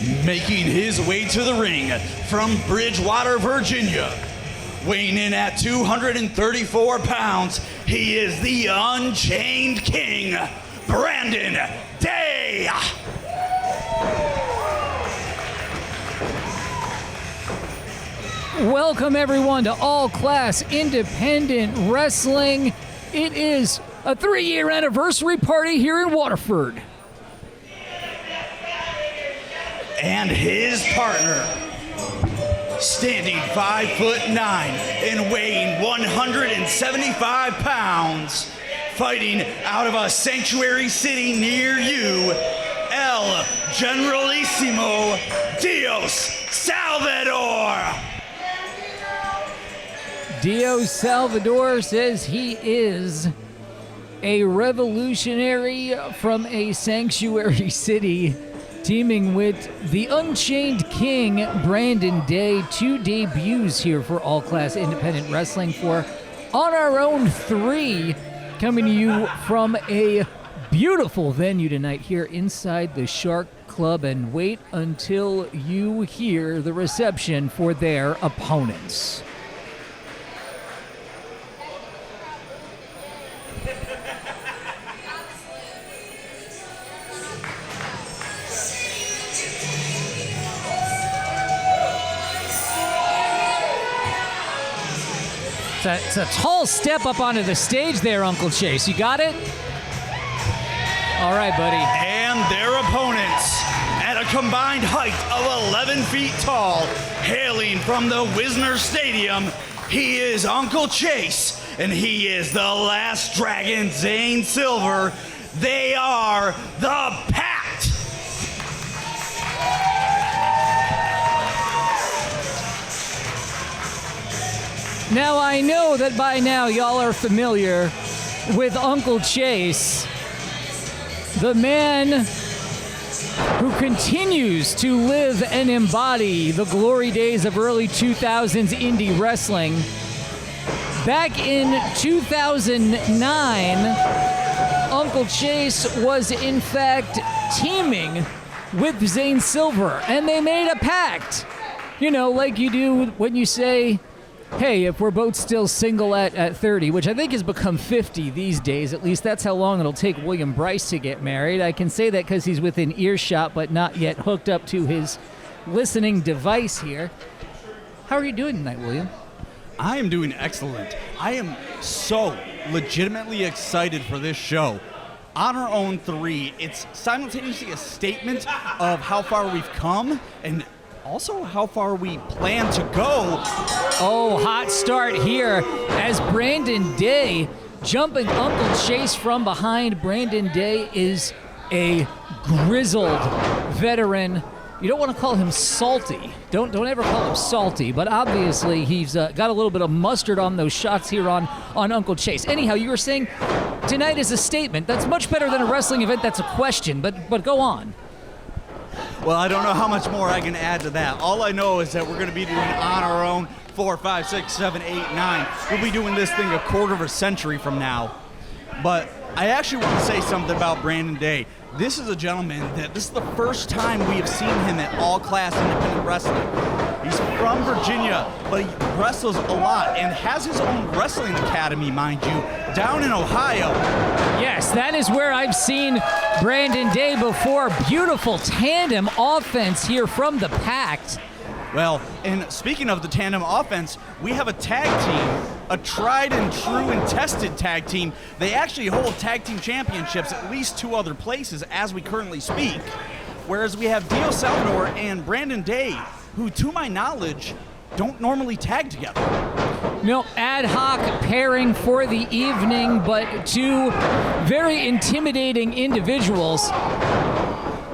Making his way to the ring from Bridgewater, Virginia, weighing in at 234 pounds, he is the Unchained King, Brandon Day. Welcome everyone to All Class Independent Wrestling. It is a 3-year anniversary party here in Waterford. And his partner, standing 5'9" and weighing 175 pounds, fighting out of a sanctuary city near you, El Generalissimo Dios Salvador. Dios Salvador says he is a revolutionary from a sanctuary city, teaming with the Unchained King, Brandon Day. 2 debuts here for All Class Independent Wrestling for On Our Own 3, coming to you from a beautiful venue tonight here inside the Shark Club. And wait until you hear the reception for their opponents. It's a tall step up onto the stage there, Uncle Chase. You got it? All right, buddy. And their opponents, at a combined height of 11 feet tall, hailing from the Wisner Stadium, he is Uncle Chase, and he is the Last Dragon, Zane Silver. They are the Pact. Now, I know that by now y'all are familiar with Uncle Chase, the man who continues to live and embody the glory days of early 2000s indie wrestling. Back in 2009, Uncle Chase was in fact teaming with Zane Silver, and they made a pact. You know, like you do when you say, hey, if we're both still single at 30, which I think has become 50 these days, at least that's how long it'll take William Bryce to get married. I can say that because he's within earshot, but not yet hooked up to his listening device here. How are you doing tonight, William? I am doing excellent. I am so legitimately excited for this show. On Our Own 3, it's simultaneously a statement of how far we've come and also how far we plan to go. Oh, hot start here as Brandon Day jumping Uncle Chase from behind. Brandon Day is a grizzled veteran. You don't want to call him salty. Don't ever call him salty, but obviously he's got a little bit of mustard on those shots here on Uncle Chase. Anyhow, you were saying tonight is a statement. That's much better than a wrestling event that's a question, but go on. Well, I don't know how much more I can add to that. All I know is that we're going to be doing On Our Own 4, 5, 6, 7, 8, 9. We'll be doing this thing a quarter of a century from now. But I actually want to say something about Brandon Day. This is a gentleman that this is the first time we have seen him at All Class Independent Wrestling. He's from Virginia, but he wrestles a lot and has his own wrestling academy, mind you, down in Ohio. Yes, that is where I've seen Brandon Day before. Beautiful tandem offense here from the Pact. Well, and speaking of the tandem offense, we have a tag team, a tried and true and tested tag team. They actually hold tag team championships at least 2 other places as we currently speak. Whereas we have Dios Salvador and Brandon Day, who, to my knowledge, don't normally tag together. No, ad hoc pairing for the evening, but 2 very intimidating individuals.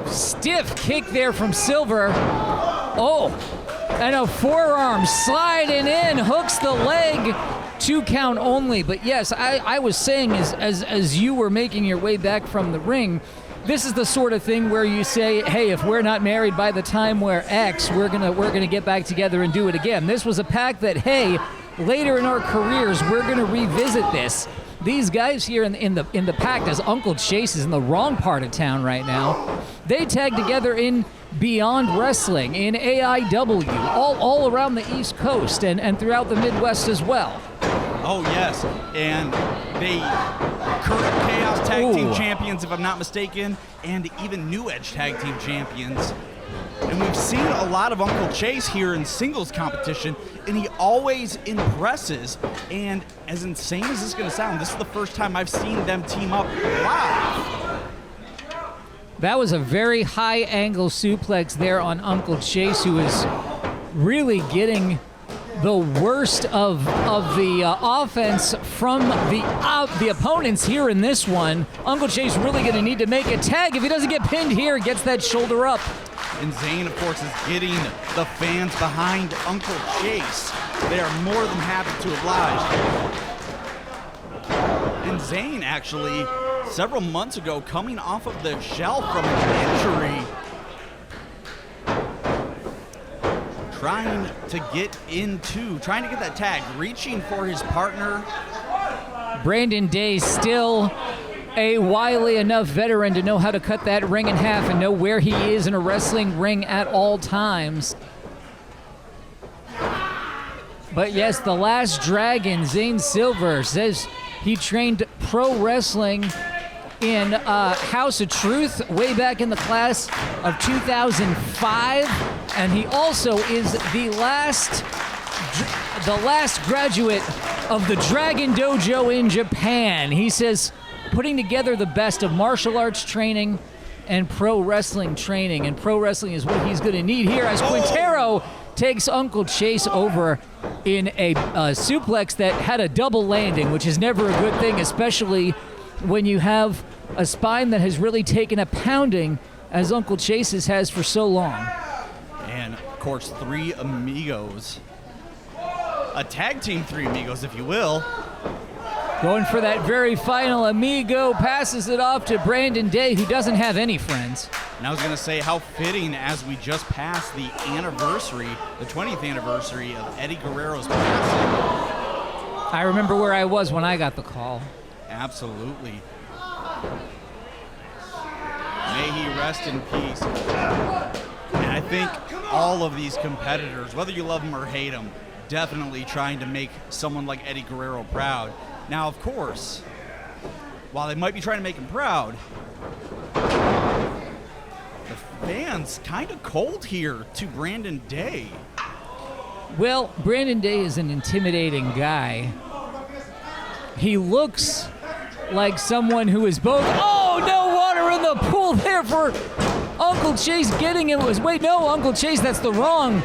Stiff kick there from Silver. Oh, and a forearm sliding in, hooks the leg. 2 count only. But yes, I was saying as you were making your way back from the ring, this is the sort of thing where you say, hey, if we're not married by the time we're X, we're gonna get back together and do it again. This was a pact that, hey, later in our careers, we're gonna revisit this. These guys here in the pact, as Uncle Chase is in the wrong part of town right now, they tagged together in Beyond Wrestling in AIW, all around the East Coast and throughout the Midwest as well. Oh, yes. And they current Chaos Tag Team Champions, if I'm not mistaken, and even New Edge Tag Team Champions. And we've seen a lot of Uncle Chase here in singles competition, and he always impresses. And as insane as this is going to sound, this is the first time I've seen them team up live. That was a very high angle suplex there on Uncle Chase, who is really getting the worst of the offense from the opponents here in this one. Uncle Chase really going to need to make a tag. If he doesn't get pinned here, gets that shoulder up. And Zane, of course, is getting the fans behind Uncle Chase. They are more than happy to oblige. And Zane, actually, several months ago, coming off of the shelf from an injury, trying to get that tag, reaching for his partner. Brandon Day still a wily enough veteran to know how to cut that ring in half and know where he is in a wrestling ring at all times. But yes, the last Dragon, Zane Silver, says he trained pro wrestling in House of Truth way back in the class of 2005, and he also is the last graduate of the Dragon Dojo in Japan. He says putting together the best of martial arts training and pro wrestling training, and pro wrestling is what he's going to need here as Quintero takes Uncle Chase over in a suplex that had a double landing, which is never a good thing, especially when you have a spine that has really taken a pounding as Uncle Chase's has for so long. And, of course, three amigos. A tag team three amigos, if you will. Going for that very final amigo, passes it off to Brandon Day, who doesn't have any friends. And I was going to say, how fitting as we just passed the anniversary, the 20th anniversary of Eddie Guerrero's passing. I remember where I was when I got the call. Absolutely. May he rest in peace. And I think all of these competitors, whether you love them or hate them, definitely trying to make someone like Eddie Guerrero proud. Now, of course, while they might be trying to make him proud, the fans kind of cold here to Brandon Day. Well, Brandon Day is an intimidating guy. He looks like someone who is both, oh, no water in the pool there for Uncle Chase getting him. Wait, no, Uncle Chase, that's the wrong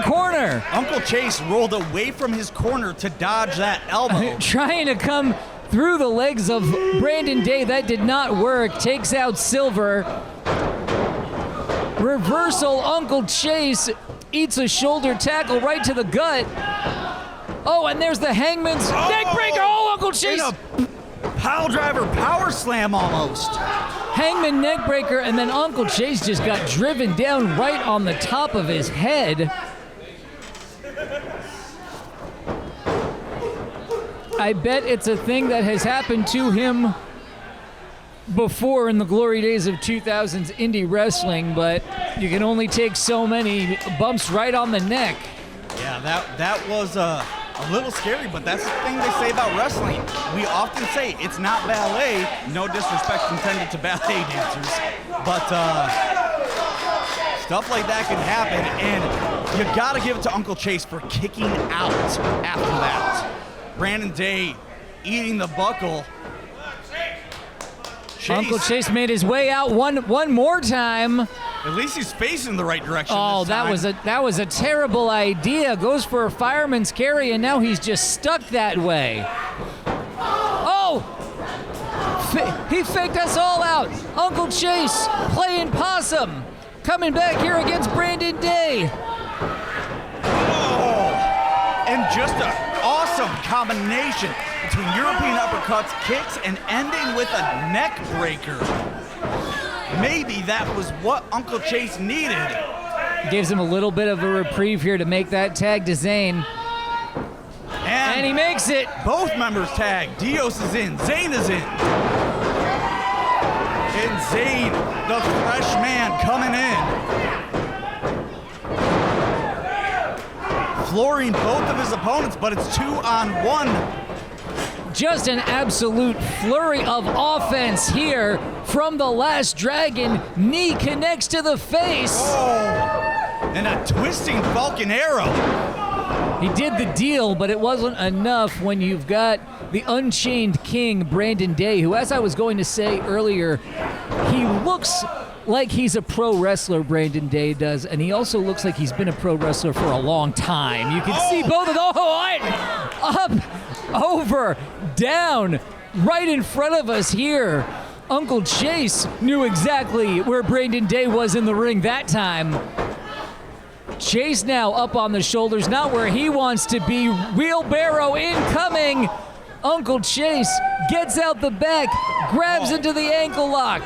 corner. Uncle Chase rolled away from his corner to dodge that elbow. Trying to come through the legs of Brandon Day. That did not work. Takes out Silver. Reversal, Uncle Chase eats a shoulder tackle right to the gut. Oh, and there's the Hangman's neck breaker. Oh, Uncle Chase. A pile driver power slam almost. Hangman neck breaker, and then Uncle Chase just got driven down right on the top of his head. I bet it's a thing that has happened to him before in the glory days of 2000s indie wrestling, but you can only take so many bumps right on the neck. Yeah, that was a little scary, but that's the thing they say about wrestling. We often say it's not ballet, no disrespect intended to ballet dancers, but stuff like that can happen, and you gotta give it to Uncle Chase for kicking out after that. Brandon Day eating the buckle. Uncle Chase made his way out one more time. At least he's facing the right direction. Oh, that was a terrible idea. Goes for a fireman's carry, and now he's just stuck that way. Oh! He faked us all out. Uncle Chase playing possum. Coming back here against Brandon Day. Oh! And just an awesome combination between European uppercuts, kicks, and ending with a neck breaker. Maybe that was what Uncle Chase needed. Gives him a little bit of a reprieve here to make that tag to Zane. And he makes it. Both members tag. Dios is in. Zane is in. And Zane, the fresh man, coming in. flooring both of his opponents, but it's 2-on-1. Just an absolute flurry of offense here from the Last Dragon. Knee connects to the face. Oh, and a twisting Falcon Arrow. He did the deal, but it wasn't enough when you've got the Unchained King, Brandon Day, who, as I was going to say earlier, he looks like he's a pro wrestler, Brandon Day does, and he also looks like he's been a pro wrestler for a long time. You can see both of them. Up, over, down, right in front of us here. Uncle Chase knew exactly where Brandon Day was in the ring that time. Chase now up on the shoulders, not where he wants to be. Wheelbarrow incoming. Uncle Chase gets out the back, grabs into the ankle lock.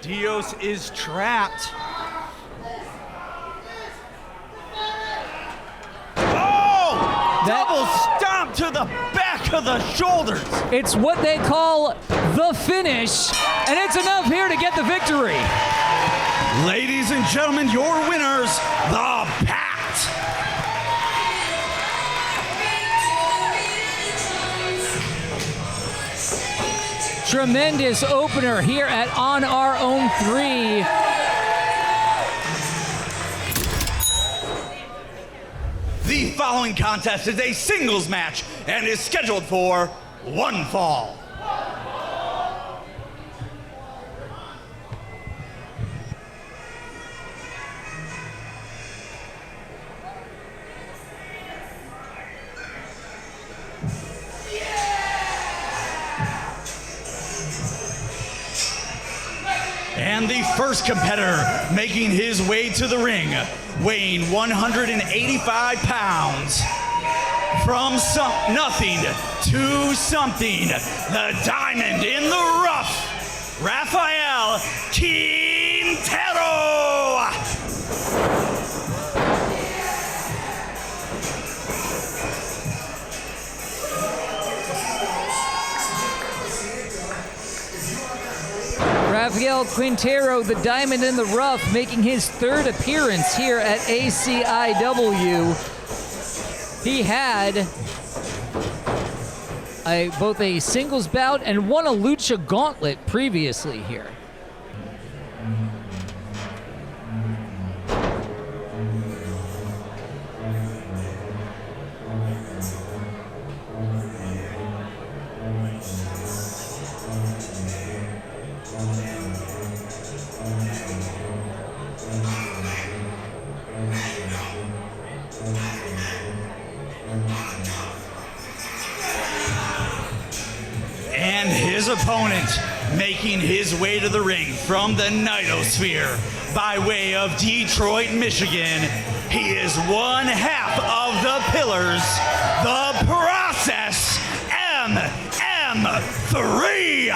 Dios is trapped. Oh! Double stomp to the back of the shoulders. It's what they call the finish, and it's enough here to get the victory. Ladies and gentlemen, your winners, the Pact. Tremendous opener here at On Our Own 3. The following contest is a singles match and is scheduled for one fall. And the first competitor making his way to the ring, weighing 185 pounds, from nothing to something, the diamond in the rough, Rafael Quintero. Rafael Quintero, the diamond in the rough, making his third appearance here at ACIW. He had both a singles bout and won a lucha gauntlet previously here. And his opponent making his way to the ring from the Nightosphere by way of Detroit, Michigan. He is one half of the Pillars, the Process MM3.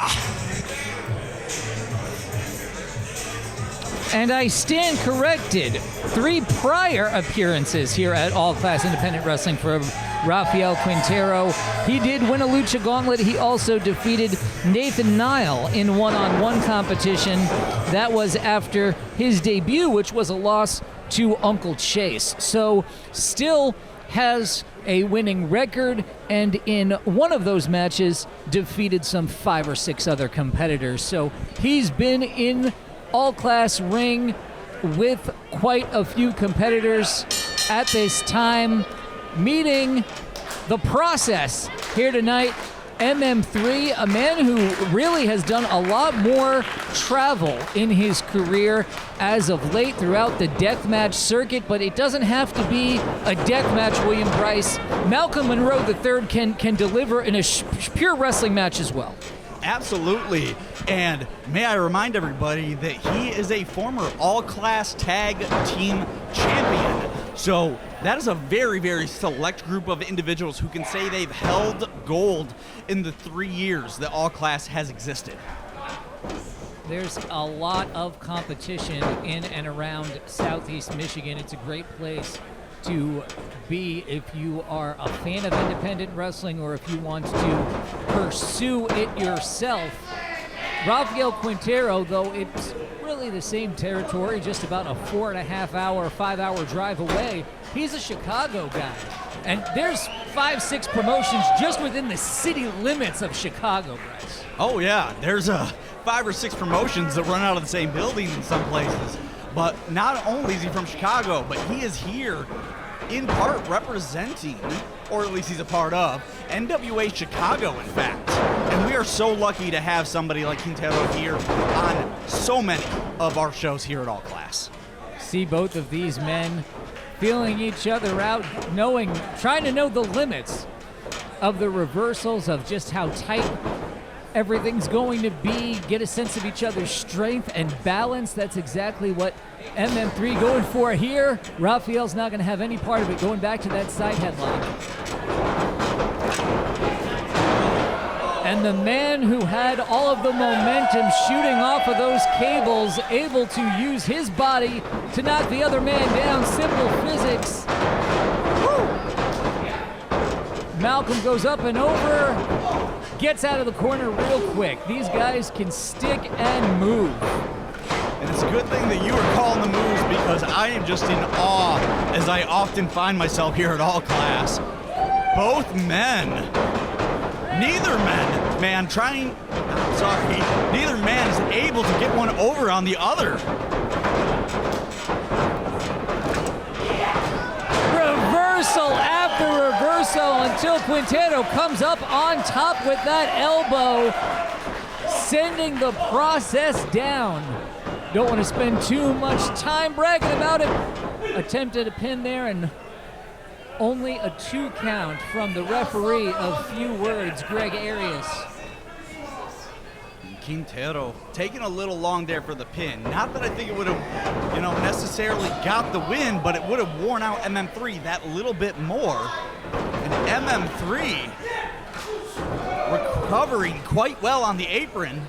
And I stand corrected. 3 prior appearances here at All Class Independent Wrestling for Rafael Quintero. He did win a lucha gauntlet. He also defeated Nathan Nile in one-on-one competition. That was after his debut, which was a loss to Uncle Chase. So still has a winning record, and in one of those matches defeated some 5 or 6 other competitors. So he's been in all-class ring with quite a few competitors at this time. Meeting the Process here tonight, MM3, a man who really has done a lot more travel in his career as of late throughout the deathmatch circuit, but it doesn't have to be a deathmatch, William Bryce. Malcolm Monroe III can deliver in a pure wrestling match as well. Absolutely. And may I remind everybody that he is a former all-class tag team champion. So that is a very, very select group of individuals who can say they've held gold in the 3 years that All Class has existed. There's a lot of competition in and around Southeast Michigan. It's a great place to be if you are a fan of independent wrestling or if you want to pursue it yourself. Rafael Quintero, though it's really the same territory, just about a 4.5-hour, 5-hour drive away. He's a Chicago guy. And there's 5-6 promotions just within the city limits of Chicago, Bryce. Oh yeah, there's 5 or 6 promotions that run out of the same building in some places. But not only is he from Chicago, but he is here in part representing, or at least he's a part of, NWA Chicago, in fact. And we are so lucky to have somebody like Quintero here on so many of our shows here at All Class. See both of these men feeling each other out, trying to know the limits of the reversals, of just how tight everything's going to be, get a sense of each other's strength and balance. That's exactly what MM3 going for here. Rafael's not going to have any part of it, going back to that side headlock. And the man who had all of the momentum shooting off of those cables, able to use his body to knock the other man down. Simple physics. Woo! Malcolm goes up and over, gets out of the corner real quick. These guys can stick and move. And it's a good thing that you were calling the moves, because I am just in awe, as I often find myself here at All Class. Both men, neither man is able to get one over on the other. Reversal after reversal until Quintero comes up on top with that elbow, sending the process down. Don't want to spend too much time bragging about it. Attempted a pin there, and only a 2 count from the referee of few words, Greg Arias. Quintero taking a little long there for the pin. Not that I think it would have, necessarily got the win, but it would have worn out MM3 that little bit more. And MM3 recovering quite well on the apron.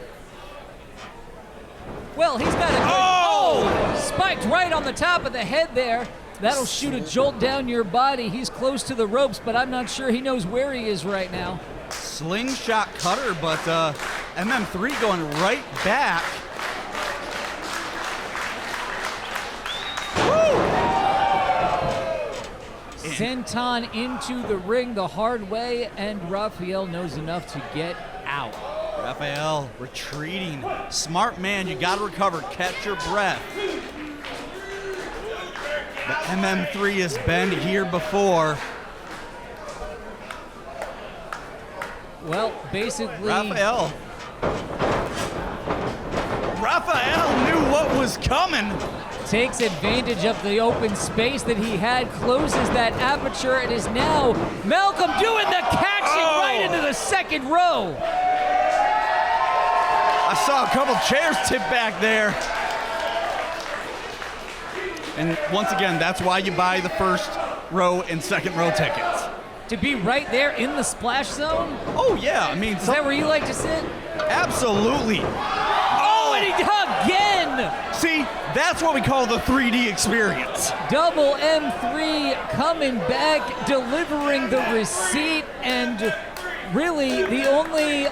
Well, he's got a spiked right on the top of the head there. That'll shoot a jolt down your body. He's close to the ropes, but I'm not sure he knows where he is right now. Slingshot cutter, but MM3 going right back. Woo! Senton into the ring the hard way, and Rafael knows enough to get out. Rafael retreating. Smart man, you gotta recover, catch your breath. But MM3 has been here before. Well, basically... Rafael knew what was coming. Takes advantage of the open space that he had, closes that aperture. It is now Malcolm doing the catching right into the second row. I saw a couple chairs tip back there. And once again, that's why you buy the first row and second row tickets. To be right there in the splash zone? Oh yeah, I mean... Is that where you like to sit? Absolutely. Oh, and he again! See, that's what we call the 3D experience. Double M3 coming back, delivering the receipt, and really the only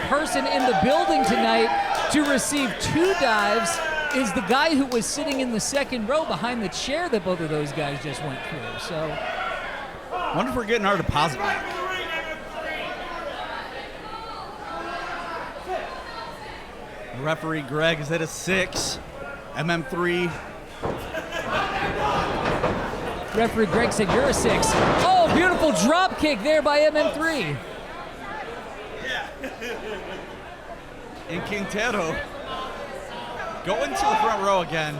person in the building tonight to receive 2 dives is the guy who was sitting in the second row behind the chair that both of those guys just went through. So, I wonder if we're getting our deposit back. Referee Greg is at a 6. MM3. Referee Greg said, "You're a 6." Oh, beautiful drop kick there by MM3. And Quintero going to the front row again.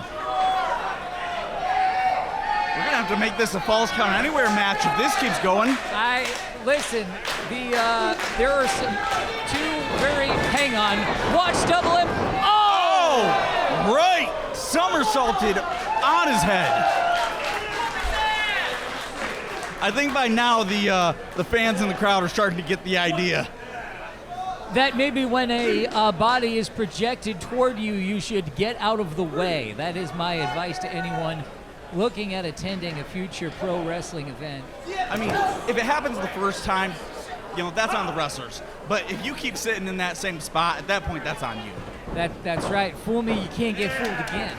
We're gonna have to make this a Falls Count Anywhere match if this keeps going. Listen, there are some 2 very, hang on, watch double M. Oh! Right, somersaulted on his head. I think by now the fans in the crowd are starting to get the idea. That maybe when a body is projected toward you, you should get out of the way. That is my advice to anyone looking at attending a future pro wrestling event. I mean, if it happens the first time, that's on the wrestlers. But if you keep sitting in that same spot, at that point, that's on you. That's right. Fool me, you can't get fooled again.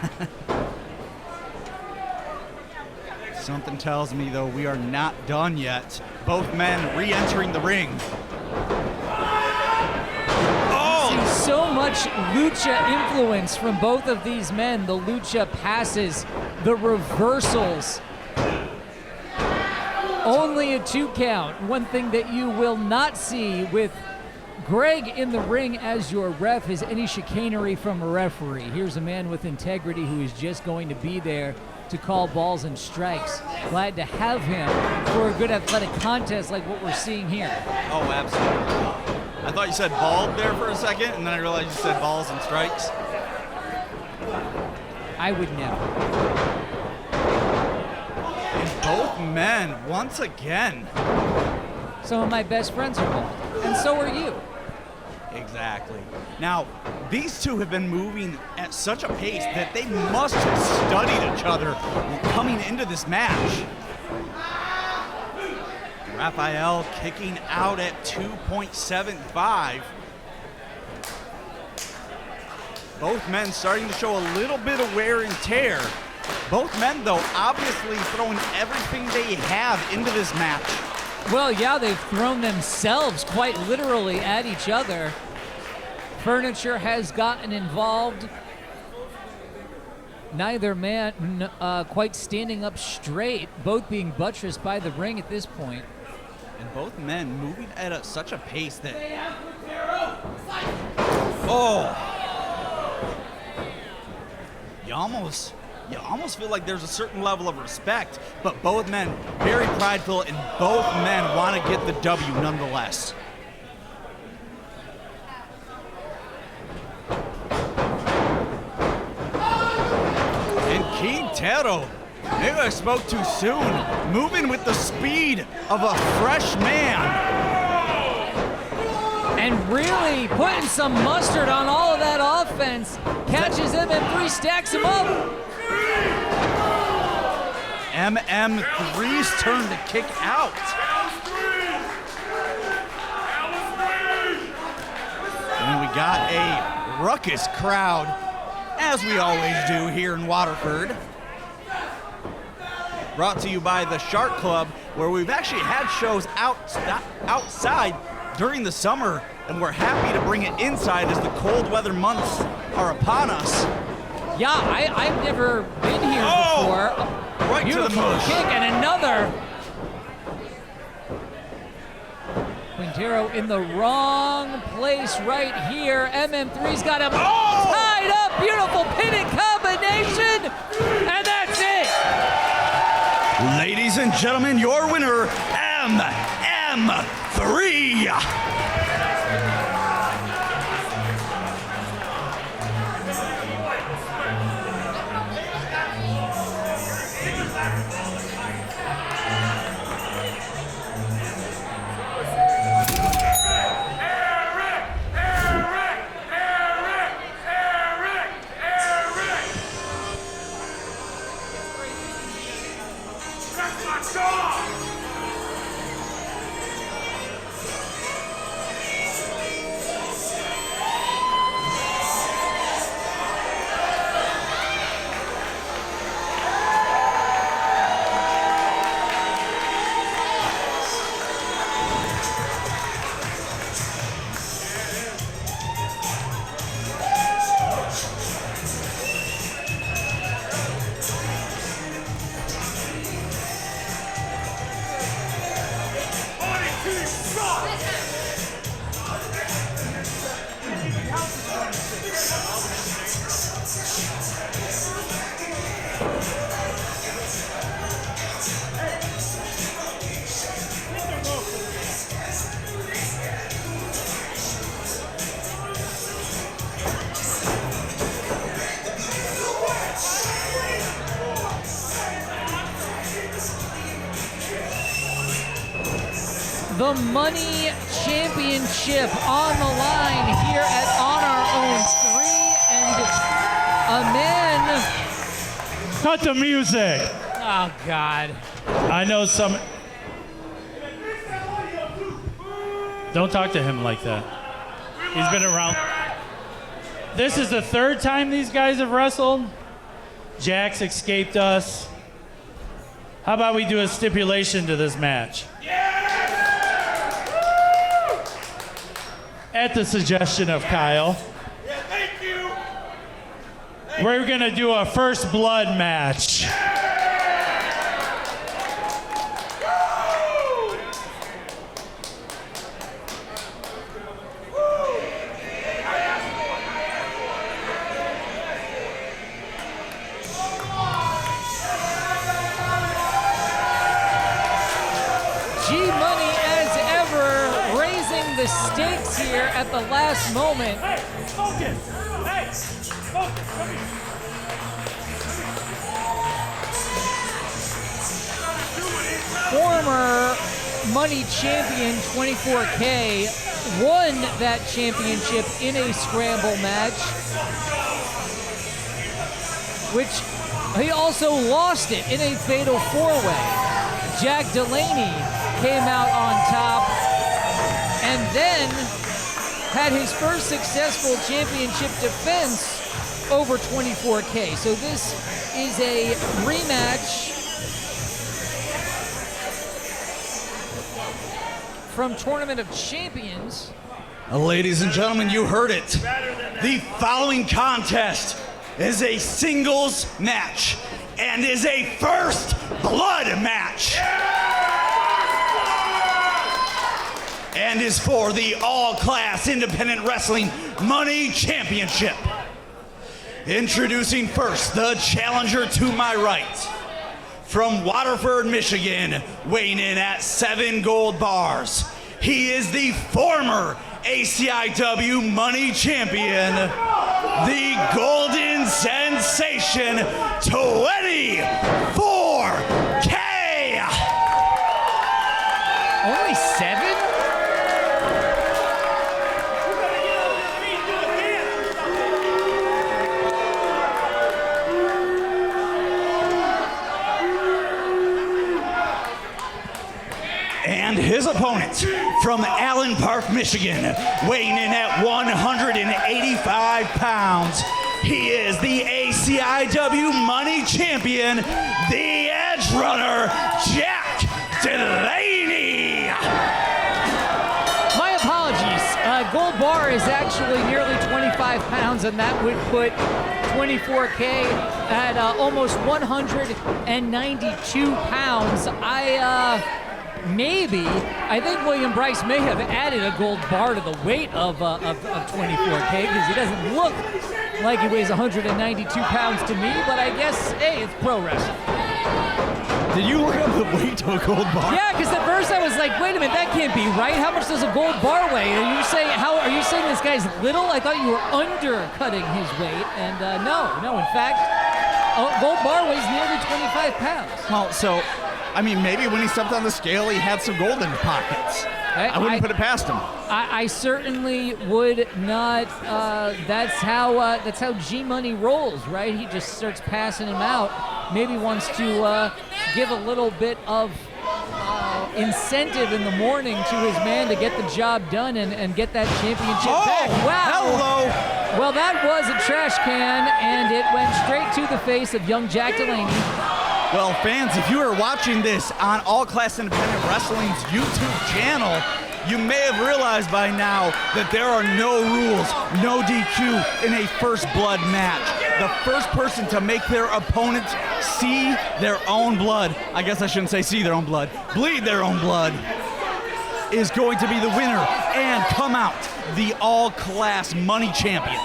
Something tells me, though, we are not done yet. Both men re-entering the ring. Oh! So much lucha influence from both of these men. The lucha passes, the reversals. Only a 2 count. One thing that you will not see with Greg in the ring as your ref is any chicanery from a referee. Here's a man with integrity who is just going to be there to call balls and strikes. Glad to have him for a good athletic contest like what we're seeing here. Oh, absolutely. I thought you said bald there for a second, and then I realized you said balls and strikes. I would never. And both men, once again. Some of my best friends are bald, and so are you. Exactly. Now, these two have been moving at such a pace that they must have studied each other coming into this match. Rafael kicking out at 2.75. Both men starting to show a little bit of wear and tear. Both men, though, obviously throwing everything they have into this match. Well, yeah, they've thrown themselves quite literally at each other. Furniture has gotten involved. Neither man quite standing up straight, both being buttressed by the ring at this point. And both men moving at such a pace that... Oh! You almost feel like there's a certain level of respect, but both men very prideful, and both men want to get the W nonetheless. And Quintero, maybe I spoke too soon, moving with the speed of a fresh man. And really putting some mustard on all of that offense. Catches him and 3 stacks him up. MM3's turn to kick out. And we got a ruckus crowd, as we always do here in Waterford. Brought to you by the Shark Club, where we've actually had shows outside during the summer, and we're happy to bring it inside as the cold weather months are upon us. Yeah, I've never been here before. Right Beautiful to the mush. kick and another. Quintero in the wrong place right here. MM3's got him tied up. Beautiful pinning combination. And that's it. Ladies and gentlemen, your winner, MM3. The Money Championship on the line here at On Our Own 3, and a man... Cut the music. Oh, God. I know some... Don't talk to him like that. He's been around. This is the third time these guys have wrestled. Jax escaped us. How about we do a stipulation to this match? At the suggestion of Kyle. Yeah, thank you. We're gonna do a first blood match. G-Money, as ever, raising the stakes here at the last moment. Hey, focus! Hey, focus! Come here. Former Money Champion 24K won that championship in a scramble match, which he also lost it in a fatal four-way. Jack Delaney came out on top and then had his first successful championship defense over 24K. So this is a rematch from Tournament of Champions. Ladies and gentlemen, you heard it. The following contest is a singles match and is a first blood match. And is for the all-class independent wrestling Money Championship. Introducing first the challenger to my right. From Waterford, Michigan, weighing in at 7 gold bars. He is the former ACIW Money Champion, the Golden Sensation 24K. Only 7? And his opponent from Allen Park, Michigan, weighing in at 185 pounds. He is the ACIW Money Champion, the Edge Runner, Jack Delaney. My apologies. Gold bar is actually nearly 25 pounds, and that would put 24K at almost 192 pounds. I think William Bryce may have added a gold bar to the weight of 24K because he doesn't look like he weighs 192 pounds to me, but I guess, hey, it's pro wrestling. Did you look up the weight of a gold bar? Yeah, because at first I was like, wait a minute, that can't be right. How much does a gold bar weigh? Are you saying this guy's little? I thought you were undercutting his weight, and no, in fact, a gold bar weighs nearly 25 pounds. Well, so, I mean, maybe when he stepped on the scale, he had some gold in his pockets. I wouldn't put it past him. I certainly would not. That's how G-Money rolls, right? He just starts passing him out. Maybe wants to give a little bit of incentive in the morning to his man to get the job done and get that championship back. Wow. Hello. Well, that was a trash can, and it went straight to the face of young Jack Delaney. Well, fans, if you are watching this on All Class Independent Wrestling's YouTube channel, you may have realized by now that there are no rules, no DQ in a first blood match. The first person to make their opponent see their own blood, I guess I shouldn't say see their own blood, bleed their own blood, is going to be the winner and come out the all-class Money Champion.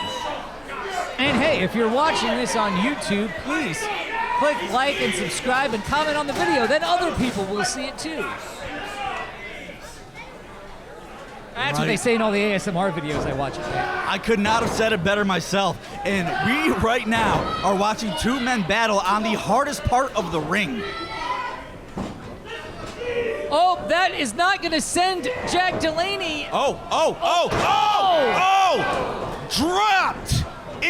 And hey, if you're watching this on YouTube, please click like and subscribe and comment on the video, then other people will see it too. That's what they say in all the ASMR videos I watch. I could not have said it better myself. And we right now are watching two men battle on the hardest part of the ring. Oh, that is not going to send Jack Delaney. Dropped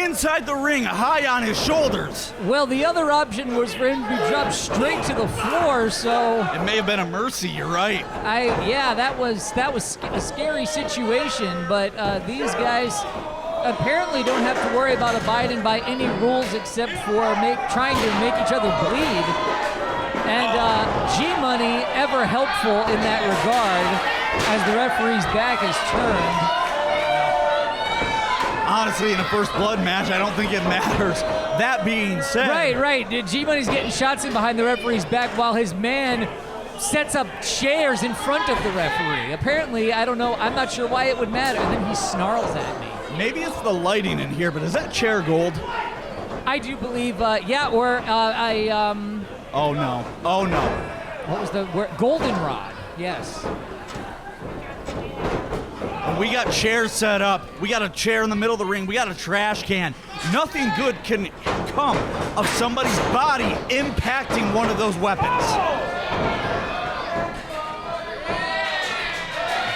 inside the ring, high on his shoulders. Well, the other option was for him to be dropped straight to the floor, so It may have been a mercy, you're right. that was a scary situation, but these guys apparently don't have to worry about abiding by any rules except for trying to make each other bleed. And G-Money ever helpful in that regard as the referee's back is turned. Honestly, in a first blood match, I don't think it matters. That being said. Right. G-Money's getting shots in behind the referee's back while his man sets up chairs in front of the referee. Apparently, I don't know, I'm not sure why it would matter. And then he snarls at me. Maybe it's the lighting in here, but is that chair gold? I do believe, Oh no. What was the word? Goldenrod, yes. We got chairs set up. We got a chair in the middle of the ring. We got a trash can. Nothing good can come of somebody's body impacting one of those weapons.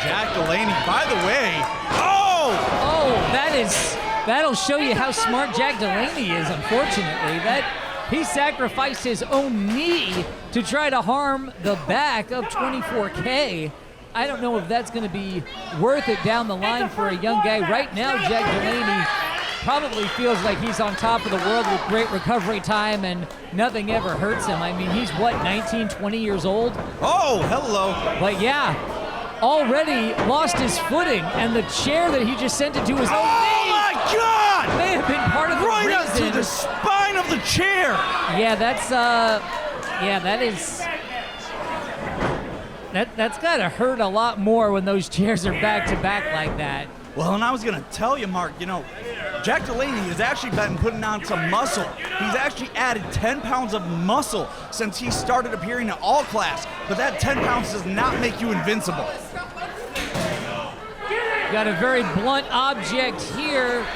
Jack Delaney, by the way. Oh, that'll show you how smart Jack Delaney is, unfortunately. He sacrificed his own knee to try to harm the back of 24K. I don't know if that's going to be worth it down the line for a young guy. Right now, Jack Delaney probably feels like he's on top of the world with great recovery time and nothing ever hurts him. I mean, he's 19, 20 years old? Oh, hello. But yeah, already lost his footing, and the chair that he just sent it to his own knee. My God! May have been part of the right reason. up to the spine of the chair. Yeah, that's gotta hurt a lot more when those chairs are back to back like that. Well, and I was gonna tell you, Mark, Jack Delaney has actually been putting on some muscle. He's actually added 10 pounds of muscle since he started appearing in All Class, but that 10 pounds does not make you invincible. Got a very blunt object here.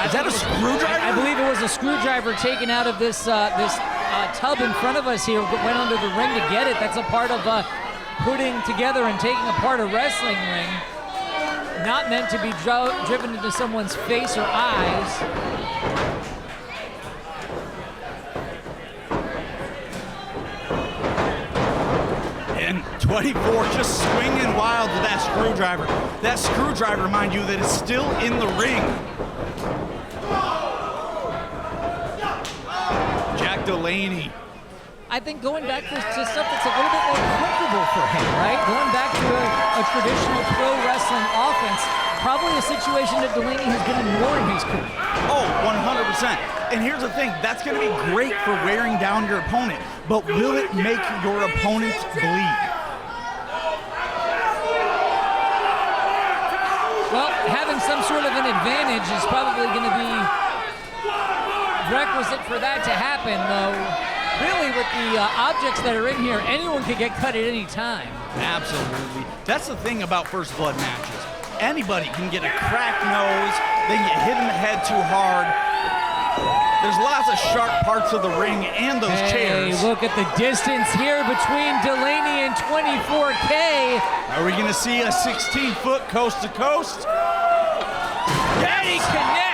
Is that a screwdriver? I believe it was a screwdriver taken out of this tub in front of us here. Went under the ring to get it. That's a part of putting together and taking apart a wrestling ring. Not meant to be driven into someone's face or eyes. And 24 just swinging wild with that screwdriver. That screwdriver, mind you, that is still in the ring. Jack Delaney. I think going back to stuff that's a little bit more comfortable for him, right? Going back to a traditional pro wrestling offense, probably a situation that Delaney has been in more in his career. Oh, 100%. And here's the thing, that's going to be great for wearing down your opponent, but will it make your opponent bleed? Well, having some sort of an advantage is probably going to be requisite for that to happen, though. Really, with the objects that are in here, anyone can get cut at any time. Absolutely. That's the thing about first blood matches. Anybody can get a cracked nose, they can get hit in the head too hard. There's lots of sharp parts of the ring and those chairs. Hey, look at the distance here between Delaney and 24K. Are we going to see a 16-foot coast to coast? And he connects.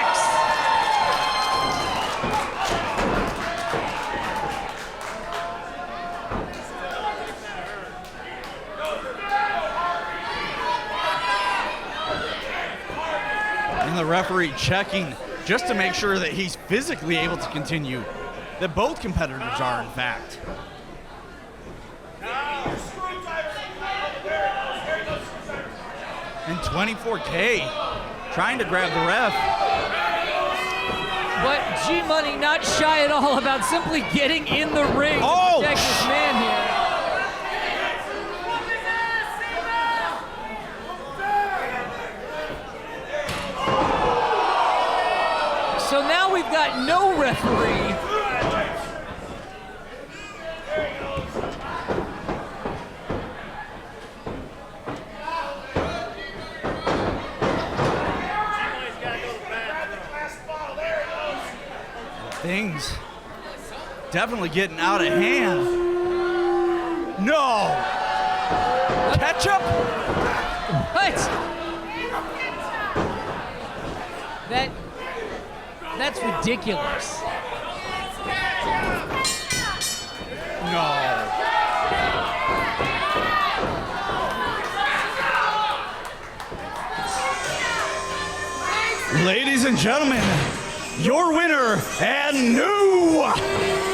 And the referee checking just to make sure that he's physically able to continue. That both competitors are, in fact. And 24K trying to grab the ref. But G-Money not shy at all about simply getting in the ring to protect this man here. So now we've got no referee. Things definitely getting out of hand. No! Ketchup? What? That's ridiculous. No. Ladies and gentlemen, your winner and new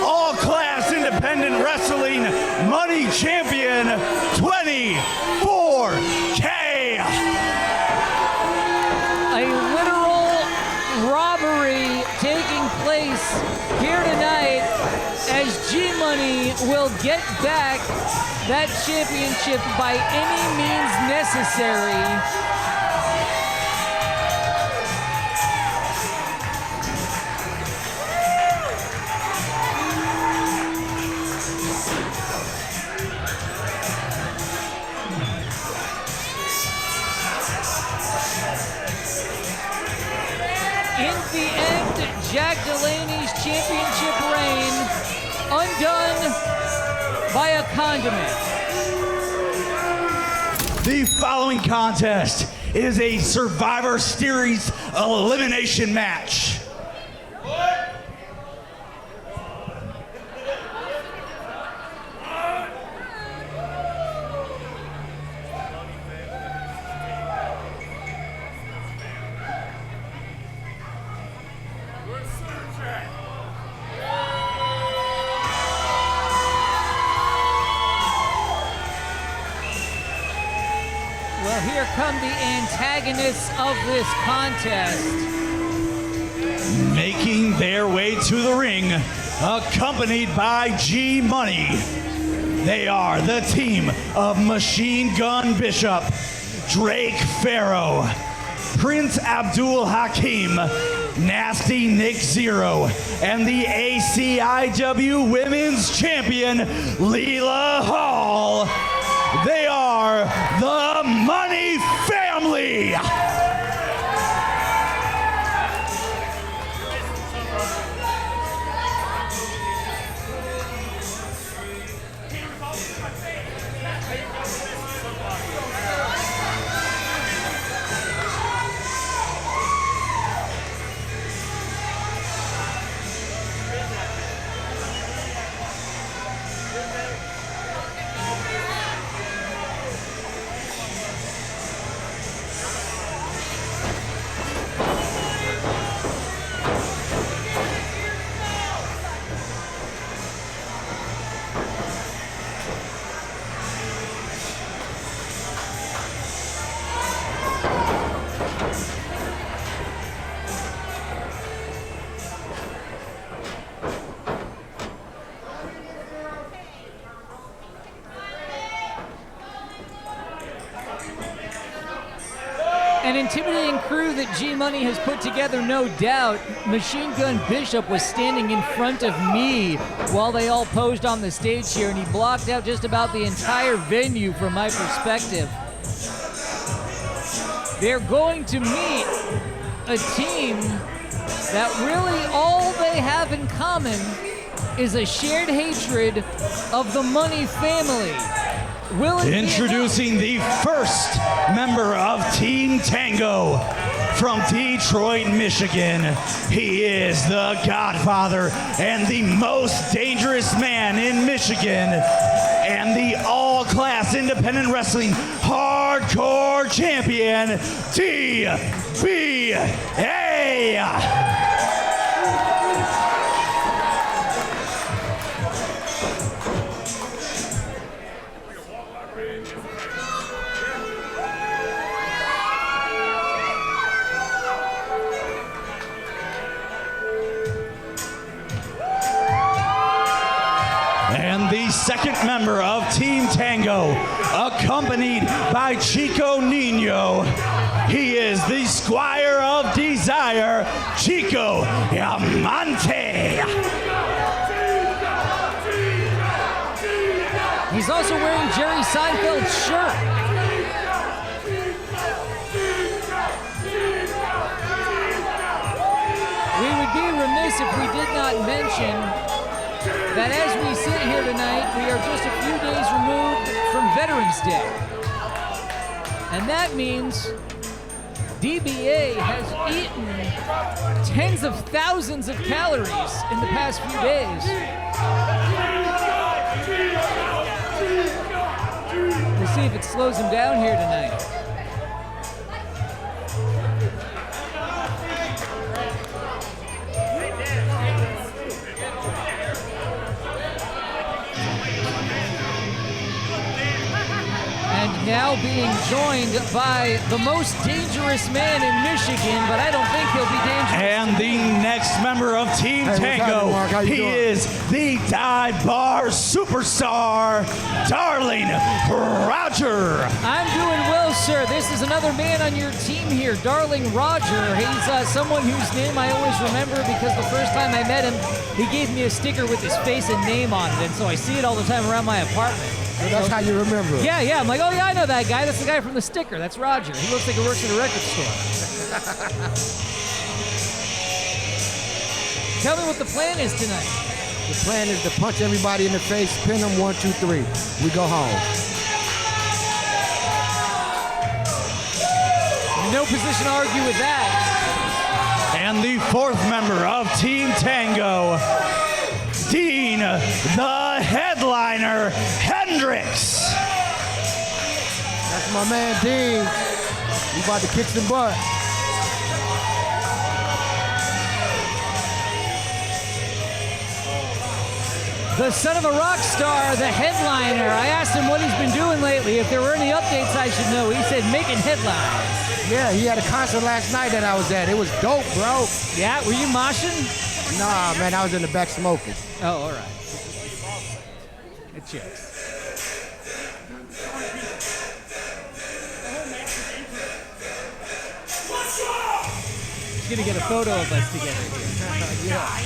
all-class independent wrestling money champion, 24K. A literal robbery taking place here tonight as G-Money will get back that championship by any means necessary. In the end, Jack Delaney's championship reign undone by a condiment. The following contest is a Survivor Series elimination match. Well, here come the antagonists of this contest. Making their way to the ring, accompanied by G-Money. They are the team of Machine Gun Bishop, Drake Farrow, Prince Abdul Hakim, Nasty Nick Zero, and the ACIW Women's Champion, Leela Hall. They are the Money Family. An intimidating crew that G-Money has put together, no doubt. Machine Gun Bishop was standing in front of me while they all posed on the stage here, and he blocked out just about the entire venue from my perspective. They're going to meet a team that really all they have in common is a shared hatred of the Money Family. Introducing the first member of Team Tango from Detroit, Michigan. He is the godfather and the most dangerous man in Michigan and the all-class independent wrestling hardcore champion, DBA. And the second member of Team Tango, accompanied by Chico Nino. He is the Squire of Desire, Chico Diamante. He's also wearing Jerry Seinfeld's shirt. We would be remiss if we did not mention that as we sit here tonight, we are just a few days removed from Veterans Day. And that means DBA has eaten tens of thousands of calories in the past few days. We'll see if it slows him down here tonight. And now being joined by the most dangerous man in Michigan, but I don't think he'll be dangerous. And the next member of Team Tango, he is the dive bar superstar, Darling Roger. I'm doing well, sir. This is another man on your team here, Darling Roger. He's someone whose name I always remember because the first time I met him, he gave me a sticker with his face and name on it, and so I see it all the time around my apartment. So that's how you remember it. Yeah, I'm like, oh yeah, I know that guy. That's the guy from the sticker. That's Roger. He looks like he works at a record store. Tell me what the plan is tonight. The plan is to punch everybody in the face, pin them 1, 2, 3. We go home. No position to argue with that. And the fourth member of Team Tango, Dean, the headliner, Hendricks. That's my man, Dean. We about to kick some butt. The son of a rock star, the headliner. I asked him what he's been doing lately, if there were any updates I should know. He said making headlines. Yeah, he had a concert last night that I was at. It was dope, bro. Yeah, were you moshing? Nah, man, I was in the back smoking. Oh, all right. It checks. He's gonna get a photo of us together here. Yeah.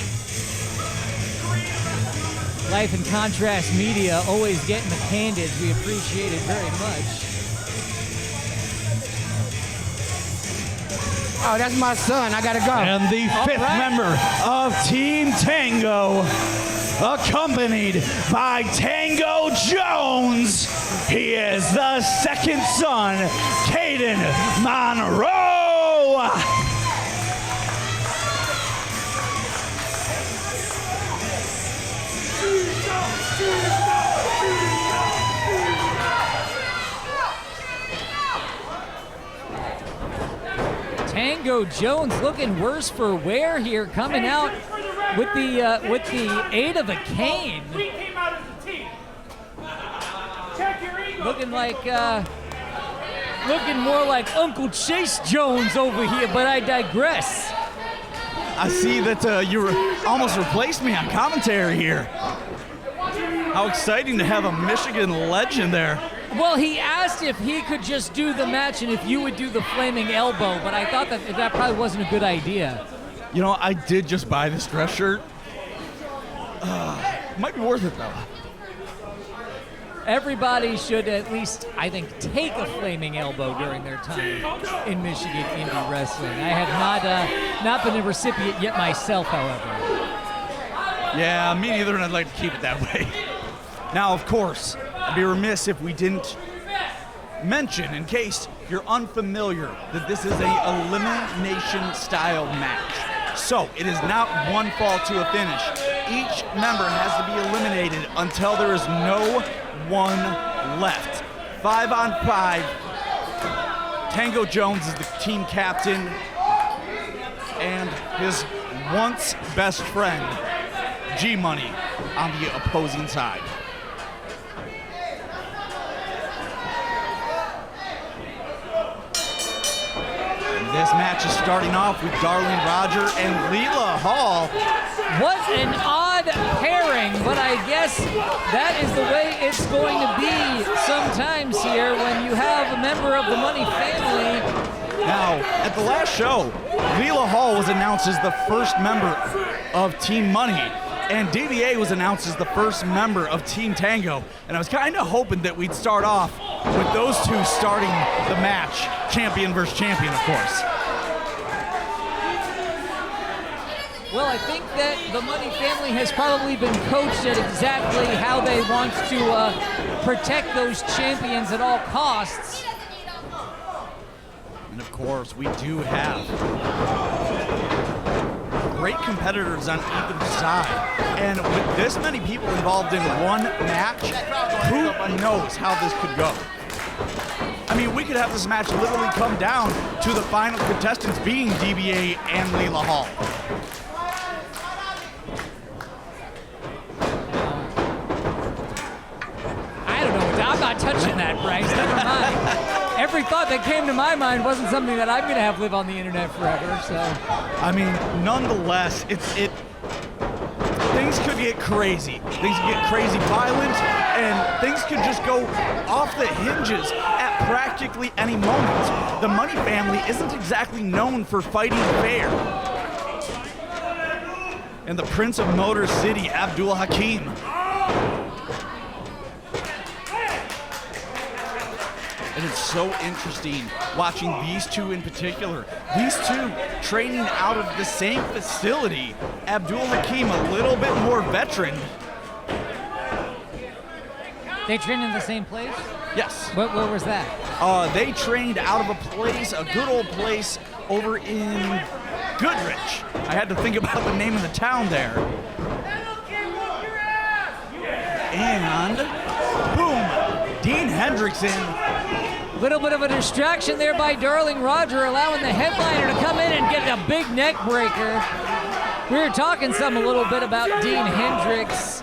Life and Contrast Media, always getting the candids. We appreciate it very much. Oh, that's my son. I gotta go. And the fifth member of Team Tango, accompanied by Tango Jones. He is the second son, Caden Monroe. Tango Jones looking worse for wear here, coming out with the aid of a cane. We came out as a team. Check your ego. Looking more like Uncle Chase Jones over here, but I digress. I see that you almost replaced me on commentary here. How exciting to have a Michigan legend there. Well, he asked if he could just do the match and if you would do the flaming elbow, but I thought that probably wasn't a good idea. You know, I did just buy this dress shirt. Might be worth it, though. Everybody should at least, I think, take a flaming elbow during their time in Michigan indie wrestling. I have not been a recipient yet myself, however. Yeah, me neither, and I'd like to keep it that way. Now, of course, I'd be remiss if we didn't mention, in case you're unfamiliar, that this is a elimination style match. So it is not one fall to a finish. Each member has to be eliminated until there is no one left. 5 on 5. Tango Jones is the team captain, and his once best friend, G-Money, on the opposing side. This match is starting off with Darling Roger and Leela Hall. What an odd pairing, but I guess that is the way it's going to be sometimes here when you have a member of the Money family. Now, at the last show, Leela Hall was announced as the first member of Team Money, and DBA was announced as the first member of Team Tango. And I was kind of hoping that we'd start off with those two starting the match, champion versus champion, of course. Well, I think that the Money family has probably been coached at exactly how they want to protect those champions at all costs. And of course, we do have great competitors on either side. And with this many people involved in one match, who knows how this could go? I mean, we could have this match literally come down to the final contestants being DBA and Leela Hall. I don't know. I'm not touching that, Bryce. Never mind. Every thought that came to my mind wasn't something that I'm going to have live on the internet forever. So, I mean, nonetheless, things could get crazy. Things could get crazy violent, and things could just go off the hinges at practically any moment. The Money family isn't exactly known for fighting fair. And the Prince of Motor City, Abdul Hakim. And it's so interesting watching these two in particular. These two training out of the same facility. Abdul Hakim, a little bit more veteran. they trained in the same place? Yes. Where was that? They trained out of a place, a good old place over in Goodrich. I had to think about the name of the town there. And boom, Dean Hendrickson. Little bit of a distraction there by Darling Roger, allowing the headliner to come in and get a big neck breaker. We were talking a little bit about Dean Hendricks.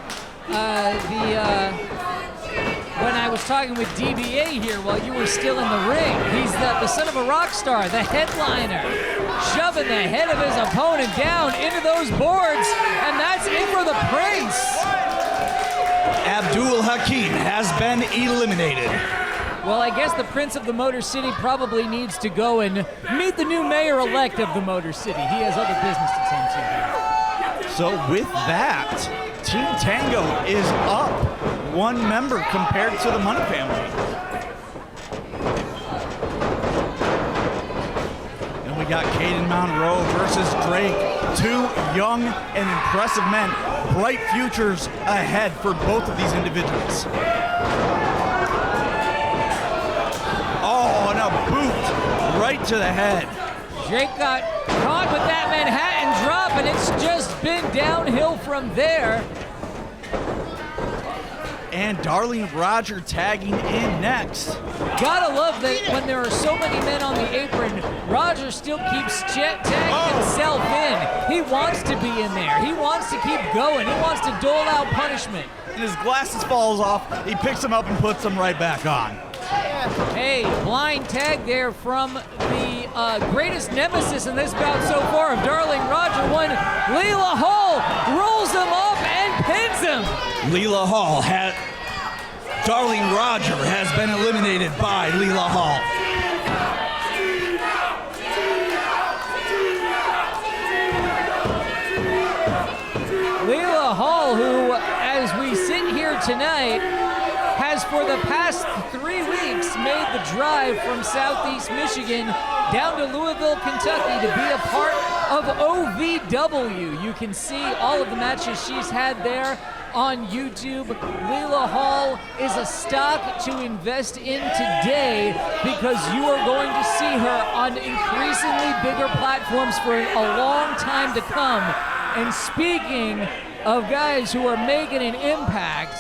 When I was talking with DBA here while you were still in the ring. He's the son of a rock star, the headliner, shoving the head of his opponent down into those boards, and that's it for the Prince. Abdul Hakim has been eliminated. Well, I guess the Prince of the Motor City probably needs to go and meet the new mayor-elect of the Motor City. He has other business to tend to. So with that, Team Tango is up one member compared to the Money family. And we got Caden Monroe versus Drake. Two young and impressive men. Bright futures ahead for both of these individuals. Oh, and a boot right to the head. Drake got caught with that Manhattan drop, and it's just been downhill from there. And Darling Roger tagging in next. Gotta love that when there are so many men on the apron, Roger still keeps tagging himself in. He wants to be in there. He wants to keep going. He wants to dole out punishment. And his glasses falls off. He picks them up and puts them right back on. Hey, blind tag there from the greatest nemesis in this bout so far of Darling Roger. One, Leela Hall rolls him up and pins him. Leela Hall Darling Roger has been eliminated by Leela Hall. Leela Hall, who, as we sit here tonight, has for the past 3 weeks made the drive from Southeast Michigan down to Louisville, Kentucky to be a part of OVW. You can see all of the matches she's had there on YouTube. Leela Hall is a stock to invest in today because you are going to see her on increasingly bigger platforms for a long time to come. And speaking of guys who are making an impact,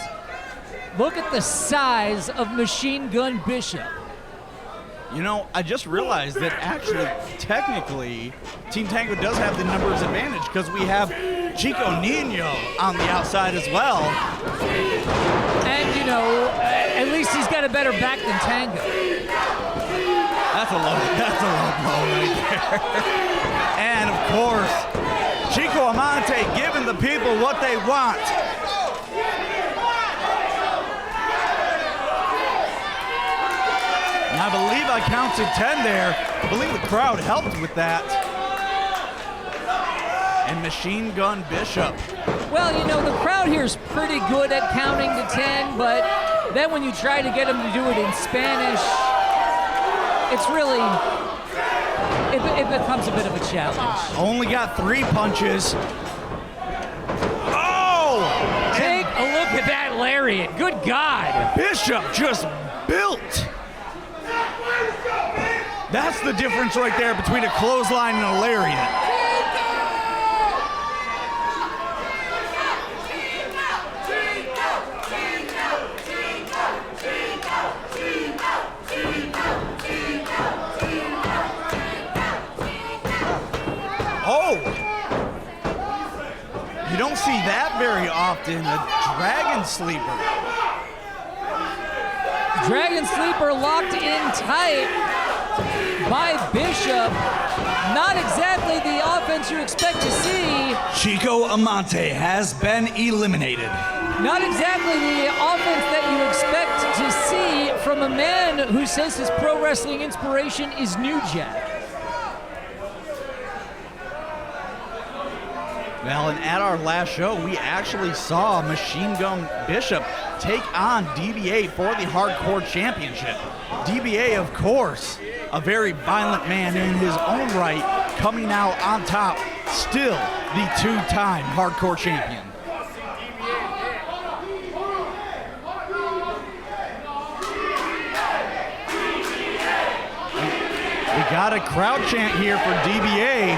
look at the size of Machine Gun Bishop. You know, I just realized that actually, technically, Team Tango does have the numbers advantage because we have Chico Nino on the outside as well. And, you know, at least he's got a better back than Tango. That's a low blow right there. And, of course, Chico Amante giving the people what they want. And I believe I counted 10 there. I believe the crowd helped with that. And Machine Gun Bishop. Well, you know, the crowd here is pretty good at counting to 10, but then when you try to get them to do it in Spanish, it's really, it becomes a bit of a challenge. Only got 3 punches. Oh! Take a look at that lariat. Good God. Bishop just built. That's the difference right there between a clothesline and a lariat. Oh! You don't see that very often, a dragon sleeper. Dragon sleeper locked in tight by Bishop. Not exactly the offense you expect to see. Chico Amante has been eliminated. Not exactly the offense that you expect to see from a man who says his pro wrestling inspiration is New Jack. Well, and at our last show, we actually saw Machine Gun Bishop take on DBA for the Hardcore Championship. DBA, of course, a very violent man in his own right, coming out on top, still the two-time Hardcore Champion. We got a crowd chant here for DBA.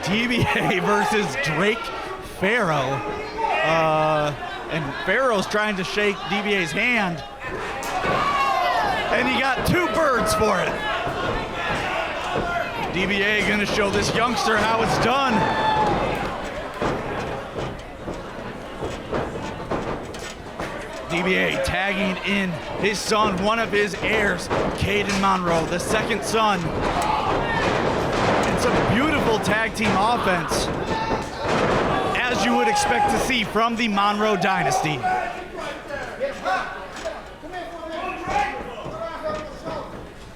DBA versus Drake Farrow. And Farrow's trying to shake DBA's hand. And he got 2 birds for it. DBA gonna show this youngster how it's done. DBA tagging in his son, one of his heirs, Caden Monroe, the second son. Some beautiful tag team offense, as you would expect to see from the Monroe dynasty.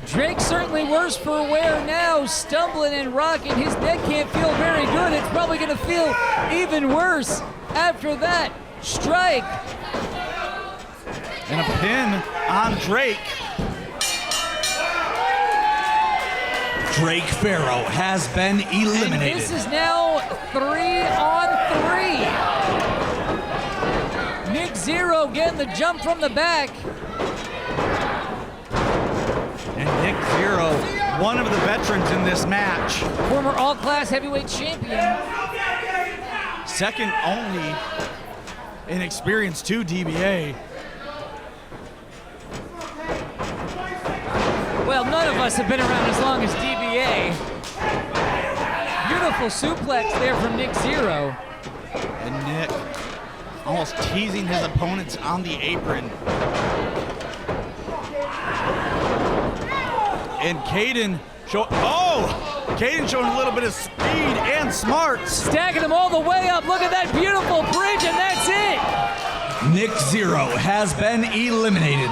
Drake certainly worse for wear now, stumbling and rocking. His neck can't feel very good. It's probably going to feel even worse after that strike. And a pin on Drake. Drake Farrow has been eliminated. And this is now 3-on-3. Nick Zero getting the jump from the back. And Nick Zero, one of the veterans in this match. Former all-class heavyweight champion. Second only in experience to DBA. Well, none of us have been around as long as DBA. Beautiful suplex there from Nick Zero. And Nick almost teasing his opponents on the apron. And Caden Caden showing a little bit of speed and smarts. Stacking them all the way up. Look at that beautiful bridge, and that's it. Nick Zero has been eliminated.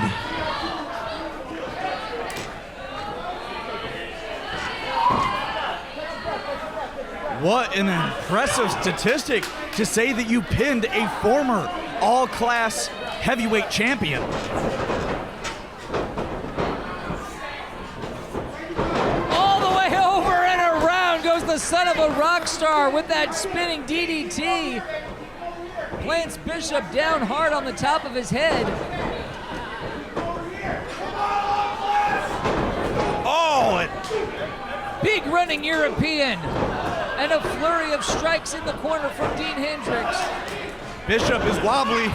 What an impressive statistic to say that you pinned a former all-class heavyweight champion. All the way over and around goes the son of a rock star with that spinning DDT. Plants Bishop down hard on the top of his head. Oh, Big running European. And a flurry of strikes in the corner from Dean Hendricks. Bishop is wobbly.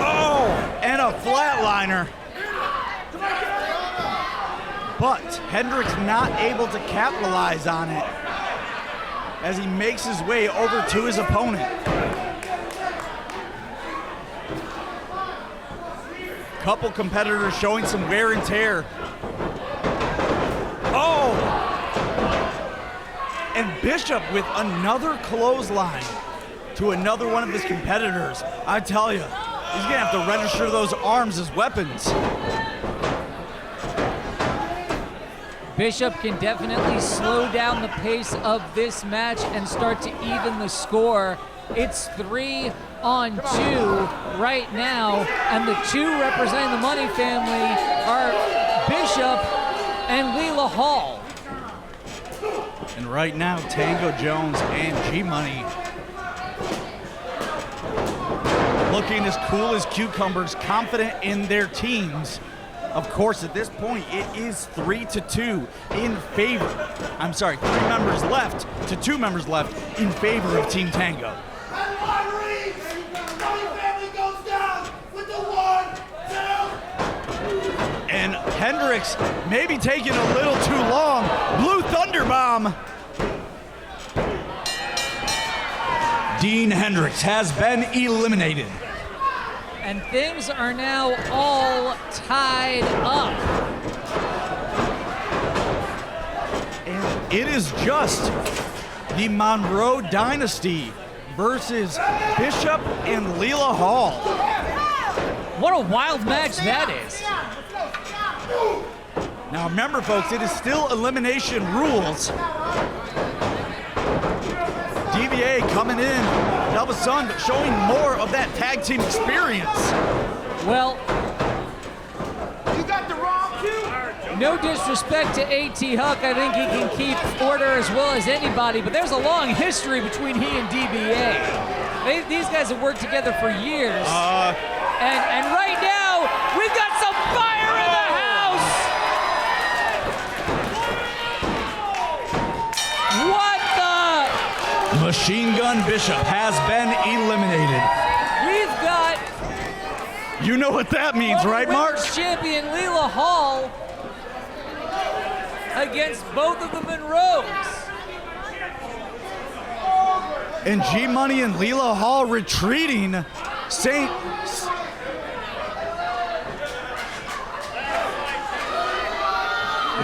Oh, and a flatliner. But Hendricks not able to capitalize on it as he makes his way over to his opponent. Couple competitors showing some wear and tear. Oh! And Bishop with another clothesline to another one of his competitors. I tell you, he's gonna have to register those arms as weapons. Bishop can definitely slow down the pace of this match and start to even the score. It's 3-on-2 right now, and the 2 representing the Money family are Bishop and Leela Hall. And right now, Tango Jones and G-Money looking as cool as cucumbers, confident in their teams. Of course, at this point, it is 3-2 in favor. I'm sorry, 3 members left to 2 members left in favor of Team Tango. And Hendricks maybe taking a little too long. Blue Thunder Bomb. Dean Hendricks has been eliminated. And things are now all tied up. And it is just the Monroe Dynasty versus Bishop and Leela Hall. What a wild match that is. Now remember, folks, it is still elimination rules. DBA coming in, Delva Sun, but showing more of that tag team experience. Well, You got the wrong cue. no disrespect to A.T. Huck. I think he can keep order as well as anybody, but there's a long history between he and DBA. These guys have worked together for years. And right now, we've got some fire in the house! What the? Machine Gun Bishop has been eliminated. We've got You know what that means, right, Mark? Women's champion Leela Hall against both of the Monroes. And G-Money and Leela Hall retreating. Saint...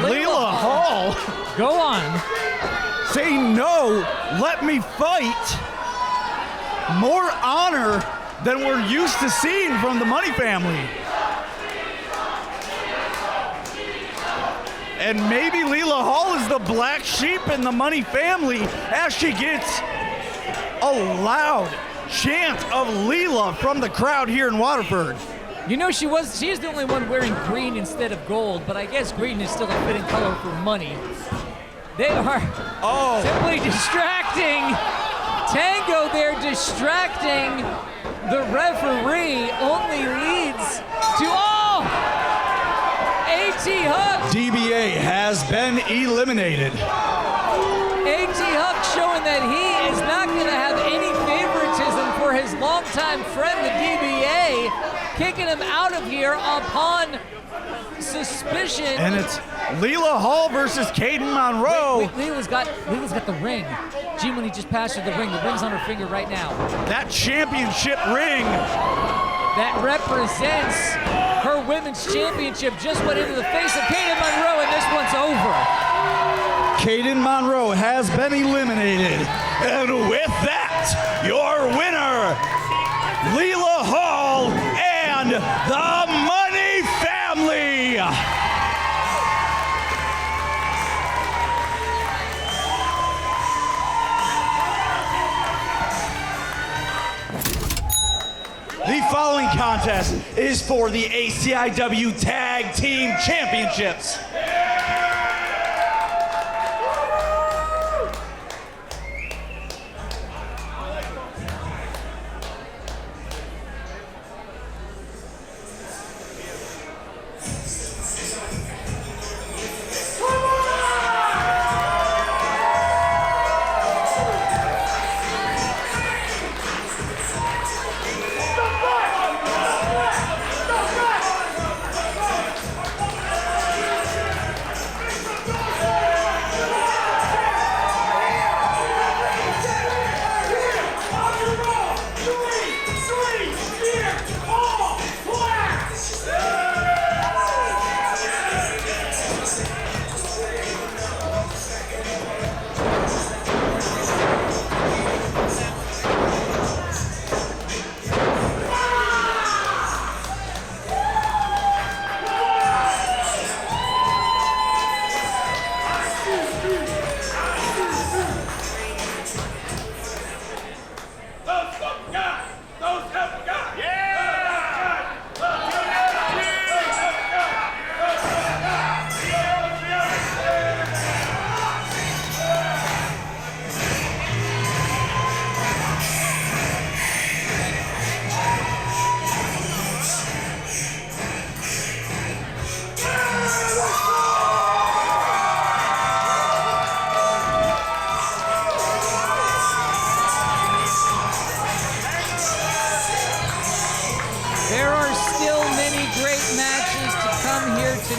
Leela Hall Go on. saying, no, let me fight. More honor than we're used to seeing from the Money family. And maybe Leela Hall is the black sheep in the Money family as she gets a loud chant of Leela from the crowd here in Waterford. You know, she is the only one wearing green instead of gold, but I guess green is still a fitting color for Money. They are simply distracting. Tango there distracting the referee only leads to A.T. Huck. DBA has been eliminated. A.T. Huck showing that he is not going to have any favoritism for his longtime friend, the DBA, kicking him out of here upon suspicion. And it's Leela Hall versus Caden Monroe. Wait, Leela's got the ring. G-Money just passed her the ring. The ring's on her finger right now. That championship ring. That represents her women's championship. Just went into the face of Caden Monroe, and this one's over. Caden Monroe has been eliminated. And with that, your winner, Leela Hall and the Money family. The following contest is for the ACIW Tag Team Championships.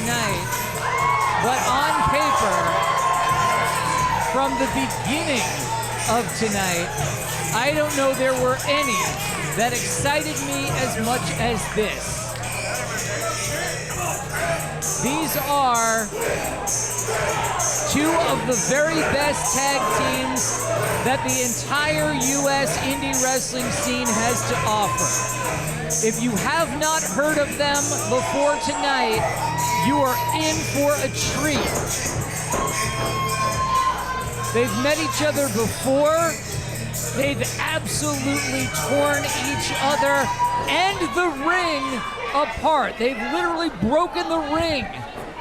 tonight, but on paper, from the beginning of tonight, I don't know there were any that excited me as much as this. These are two of the very best tag teams that the entire U.S. indie wrestling scene has to offer. If you have not heard of them before tonight, you are in for a treat. They've met each other before. They've absolutely torn each other and the ring apart. They've literally broken the ring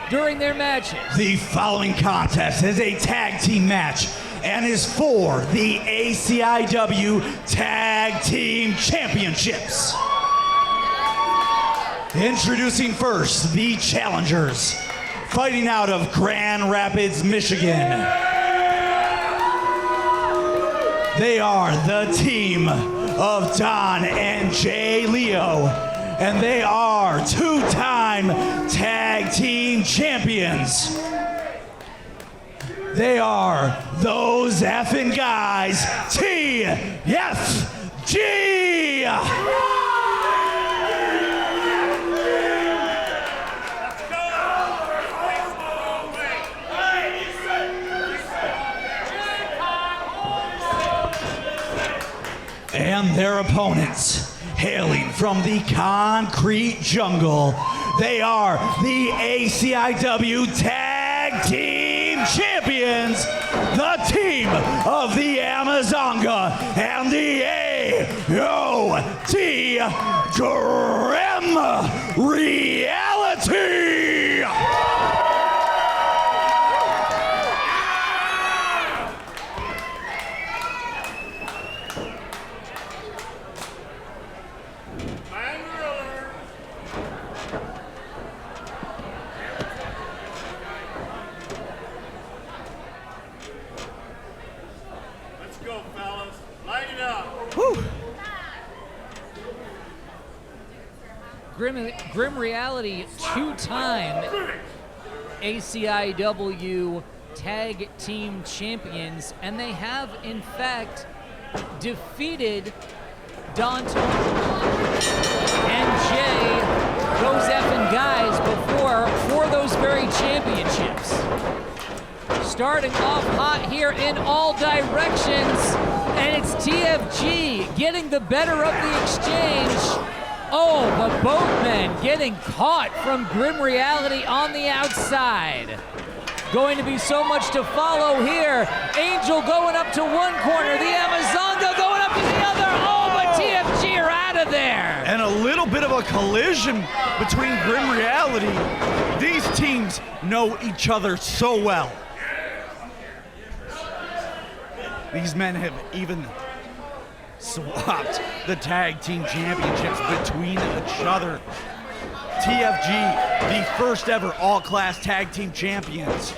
during their matches. The following contest is a tag team match and is for the ACIW Tag Team Championships. Introducing first, the challengers, fighting out of Grand Rapids, Michigan. They are the team of Don and Jay Leo, and they are two-time tag team champions. They are those effing guys, TFG! And their opponents, hailing from the concrete jungle, they are the ACIW Tag Team Champions, the team of the Amazonga and the AOT Grim Reality. Grim Reality, two-time ACIW Tag Team Champions, and they have, in fact, defeated Dante and Jay, those effing guys, before for those very championships. Starting off hot here in all directions, and it's TFG getting the better of the exchange. Oh, the boatmen getting caught from Grim Reality on the outside. Going to be so much to follow here. Angel going up to one corner, the Amazonga going up to the other. Oh, but TFG are out of there. And a little bit of a collision between Grim Reality. These teams know each other so well. These men have even swapped the tag team championships between each other. TFG, the first ever all-class tag team champions.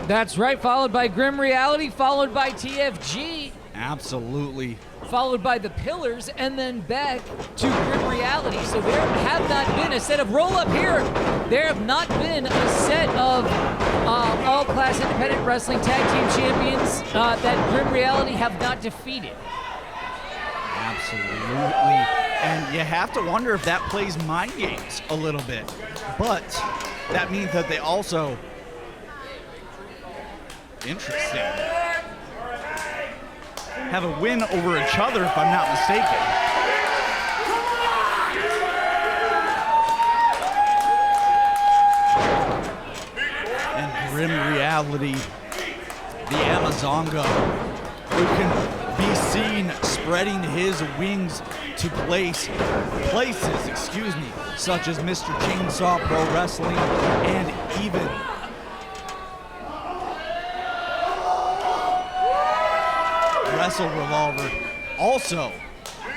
That's right, followed by Grim Reality, followed by TFG. Absolutely. Followed by the Pillars, and then back to Grim Reality. So there have not been a set of roll-up here. There have not been a set of all-class independent wrestling tag team champions that Grim Reality have not defeated. Absolutely. And you have to wonder if that plays mind games a little bit. But that means that they also... Interesting. Have a win over each other, if I'm not mistaken. And Grim Reality, the Amazonga, who can be seen spreading his wings to places, such as Mr. Chainsaw Pro Wrestling and even Wrestle Revolver. Also,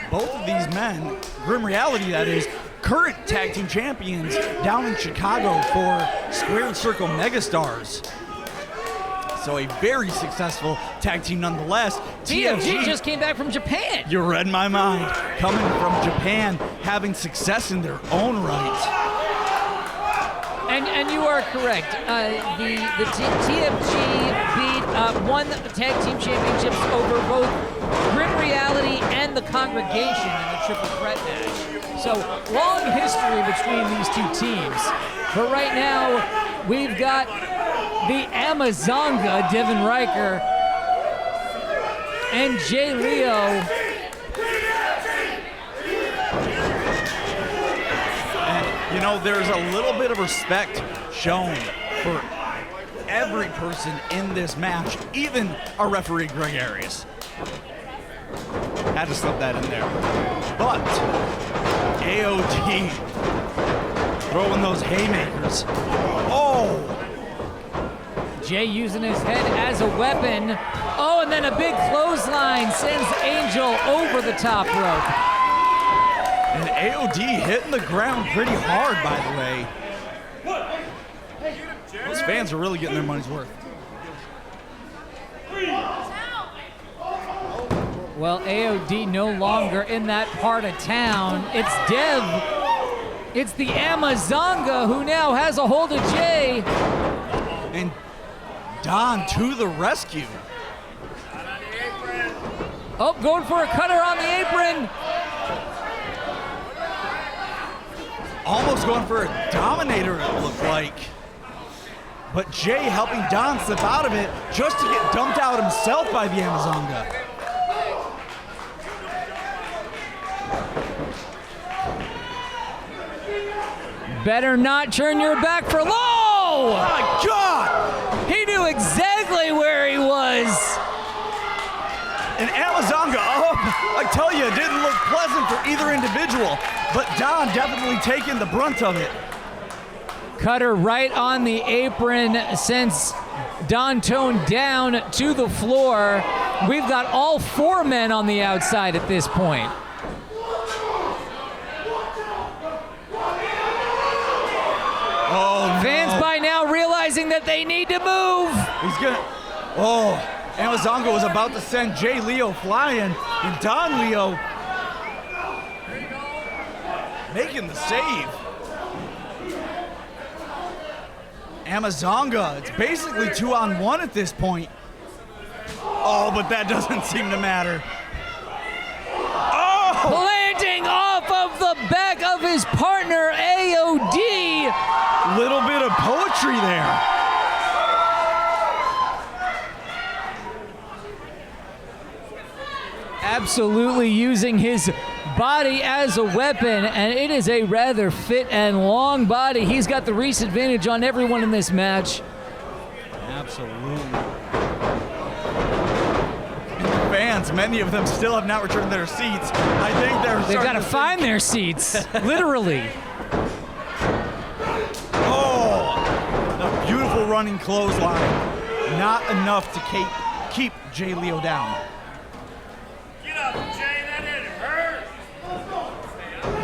both of these men, Grim Reality that is, current tag team champions down in Chicago for Squared Circle Megastars. So a very successful tag team nonetheless. TFG just came back from Japan. You read my mind. Coming from Japan, having success in their own right. And you are correct. The TFG won the tag team championships over both Grim Reality and the Congregation in the triple threat match. So long history between these two teams. But right now, we've got the Amazonga, Devin Riker, and Jay Leo. You know, there's a little bit of respect shown for every person in this match, even our referee, Greg Arias. Had to slip that in there. But AOD throwing those haymakers. Oh! Jay using his head as a weapon. Oh, and then a big clothesline sends Angel over the top rope. And AOD hitting the ground pretty hard, by the way. Those fans are really getting their money's worth. Well, AOD no longer in that part of town. It's Dev. It's the Amazonga who now has a hold of Jay. And Don to the rescue. Oh, going for a cutter on the apron. Almost going for a Dominator, it looked like. But Jay helping Don slip out of it just to get dumped out himself by the Amazonga. Better not turn your back for low! Oh my God! He knew exactly where he was. And Amazonga up. I tell you, it didn't look pleasant for either individual, but Don definitely taking the brunt of it. Cutter right on the apron sends Don Tone down to the floor. We've got all four men on the outside at this point. Oh, no. Fans by now realizing that they need to move. He's gonna. Oh, Amazonga was about to send Jay Leo flying, and Don Leo making the save. Amazonga, it's basically 2-on-1 at this point. Oh, but that doesn't seem to matter. Oh! Landing off of the back of his partner, AOD. Little bit of poetry there. Absolutely using his body as a weapon, and it is a rather fit and long body. He's got the reach advantage on everyone in this match. Absolutely. And the fans, many of them still have not returned their seats. I think they've got to find their seats, literally. Oh, the beautiful running clothesline. Not enough to keep Jay Leo down.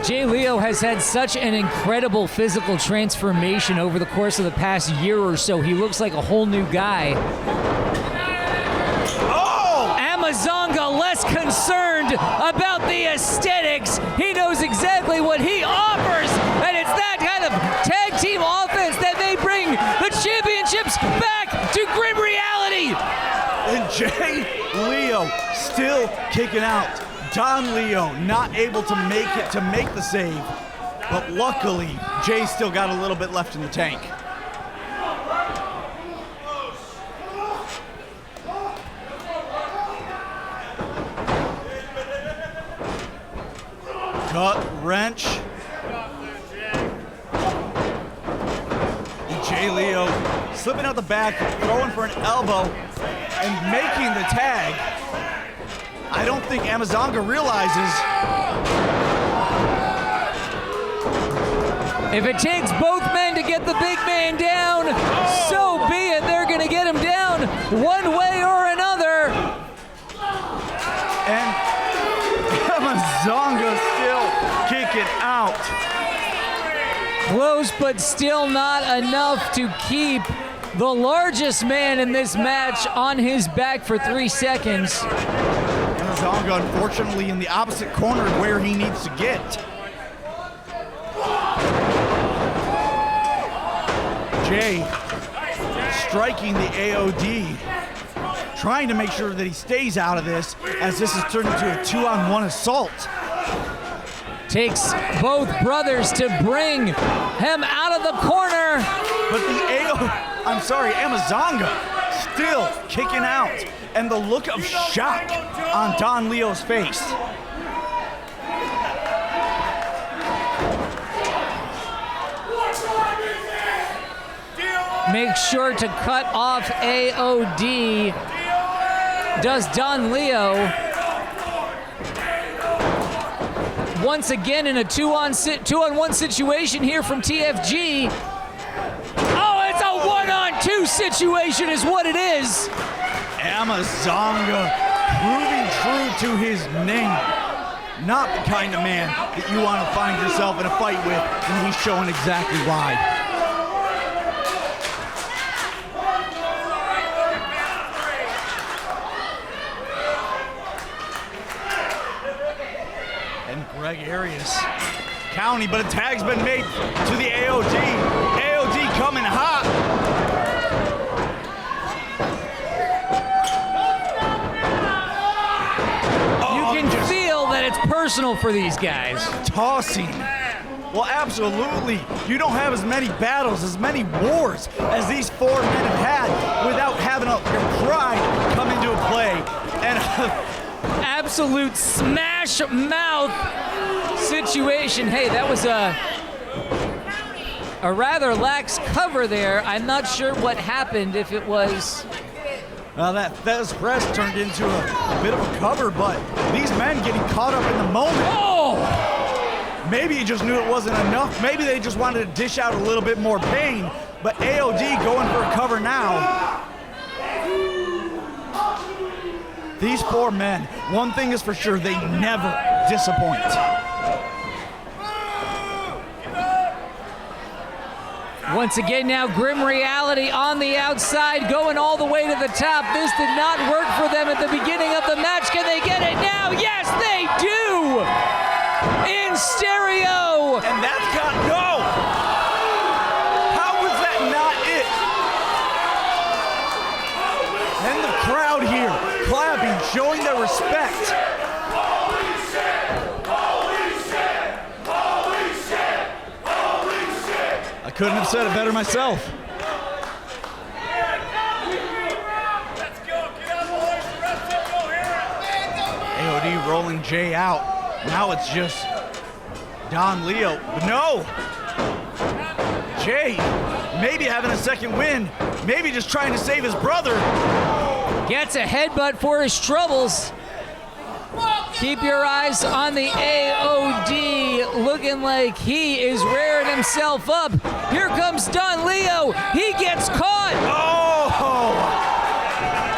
Jay Leo has had such an incredible physical transformation over the course of the past year or so. He looks like a whole new guy. Oh! Amazonga less concerned about the aesthetics. He knows exactly what he offers, and it's that kind of tag team offense that may bring the championships back to Grim Reality. And Jay Leo still kicking out. Don Leo not able to make the save, but luckily Jay still got a little bit left in the tank. Gut wrench. And Jay Leo slipping out the back, throwing for an elbow, and making the tag. I don't think Amazonga realizes. If it takes both men to get the big man down, so be it. They're going to get him down one way or another. And Amazonga still kicking out. Close, but still not enough to keep the largest man in this match on his back for 3 seconds. Amazonga, unfortunately, in the opposite corner where he needs to get. Jay striking the AOD, trying to make sure that he stays out of this, as this has turned into a 2-on-1 assault. Takes both brothers to bring him out of the corner. But Amazonga still kicking out, and the look of shock on Don Leo's face. Make sure to cut off AOD. Does Don Leo. Once again in a 2-on-1 situation here from TFG. Oh, it's a 1-on-2 situation is what it is. Amazonga proving true to his name. Not the kind of man that you want to find yourself in a fight with, and he's showing exactly why. And Greg Arias county, but a tag's been made to the AOD. AOD coming hot. It's personal for these guys. Tossing. Well, absolutely. You don't have as many battles, as many wars as these four men have had without having your pride come into play. And absolute smash mouth situation. Hey, that was a rather lax cover there. I'm not sure what happened, if it was... Well, that Fez press turned into a bit of a cover, but these men getting caught up in the moment. Oh! Maybe he just knew it wasn't enough. Maybe they just wanted to dish out a little bit more pain, but AOD going for a cover now. These four men, one thing is for sure, they never disappoint. Once again now, Grim Reality on the outside, going all the way to the top. This did not work for them at the beginning of the match. Can they get it now? Yes, they do! In stereo! And that's got no! How was that not it? And the crowd here, clapping, showing their respect. I couldn't have said it better myself. AOD rolling Jay out. Now it's just Don Leo. But no! Jay, maybe having a second win. Maybe just trying to save his brother. Gets a headbutt for his troubles. Keep your eyes on the AOD, looking like he is rearing himself up. Here comes Don Leo. He gets caught. Oh!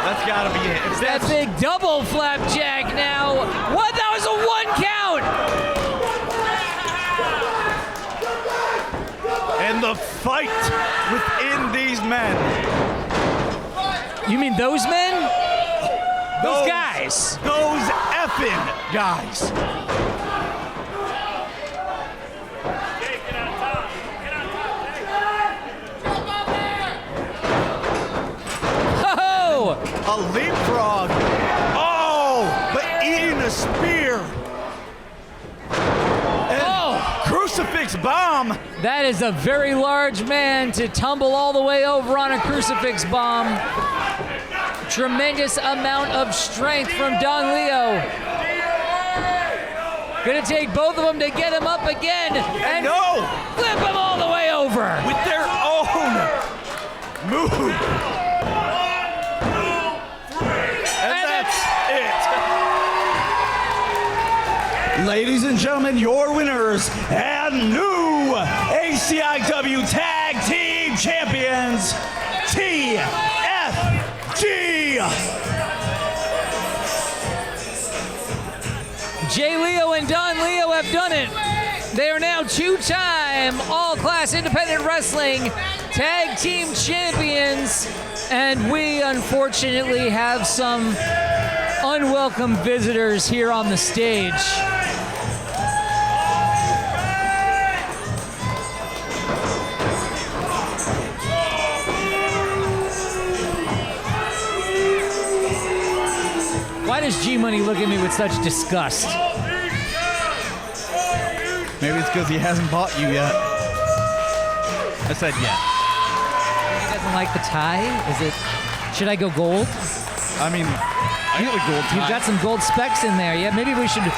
That's got to be it. If that big double flapjack now. What? That was a 1 count. And the fight within these men. You mean those men? Those guys. Those effing guys. Oh! A leapfrog. Oh! But eating a spear. And crucifix bomb. That is a very large man to tumble all the way over on a crucifix bomb. Tremendous amount of strength from Don Leo. Gonna take both of them to get him up again and flip him all the way over. With their own move. And that's it. Ladies and gentlemen, your winners and new ACIW Tag Team Champions, TFG. Jay Leo and Don Leo have done it. They are now 2-time All-Class Independent Wrestling Tag Team Champions. And we unfortunately have some unwelcome visitors here on the stage. does G-Money look at me with such disgust? Maybe it's because he hasn't bought you yet. I said yet. He doesn't like the tie? Is it? Should I go gold? I mean, I got a gold tie. You've got some gold specks in there. Yeah, maybe we should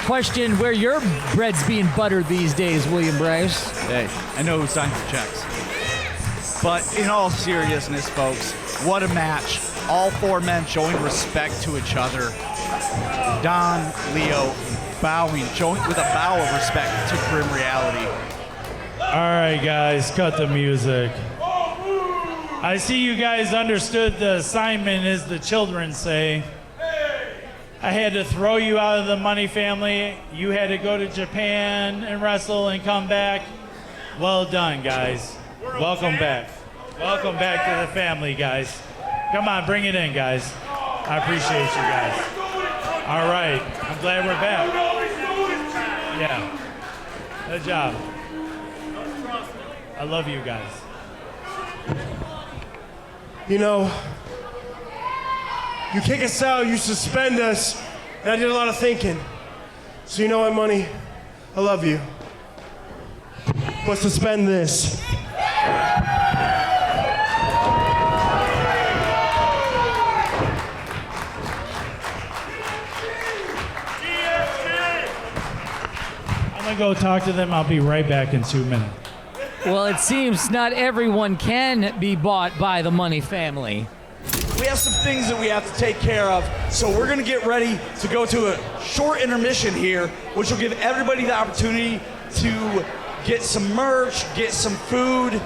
question where your bread's being buttered these days, William Bryce. Hey, I know who signs the checks. But in all seriousness, folks, what a match. All four men showing respect to each other. Don, Leo, bowing, showing with a bow of respect to Grim Reality. All right, guys, cut the music. I see you guys understood the assignment, as the children say. I had to throw you out of the Money family. You had to go to Japan and wrestle and come back. Well done, guys. Welcome back. Welcome back to the family, guys. Come on, bring it in, guys. I appreciate you guys. All right, I'm glad we're back. Yeah, good job. I love you guys. You know, you kick us out, you suspend us, and I did a lot of thinking. So you know what, Money? I love you. But suspend this. I'm gonna go talk to them. I'll be right back in 2 minutes. Well, it seems not everyone can be bought by the Money family. We have some things that we have to take care of, so we're going to get ready to go to a short intermission here, which will give everybody the opportunity to get some merch, get some food,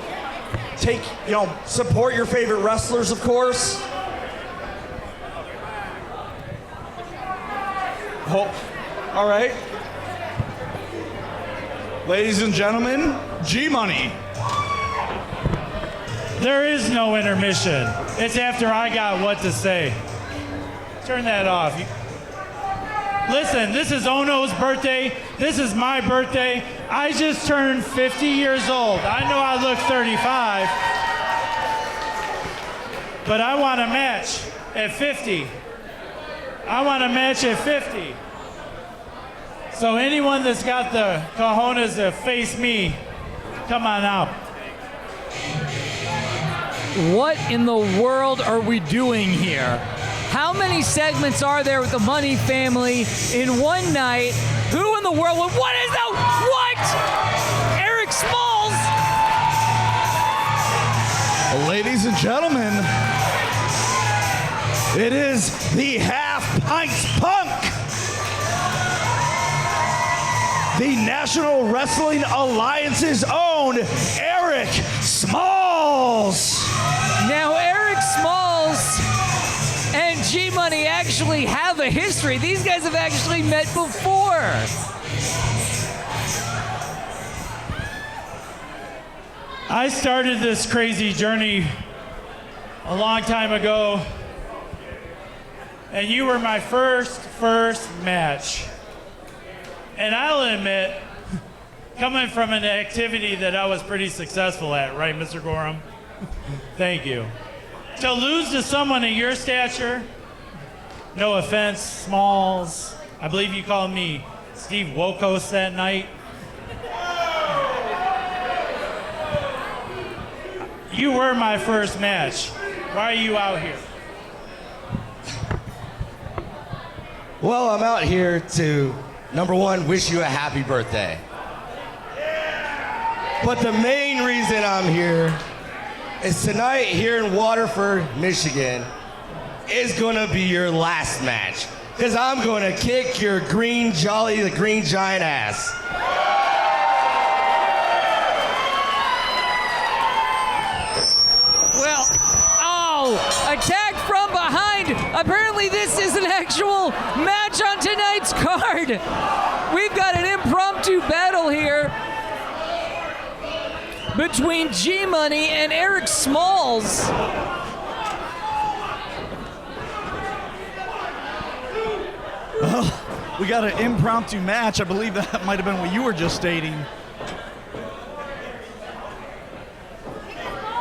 support your favorite wrestlers, of course. Oh, all right. Ladies and gentlemen, G-Money. There is no intermission. It's after I got what to say. Turn that off. Listen, this is Ono's birthday. This is my birthday. I just turned 50 years old. I know I look 35, but I want a match at 50. I want a match at 50. So anyone that's got the cojones to face me, come on out. What in the world are we doing here? How many segments are there with the Money family in one night? Who in the world? What is that? What? Erik Smalls? Ladies and gentlemen, it is the Half Pints Punk, the National Wrestling Alliance's own Erik Smalls. Now, Erik Smalls and G-Money actually have a history. These guys have actually met before. I started this crazy journey a long time ago, and you were my first match. And I'll admit, coming from an activity that I was pretty successful at, right, Mr. Gorham? Thank you. To lose to someone of your stature, no offense, Smalls, I believe you called me Steve Wokos that night. You were my first match. Why are you out here? Well, I'm out here to, number one, wish you a happy birthday. But the main reason I'm here is tonight here in Waterford, Michigan, is gonna be your last match. Because I'm gonna kick your the Green Giant ass. Well, attack from behind. Apparently this is an actual match on tonight's card. We've got an impromptu battle here between G-Money and Erik Smalls. Well, we got an impromptu match. I believe that might have been what you were just stating.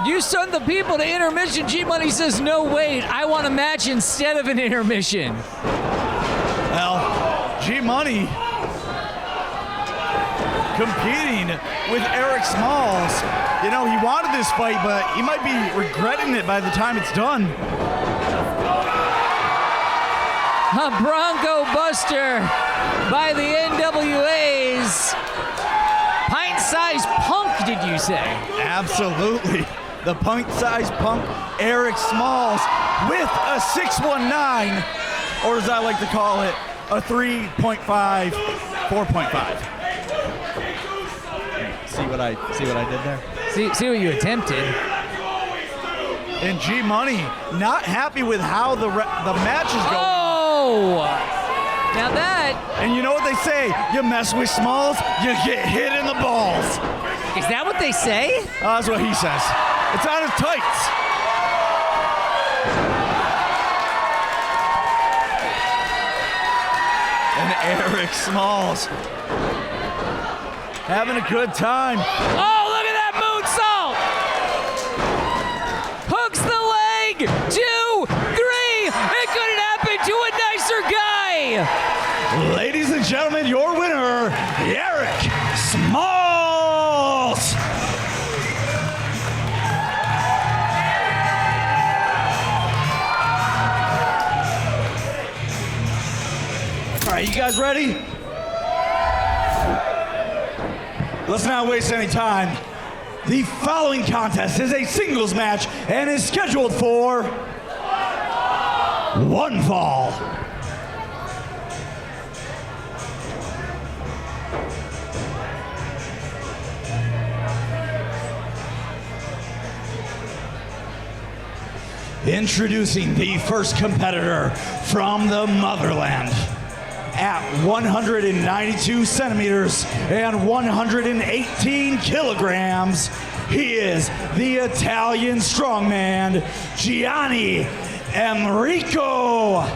You send the people to intermission. G-Money says, no, wait, I want a match instead of an intermission. G-Money competing with Erik Smalls. You know, he wanted this fight, but he might be regretting it by the time it's done. A Bronco Buster by the NWA's pint-sized punk, did you say? Absolutely. The pint-sized punk, Erik Smalls, with a 619, or as I like to call it, a 3.5, 4.5. See what I did there? See what you attempted. And G-Money not happy with how the match is going. Oh! Now that... And you know what they say? You mess with Smalls, you get hit in the balls. Is that what they say? That's what he says. It's on his tights. And Erik Smalls having a good time. Oh, look at that moonsault! Hooks the leg! 2, 3! It couldn't happen to a nicer guy! Ladies and gentlemen, your winner, Erik Smalls. All right, you guys ready? Let's not waste any time. The following contest is a singles match and is scheduled for one fall. Introducing the first competitor from the motherland. At 192 centimeters and 118 kilograms, he is the Italian strongman, Gianni Emricko.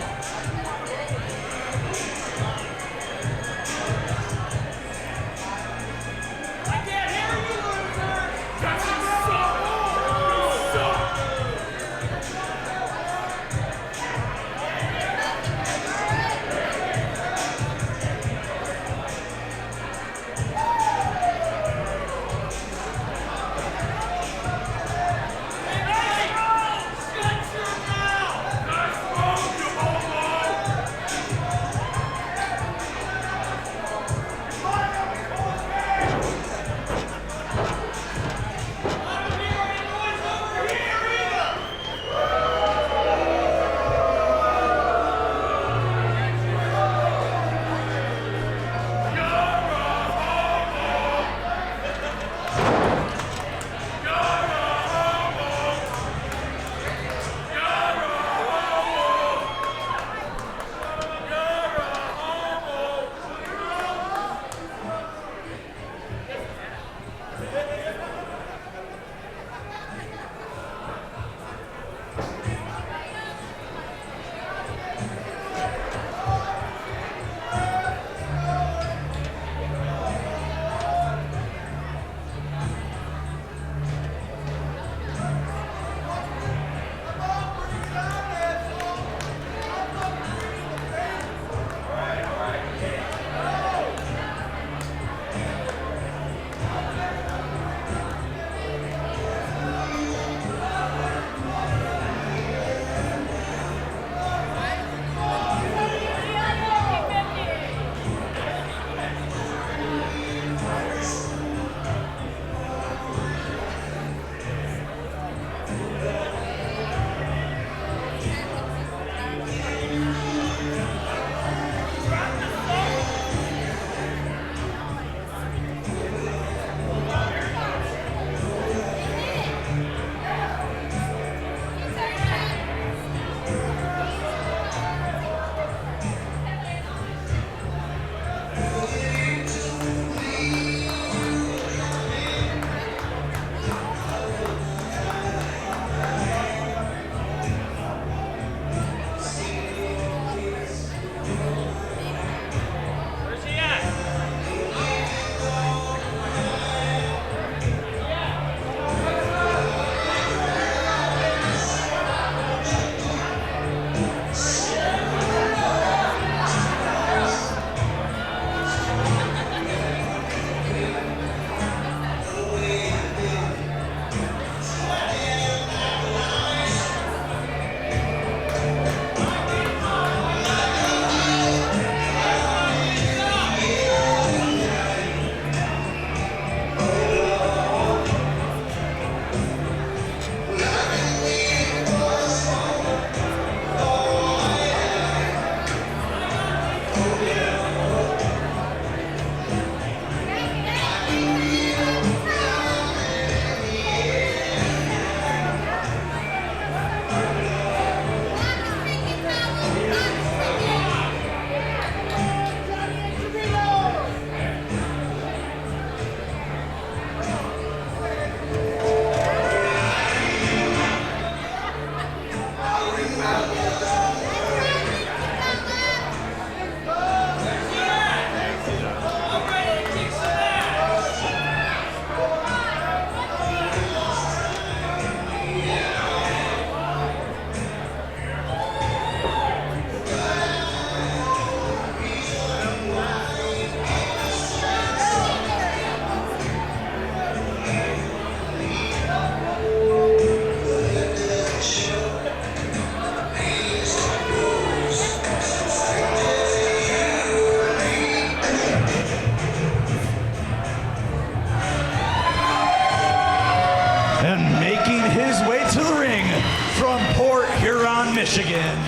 Michigan,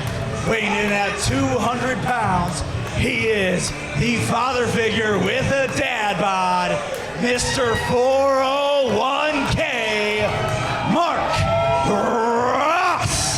weighing in at 200 pounds, he is the father figure with a dad bod, Mr. 401k, Mark Ross.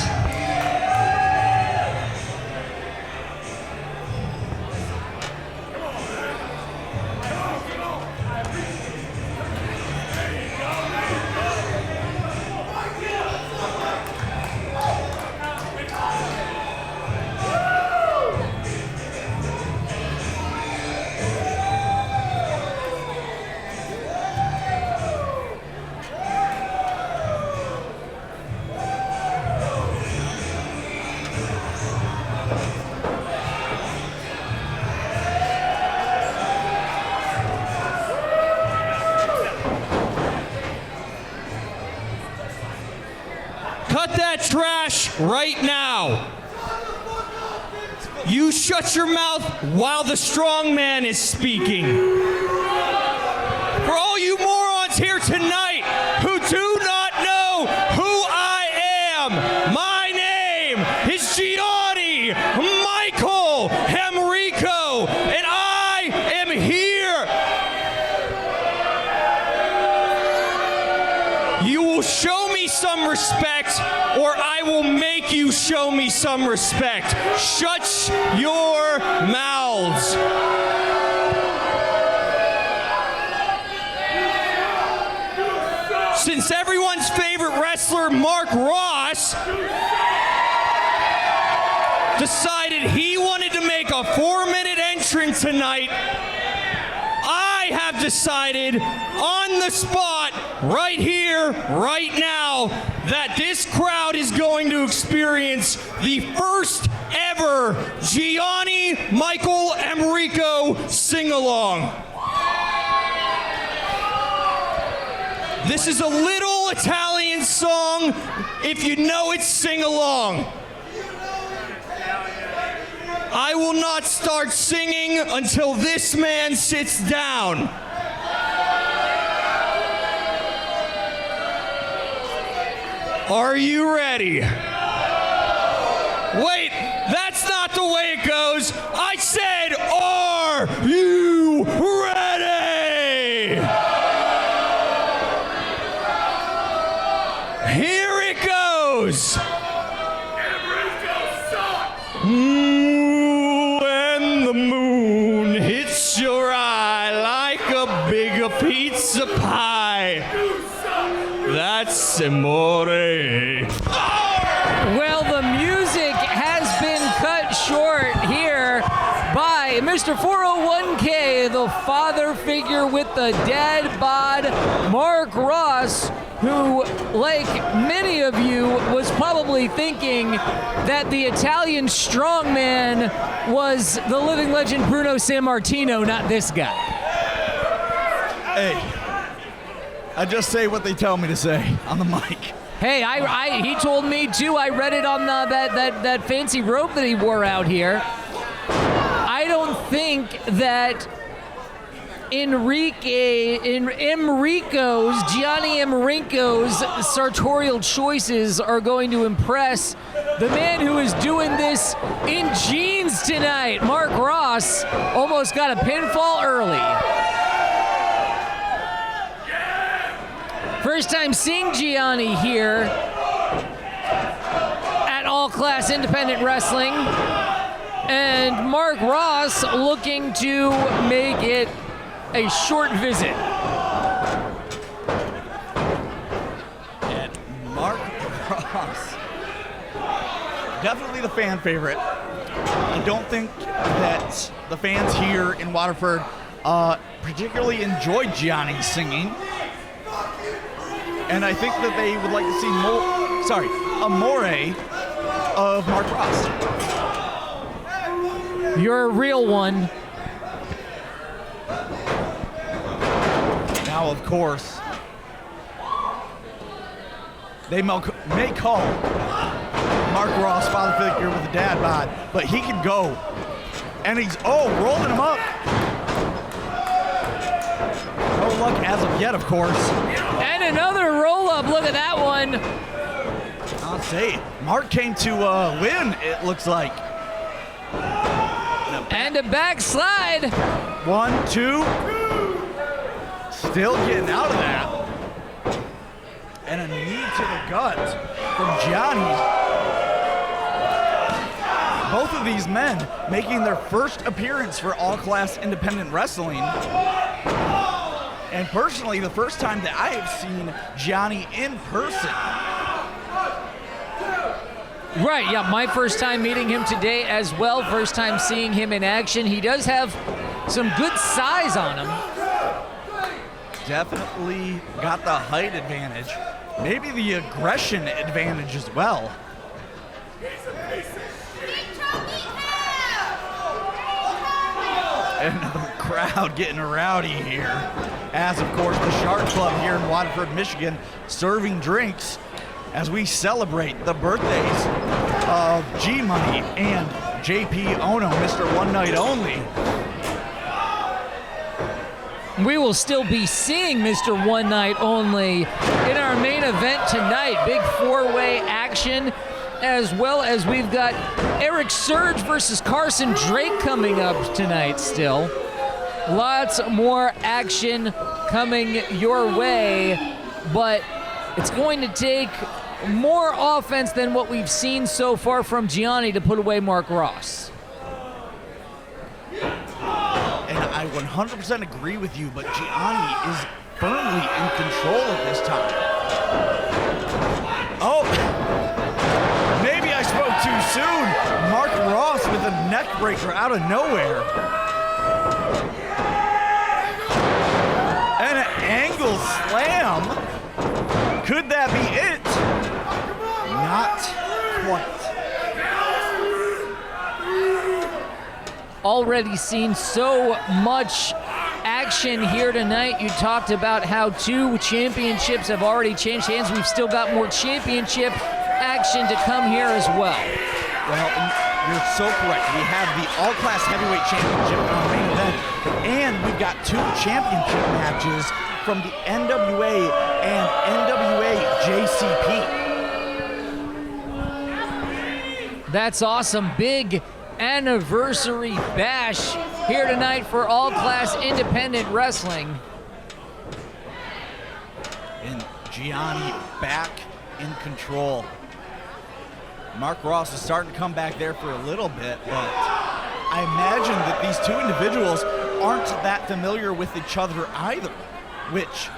Cut that trash right now. You shut your mouth while the strongman is speaking. For all you morons here tonight who do not know who I am, my name is Gianni Michael Emricko, and I am here. You will show me some respect, or I will make you show me some respect. Shut your mouths. Since everyone's favorite wrestler, Mark Ross, decided he wanted to make a 4-minute entrance tonight, I have decided on the spot, right here, right now, that this crowd is going to experience the first ever Gianni Michael Emricko sing-along. This is a little Italian song. If you know it, sing along. I will not start singing until this man sits down. Are you ready? Wait, that's not the way it goes. I said, are you ready? Here it goes. When the moon hits your eye like a big pizza pie, that's amore. Well, the music has been cut short here by Mr. 401k, the father figure with the dad bod, Mark Ross, who, like many of you, was probably thinking that the Italian strongman was the living legend Bruno Sammartino, not this guy. Hey, I just say what they tell me to say on the mic. Hey, he told me too. I read it on that fancy robe that he wore out here. I don't think that Gianni Emricko's sartorial choices are going to impress the man who is doing this in jeans tonight. Mark Ross almost got a pinfall early. First time seeing Gianni here at All Class Independent Wrestling. And Mark Ross looking to make it a short visit. And Mark Ross, definitely the fan favorite. I don't think that the fans here in Waterford particularly enjoyed Gianni's singing. And I think that they would like to see a more of Mark Ross. You're a real one. Now, of course, they may call Mark Ross father figure with a dad bod, but he can go. And he's, rolling him up. No luck as of yet, of course. And another roll-up. Look at that one. I'll say, Mark came to win, it looks like. And a backslide. 1, 2. Still getting out of that. And a knee to the gut from Gianni. Both of these men making their first appearance for all-class independent wrestling. And personally, the first time that I have seen Gianni in person. Right, yeah, my first time meeting him today as well. First time seeing him in action. He does have some good size on him. Definitely got the height advantage. Maybe the aggression advantage as well. And the crowd getting rowdy here. As, of course, the Shark Club here in Waterford, Michigan, serving drinks as we celebrate the birthdays of G-Money and JP Ono, Mr. One Night Only. We will still be seeing Mr. One Night Only in our main event tonight. Big four-way action, as well as we've got Erik Surge versus Carson Drake coming up tonight still. Lots more action coming your way, but it's going to take more offense than what we've seen so far from Gianni to put away Mark Ross. And I 100% agree with you, but Gianni is firmly in control at this time. Oh, maybe I spoke too soon. Mark Ross with a neck breaker out of nowhere. And an angle slam. Could that be it? Not quite. Already seen so much action here tonight. You talked about how 2 championships have already changed hands. We've still got more championship action to come here as well. Well, you're so correct. We have the All-Class Heavyweight Championship in our main event, and we've got 2 championship matches from the NWA and NWA JCP. That's awesome. Big anniversary bash here tonight for all-class independent wrestling. And Gianni back in control. Mark Ross is starting to come back there for a little bit, but I imagine that these 2 individuals aren't that familiar with each other either, which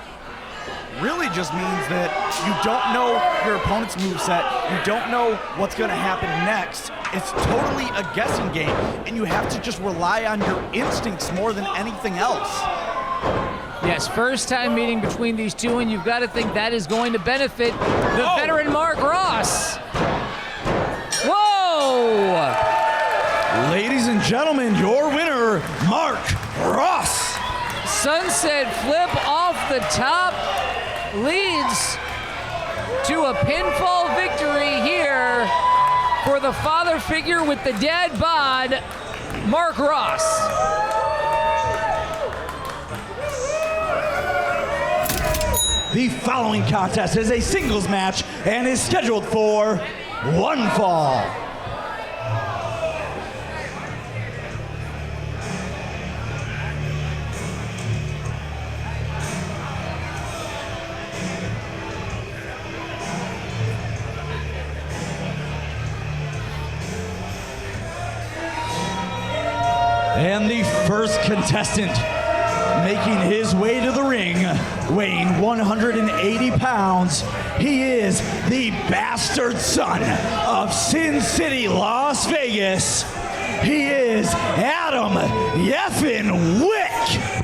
really just means that you don't know your opponent's moveset, you don't know what's going to happen next. It's totally a guessing game, and you have to just rely on your instincts more than anything else. Yes, first time meeting between these 2, and you've got to think that is going to benefit the veteran Mark Ross. Whoa! Ladies and gentlemen, your winner, Mark Ross. Sunset flip off the top leads to a pinfall victory here for the father figure with the dad bod, Mark Ross. The following contest is a singles match and is scheduled for 1 fall. And the first contestant making his way to the ring, weighing 180 pounds, he is the bastard son of Sin City, Las Vegas. He is Adam Yeffin Wick.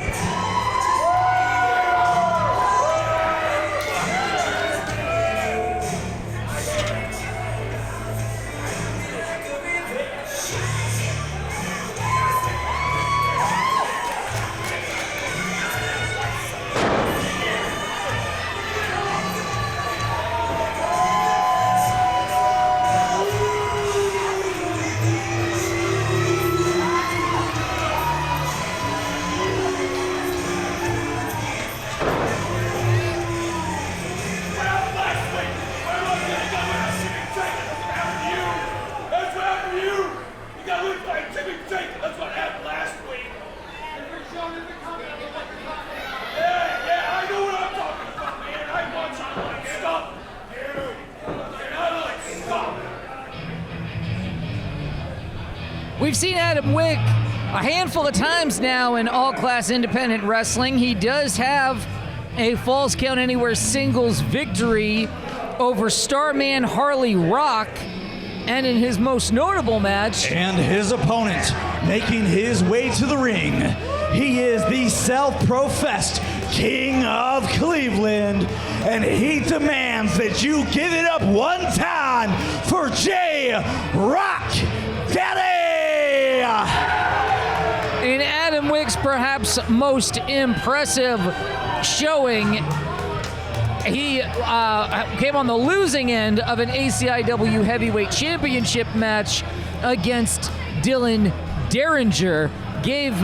we've seen Adam Wick a handful of times now in all-class independent wrestling. He does have a Falls Count Anywhere singles victory over Starman Harley Rock, and in his most notable match, And his opponent, making his way to the ring, he is the self-professed King of Cleveland, and he demands that you give it up one time for JRock Daddy! in Adam Wick's perhaps most impressive showing, he came on the losing end of an ACIW Heavyweight Championship match against Dylan Derringer. Gave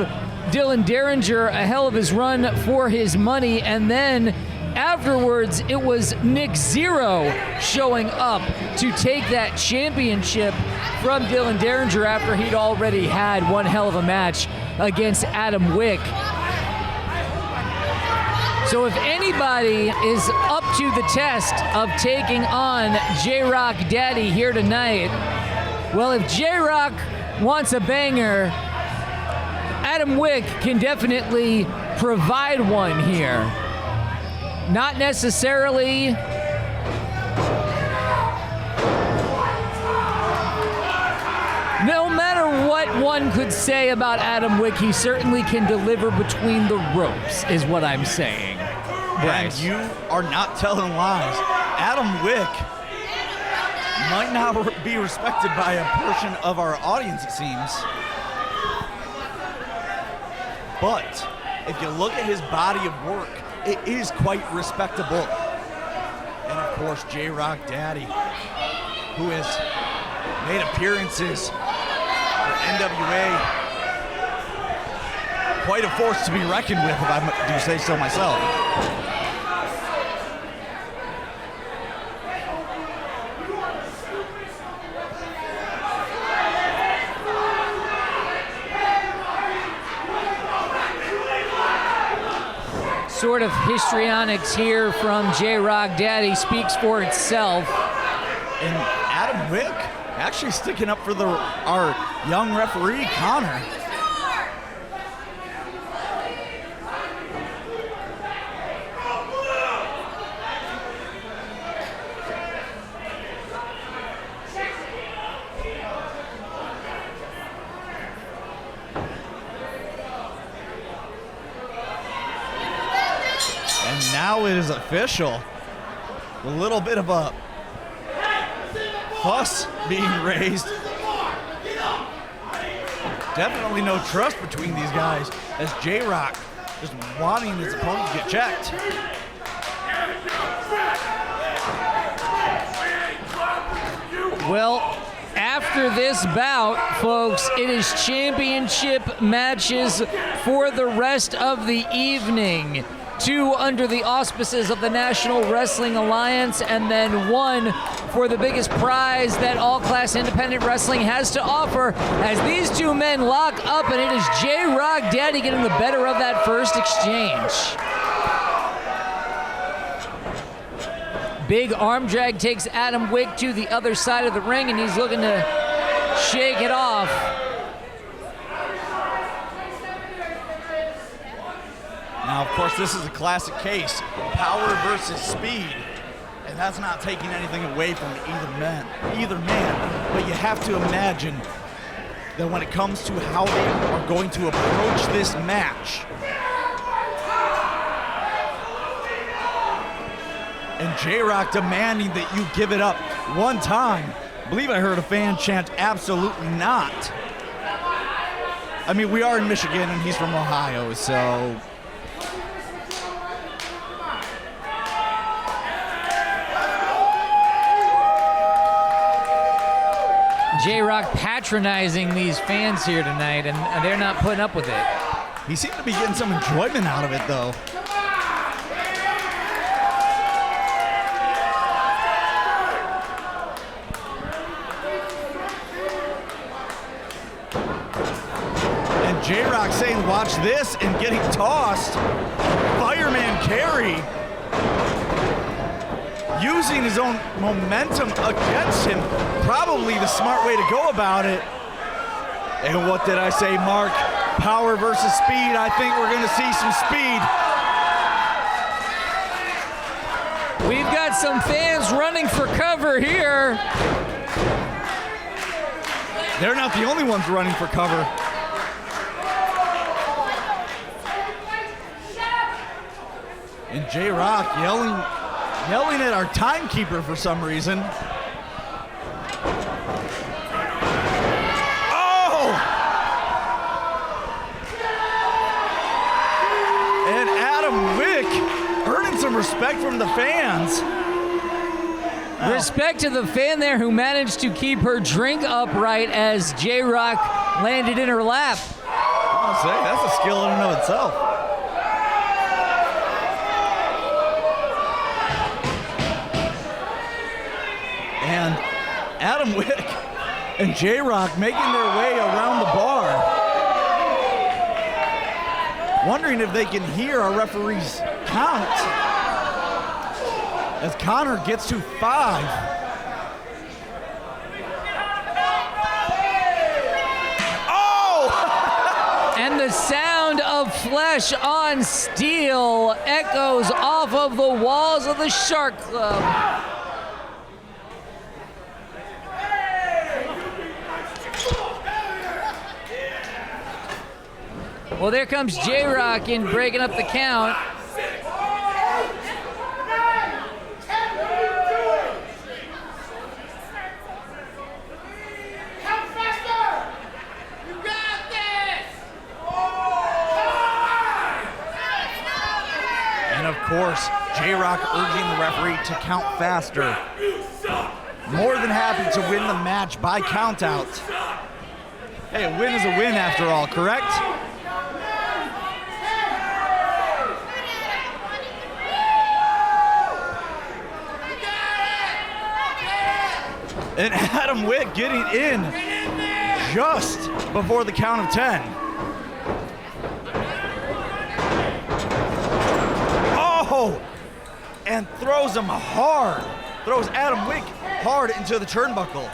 Dylan Derringer a hell of his run for his money, and then afterwards it was Nick Zero showing up to take that championship from Dylan Derringer after he'd already had one hell of a match against Adam Wick. So if anybody is up to the test of taking on JRock Daddy here tonight, well, if JRock wants a banger, Adam Wick can definitely provide one here. Not necessarily no matter what one could say about Adam Wick, he certainly can deliver between the ropes, is what I'm saying. And you are not telling lies. Adam Wick might not be respected by a portion of our audience, it seems. But if you look at his body of work, it is quite respectable. And of course, JRock Daddy, who has made appearances for NWA, quite a force to be reckoned with, if I do say so myself. Sort of histrionics here from JRock Daddy speaks for itself. And Adam Wick actually sticking up for our young referee, Connor. Now it is official. A little bit of a fuss being raised. Definitely no trust between these guys, as JRock just wanting his opponent to get checked. Well, after this bout, folks, it is championship matches for the rest of the evening. 2 under the auspices of the National Wrestling Alliance, and then 1 for the biggest prize that all-class independent wrestling has to offer, as these 2 men lock up, and it is JRock Daddy getting the better of that first exchange. Big arm drag takes Adam Wick to the other side of the ring, and he's looking to shake it off. Now, of course, this is a classic case, power versus speed, and that's not taking anything away from either man. But you have to imagine that when it comes to how they are going to approach this match, and JRock demanding that you give it up one time. I believe I heard a fan chant, "Absolutely not." I mean, we are in Michigan and he's from Ohio, so. JRock patronizing these fans here tonight, and they're not putting up with it. He seemed to be getting some enjoyment out of it, though. And JRock saying, "Watch this," and getting tossed. Fireman carry. Using his own momentum against him, probably the smart way to go about it. And what did I say, Mark? Power versus speed. I think we're going to see some speed. We've got some fans running for cover here. They're not the only ones running for cover. And JRock yelling at our timekeeper for some reason. Oh! And Adam Wick earning some respect from the fans. Respect to the fan there who managed to keep her drink upright as JRock landed in her lap. I'll say, that's a skill in and of itself. And Adam Wick and JRock making their way around the bar, wondering if they can hear our referee's count as Connor gets to 5. Oh! And the sound of flesh on steel echoes off of the walls of the Shark Club. Well, there comes JRock in breaking up the count. And of course, JRock urging the referee to count faster. More than happy to win the match by countout. Hey, a win is a win after all, correct? And Adam Wick getting in just before the count of 10. Oh! And throws him hard. Throws Adam Wick hard into the turnbuckle.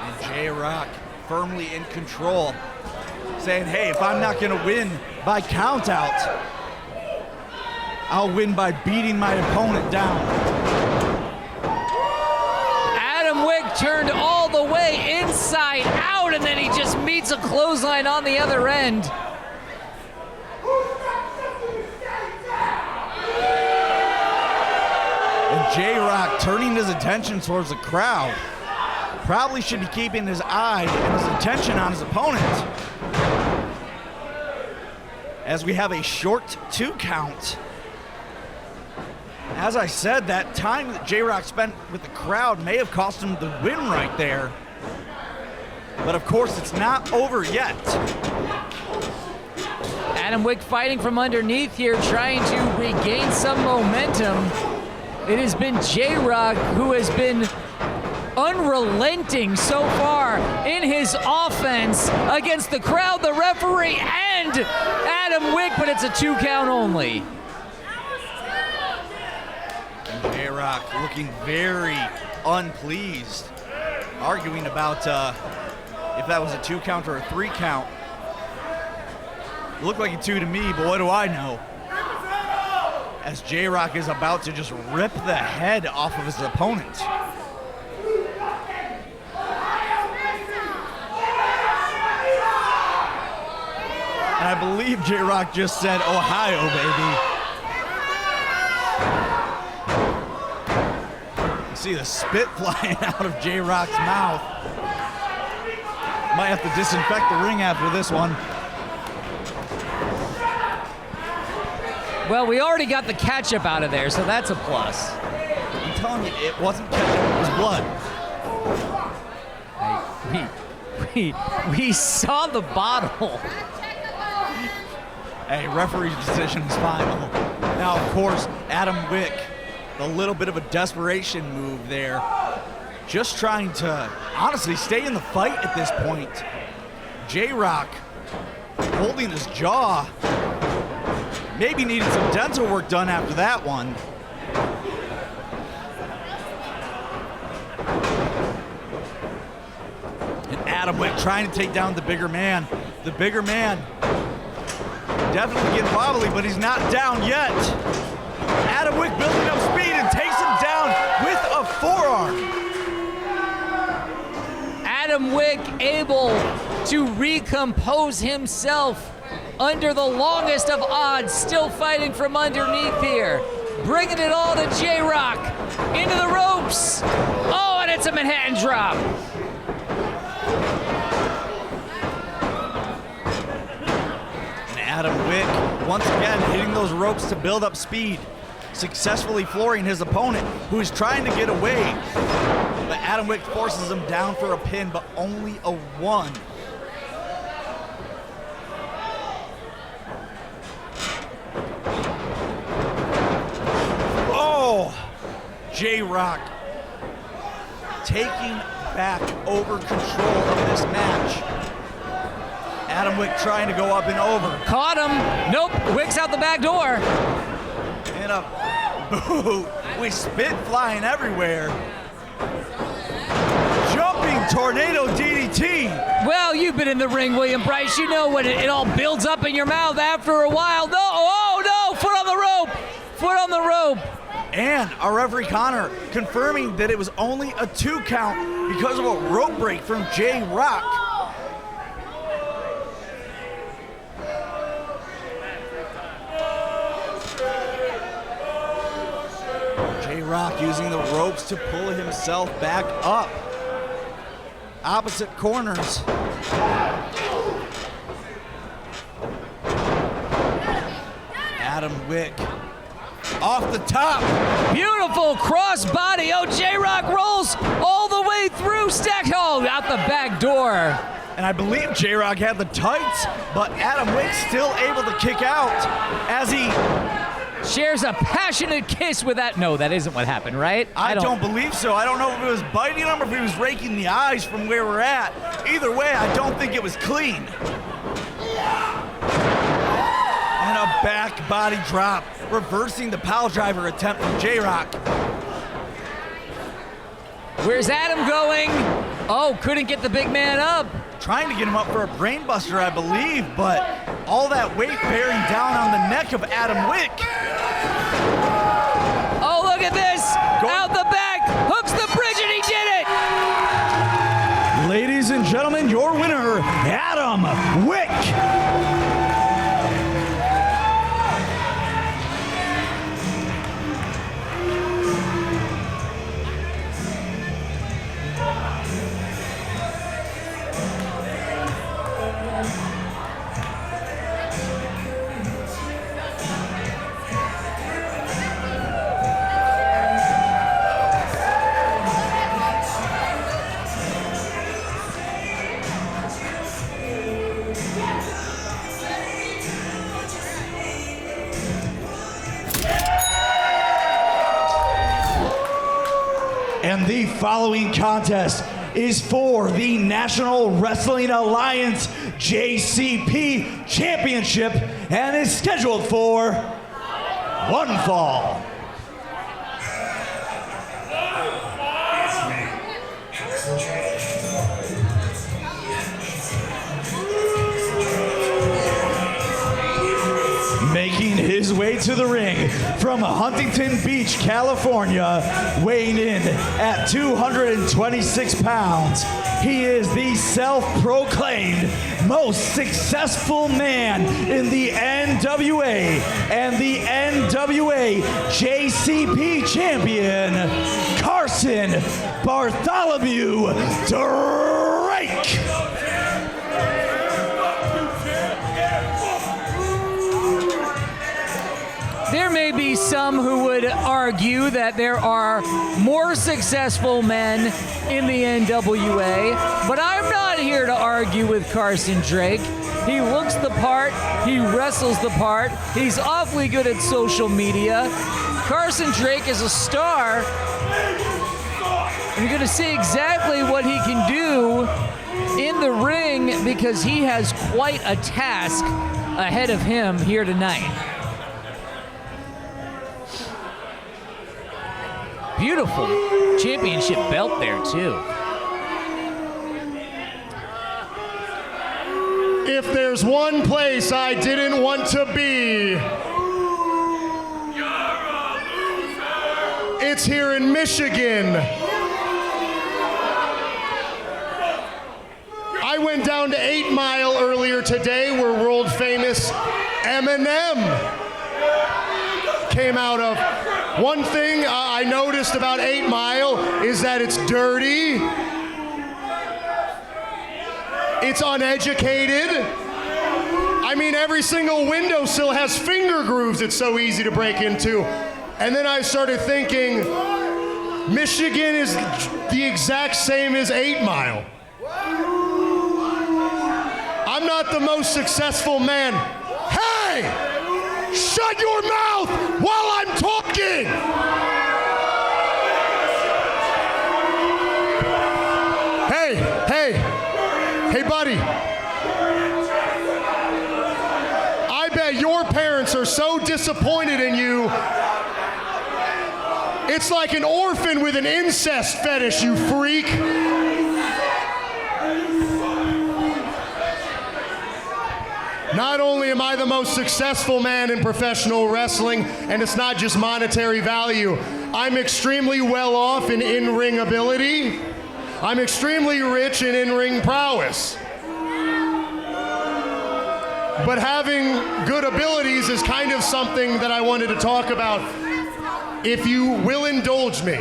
And JRock firmly in control, saying, hey, if I'm not gonna win by countout, I'll win by beating my opponent down. Adam Wick turned all the way inside out, and then he just meets a clothesline on the other end. And JRock turning his attention towards the crowd. Probably should be keeping his eye and his attention on his opponent. As we have a short 2 count. As I said, that time that JRock spent with the crowd may have cost him the win right there. But of course, it's not over yet. Adam Wick fighting from underneath here, trying to regain some momentum. It has been JRock who has been unrelenting so far in his offense against the crowd, the referee, and Adam Wick, but it's a 2 count only. JRock looking very unpleased, arguing about if that was a 2 count or a 3 count. It looked like a 2 to me, but what do I know? As JRock is about to just rip the head off of his opponent. And I believe JRock just said, Ohio, baby. See the spit flying out of JRock's mouth. Might have to disinfect the ring after this one. Well, we already got the ketchup out of there, so that's a plus. I'm telling you, it wasn't ketchup, it was blood. Hey, we saw the bottle. Hey, referee's decision is final. Now, of course, Adam Wick, a little bit of a desperation move there. Just trying to, honestly, stay in the fight at this point. JRock holding his jaw. Maybe needed some dental work done after that one. Adam Wick trying to take down the bigger man. The bigger man definitely getting wobbly, but he's not down yet. Adam Wick building up speed and takes him down with a forearm. Adam Wick able to recompose himself under the longest of odds, still fighting from underneath here. Bringing it all to JRock, into the ropes. Oh, and it's a Manhattan drop. And Adam Wick, once again, hitting those ropes to build up speed, successfully flooring his opponent, who is trying to get away. But Adam Wick forces him down for a pin, but only a 1. Oh, JRock taking back over control of this match. Adam Wick trying to go up and over. Caught him. Nope. Wick's out the back door. And a boot with spit flying everywhere. Jumping tornado DDT. Well, you've been in the ring, William Bryce. You know when it all builds up in your mouth after a while. No, oh no, foot on the rope. Foot on the rope. And our referee Connor confirming that it was only a 2 count because of a rope break from JRock. JRock using the ropes to pull himself back up. Opposite corners. Adam Wick off the top. Beautiful crossbody. Oh, JRock rolls all the way through. Stacked. Oh, out the back door. And I believe JRock had the tights, but Adam Wick still able to kick out as he shares a passionate kiss with that. No, that isn't what happened, right? I don't believe so. I don't know if it was biting him or if he was raking the eyes from where we're at. Either way, I don't think it was clean. And a back body drop, reversing the pile driver attempt from JRock. Where's Adam going? Oh, couldn't get the big man up. Trying to get him up for a brainbuster, I believe, but all that weight bearing down on the neck of Adam Wick. Oh, look at this. Out the back, hooks the bridge, and he did it. Ladies and gentlemen, your winner, Adam Wick. And the following contest is for the National Wrestling Alliance JCP Championship and is scheduled for one fall. Making his way to the ring from Huntington Beach, California, weighing in at 226 pounds. He is the self-proclaimed most successful man in the NWA and the NWA JCP champion, Carson Bartholomew Drake. There may be some who would argue that there are more successful men in the NWA, but I'm not here to argue with Carson Drake. He looks the part, he wrestles the part, he's awfully good at social media. Carson Drake is a star, and you're going to see exactly what he can do in the ring because he has quite a task ahead of him here tonight. Beautiful championship belt there, too. If there's one place I didn't want to be, it's here in Michigan. I went down to 8 Mile earlier today, where world famous Eminem came out of. One thing I noticed about 8 Mile is that it's dirty, it's uneducated. I mean, every single windowsill has finger grooves, it's so easy to break into. And then I started thinking, Michigan is the exact same as 8 Mile. I'm not the most successful man. Hey! Shut your mouth while I'm talking! Hey, buddy. I bet your parents are so disappointed in you. It's like an orphan with an incest fetish, you freak. Not only am I the most successful man in professional wrestling, and it's not just monetary value, I'm extremely well off in in-ring ability. I'm extremely rich in in-ring prowess. But having good abilities is kind of something that I wanted to talk about, if you will indulge me.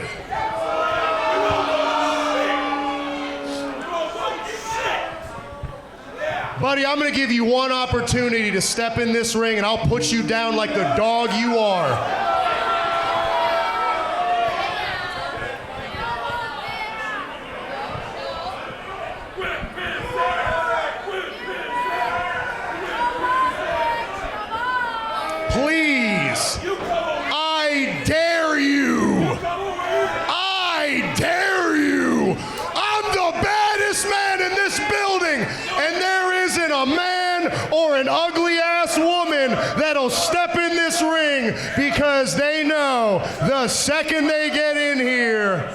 Buddy, I'm gonna give you one opportunity to step in this ring and I'll put you down like the dog you are. Please, I dare you. I dare you. I'm the baddest man in this building, and there isn't a man or an ugly ass woman that'll step in this ring, because they know the second they get in here,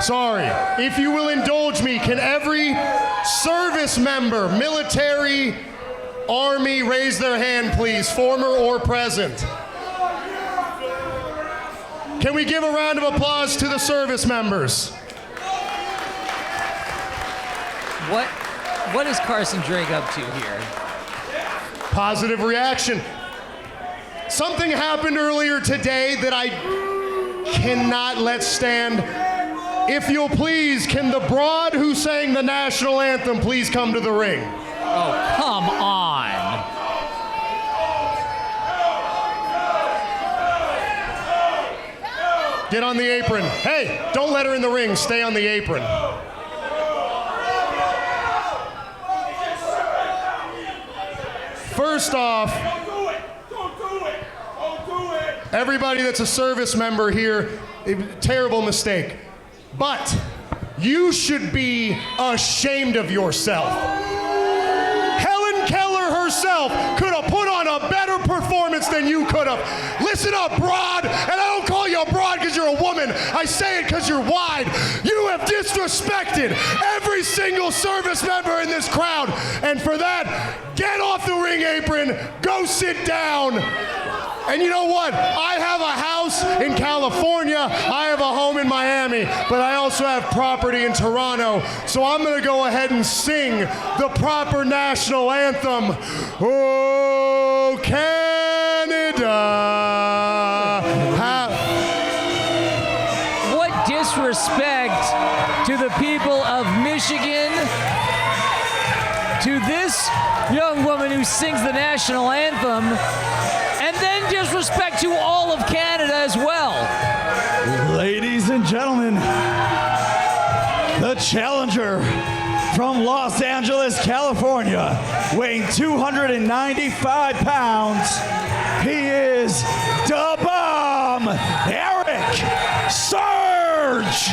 sorry, if you will indulge me, can every service member, military, Army, raise their hand, please, former or present? Can we give a round of applause to the service members? What is Carson Drake up to here? Positive reaction. Something happened earlier today that I cannot let stand. If you'll please, can the broad who sang the national anthem please come to the ring? Oh, come on. Get on the apron. Hey, don't let her in the ring. Stay on the apron. First off, everybody that's a service member here, terrible mistake. But you should be ashamed of yourself. Helen Keller herself could have put on a better performance than you could have. Listen up, broad, and I don't call you a broad because you're a woman. I say it because you're wide. You have disrespected every single service member in this crowd, and for that, get off the ring apron, go sit down. And you know what? I have a house in California, I have a home in Miami, but I also have property in Toronto. So I'm gonna go ahead and sing the proper national anthem. Oh, Canada. What disrespect to the people of Michigan, to this young woman who sings the national anthem, and then disrespect to all of Canada as well. Ladies and gentlemen, the challenger from Los Angeles, California, weighing 295 pounds, he is the bomb, Erik Surge!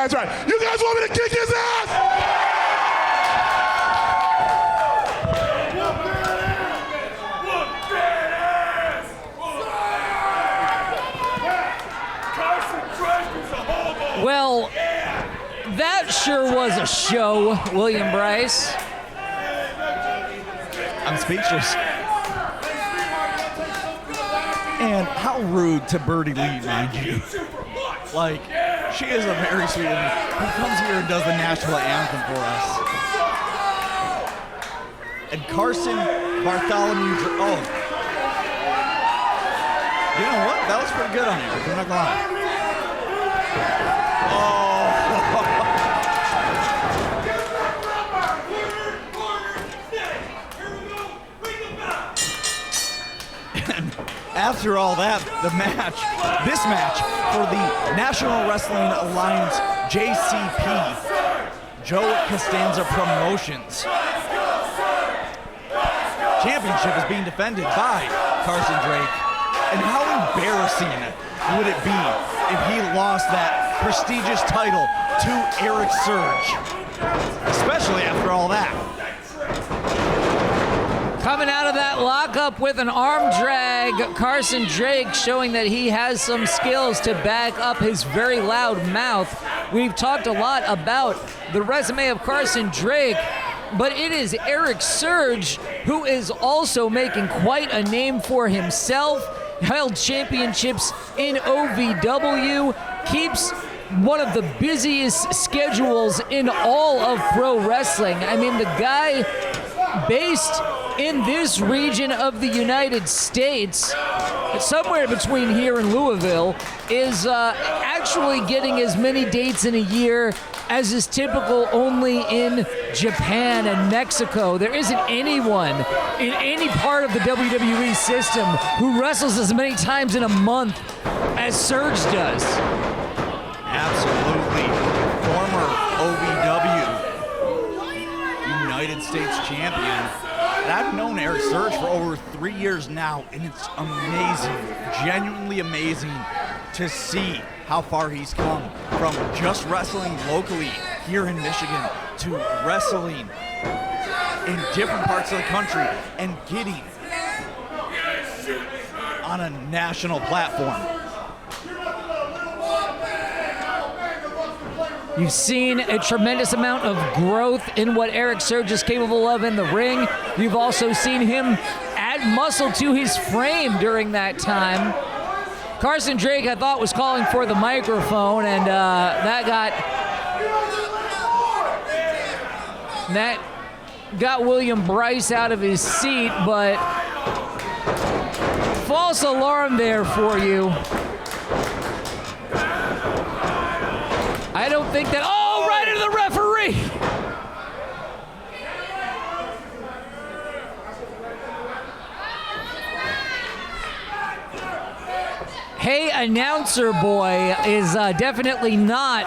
guys right. You guys want me to kick his ass? Well, that sure was a show, William Bryce. I'm speechless. And how rude to Birdie Lee, mind you. Like, she is a very sweet woman who comes here and does the national anthem for us. And Carson Bartholomew, oh. You know what? That was pretty good on Erik, I'm not gonna lie. After all that, this match for the National Wrestling Alliance JCP, Joe Costanza Promotions Championship is being defended by Carson Drake. And how embarrassing would it be if he lost that prestigious title to Erik Surge, especially after all that. Coming out of that lockup with an arm drag, Carson Drake showing that he has some skills to back up his very loud mouth. We've talked a lot about the resume of Carson Drake, but it is Erik Surge who is also making quite a name for himself. Held championships in OVW, keeps one of the busiest schedules in all of pro wrestling. I mean, the guy based in this region of the United States, somewhere between here and Louisville, is actually getting as many dates in a year as is typical only in Japan and Mexico. There isn't anyone in any part of the WWE system who wrestles as many times in a month as Surge does. Absolutely. Former OVW United States champion. And I've known Erik Surge for over 3 years now, and it's amazing, genuinely amazing to see how far he's come from just wrestling locally here in Michigan to wrestling in different parts of the country and getting on a national platform. You've seen a tremendous amount of growth in what Erik Surge is capable of in the ring. You've also seen him add muscle to his frame during that time. Carson Drake, I thought, was calling for the microphone, and that got William Bryce out of his seat, but false alarm there for you. I don't think that, oh, right into the referee! Hey, announcer boy is definitely not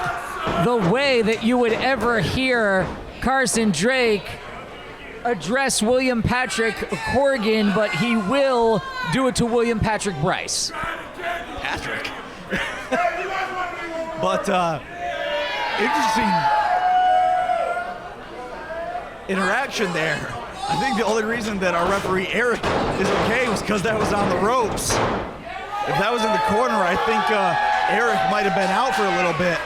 the way that you would ever hear Carson Drake address William Patrick Corgan, but he will do it to William Patrick Bryce. Patrick. But interesting interaction there. I think the only reason that our referee Erik is okay was because that was on the ropes. If that was in the corner, I think Erik might have been out for a little bit.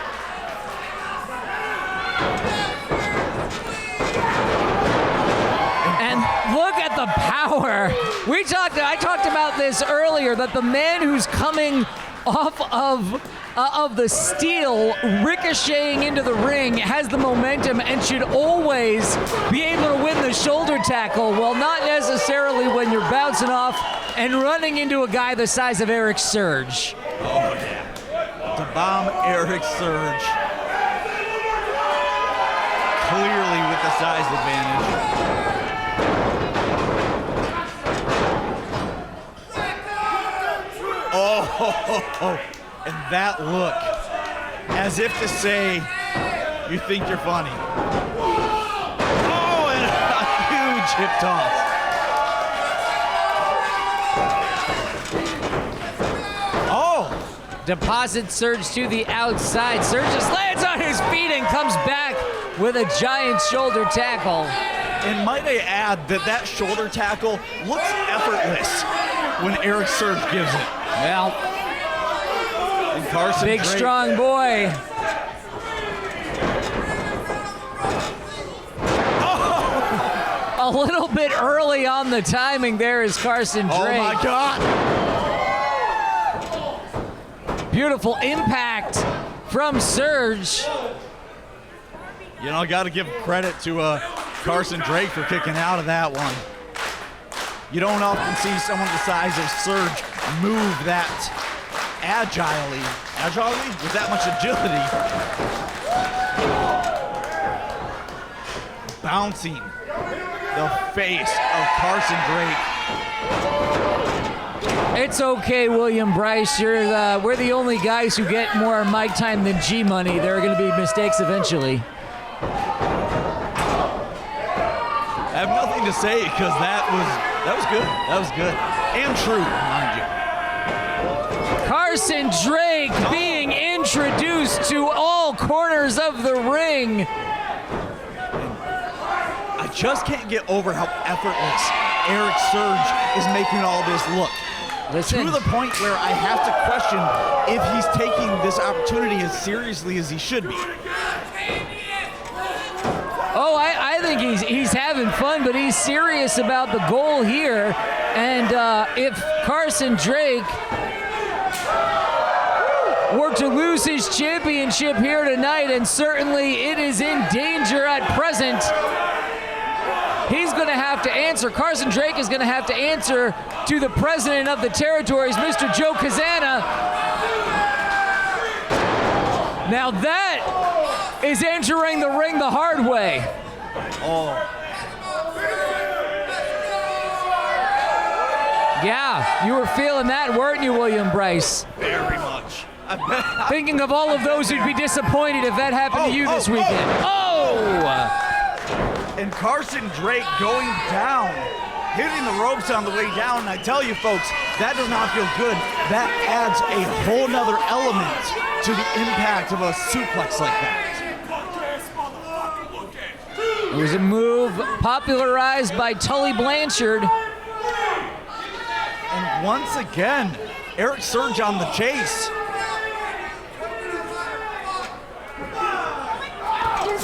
And look at the power. I talked about this earlier, that the man who's coming off of the steel ricocheting into the ring has the momentum and should always be able to win the shoulder tackle. Well, not necessarily when you're bouncing off and running into a guy the size of Erik Surge. Oh, yeah. To bomb Erik Surge. Clearly with the size advantage. Oh, and that look, as if to say, you think you're funny. Oh, and a huge hip toss. Deposits Surge to the outside. Surge just lands on his feet and comes back with a giant shoulder tackle. And might I add that that shoulder tackle looks effortless when Erik Surge gives it. Well, and Carson big Drake, strong boy. A little bit early on the timing there is Carson Drake. Oh my God! Beautiful impact from Surge. You know, I got to give credit to Carson Drake for kicking out of that one. You don't often see someone the size of Surge move that agilely with that much agility. Bouncing the face of Carson Drake. It's okay, William Bryce. We're the only guys who get more mic time than G Money. There are going to be mistakes eventually. I have nothing to say because that was good. That was good and true, mind you. Carson Drake being introduced to all corners of the ring. I just can't get over how effortless Erik Surge is making all this look. Listen. To the point where I have to question if he's taking this opportunity as seriously as he should be. Oh, I think he's having fun, but he's serious about the goal here. And if Carson Drake were to lose his championship here tonight, and certainly it is in danger at present, he's going to have to answer. Carson Drake is going to have to answer to the president of the territories, Mr. Joe Kazana. Now that is entering the ring the hard way. Oh. Yeah, you were feeling that, weren't you, William Bryce? Very much. Thinking of all of those who'd be disappointed if that happened to you this weekend. And Carson Drake going down, hitting the ropes on the way down. And I tell you folks, that does not feel good. That adds a whole nother element to the impact of a suplex like that. It was a move popularized by Tully Blanchard. And once again, Erik Surge on the chase.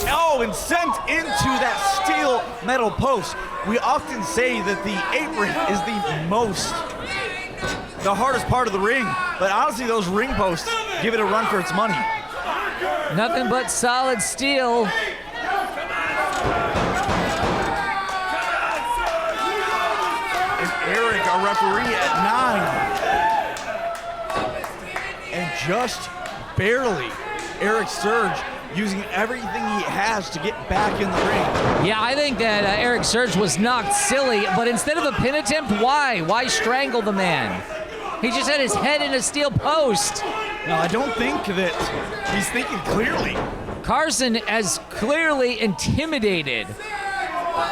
Oh, and sent into that steel metal post. We often say that the apron is the hardest part of the ring, but honestly, those ring posts give it a run for its money. Nothing but solid steel. And Erik, our referee, at 9. And just barely, Erik Surge using everything he has to get back in the ring. Yeah, I think that Erik Surge was knocked silly, but instead of a pin attempt, why? Why strangle the man? He just had his head in a steel post. No, I don't think that he's thinking clearly. Carson is clearly intimidated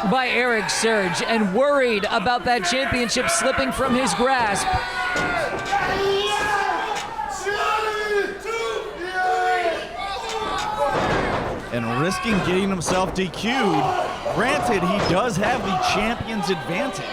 by Erik Surge and worried about that championship slipping from his grasp. And risking getting himself DQ'd. Granted, he does have the champion's advantage.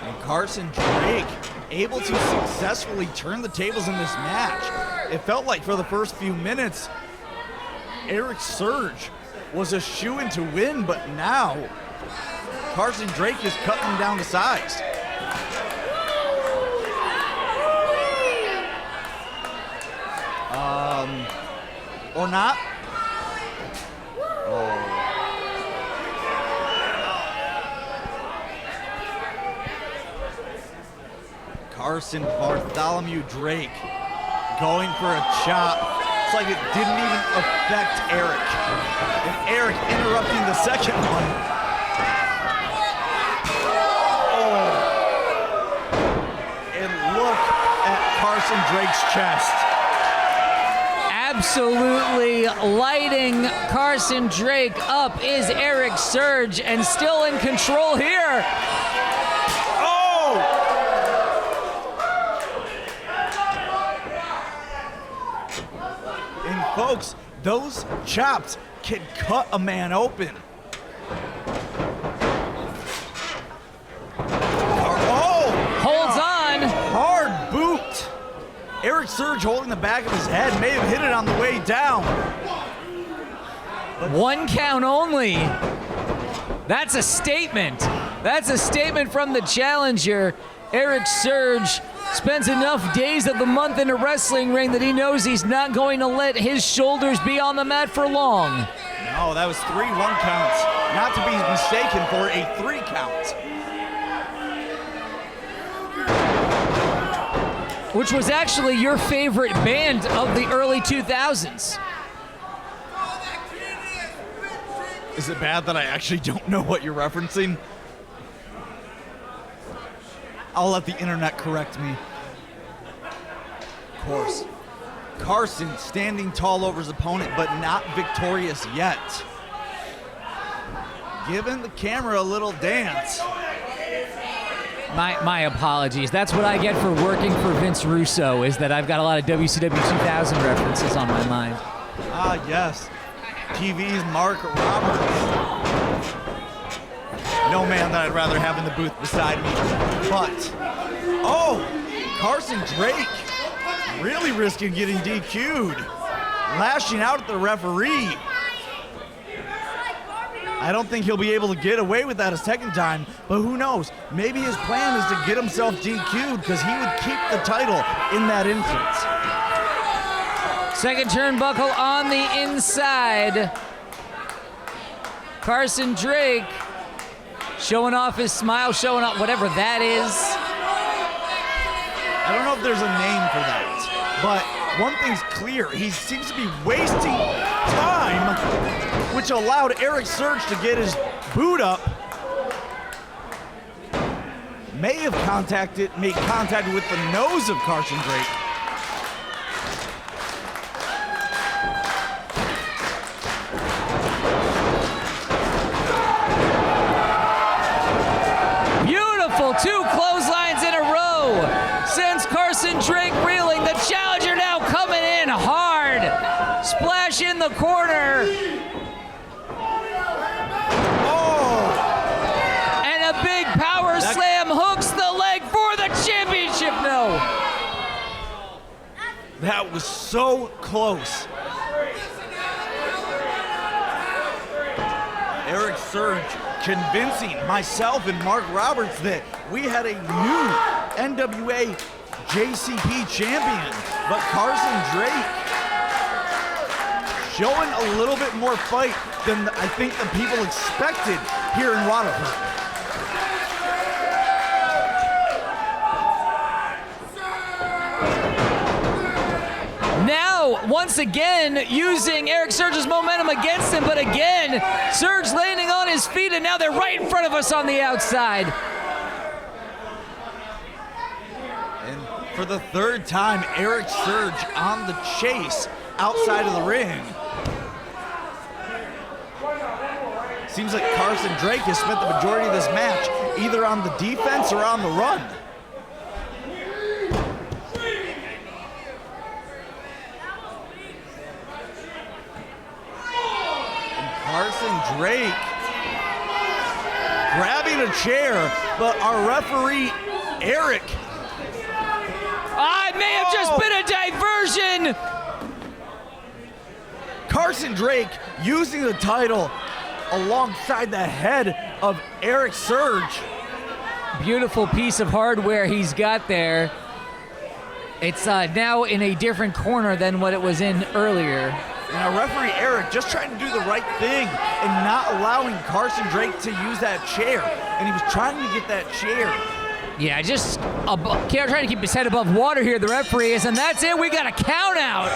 And Carson Drake able to successfully turn the tables in this match. It felt like for the first few minutes, Erik Surge was a shoo-in to win, but now Carson Drake is cutting him down to size. Or not. Oh. Carson Bartholomew Drake going for a chop. It's like it didn't even affect Erik. And Erik interrupting the second one. Oh. And look at Carson Drake's chest. Absolutely lighting Carson Drake up is Erik Surge, and still in control here. Oh! And folks, those chops can cut a man open. Holds on. Hard boot. Erik Surge holding the back of his head, may have hit it on the way down. One count only. That's a statement. That's a statement from the challenger. Erik Surge spends enough days of the month in a wrestling ring that he knows he's not going to let his shoulders be on the mat for long. No, that was 3 1 counts. Not to be mistaken for a 3 count. Which was actually your favorite band of the early 2000s. Is it bad that I actually don't know what you're referencing? I'll let the internet correct me. Of course. Carson standing tall over his opponent, but not victorious yet. Giving the camera a little dance. My apologies. That's what I get for working for Vince Russo, is that I've got a lot of WCW 2000 references on my mind. Ah, yes. TV's Mark Roberts. No man that I'd rather have in the booth beside me. But, oh, Carson Drake really risking getting DQ'd. Lashing out at the referee. I don't think he'll be able to get away with that a second time, but who knows? Maybe his plan is to get himself DQ'd because he would keep the title in that instance. Second turnbuckle on the inside. Carson Drake showing off his smile, showing off whatever that is. I don't know if there's a name for that, but one thing's clear. He seems to be wasting time, which allowed Erik Surge to get his boot up. May have made contact with the nose of Carson Drake. Beautiful, 2 clotheslines in a row. Sends Carson Drake reeling. The challenger now coming in hard. Splash in the corner. And a big power slam hooks the leg for the championship. No. That was so close. Erik Surge convincing myself and Mark Roberts that we had a new NWA JCP champion, but Carson Drake showing a little bit more fight than I think the people expected here in Waterford. Now, once again, using Erik Surge's momentum against him, but again, Surge landing on his feet, and now they're right in front of us on the outside. And for the 3rd time, Erik Surge on the chase outside of the ring. Seems like Carson Drake has spent the majority of this match either on the defense or on the run. Carson Drake grabbing a chair, but our referee, Erik. It may have just been a diversion. Carson Drake using the title alongside the head of Erik Surge. Beautiful piece of hardware he's got there. It's now in a different corner than what it was in earlier. And our referee, Erik, just trying to do the right thing and not allowing Carson Drake to use that chair. And he was trying to get that chair. Yeah, just trying to keep his head above water here, the referee is, and that's it. We got a count out.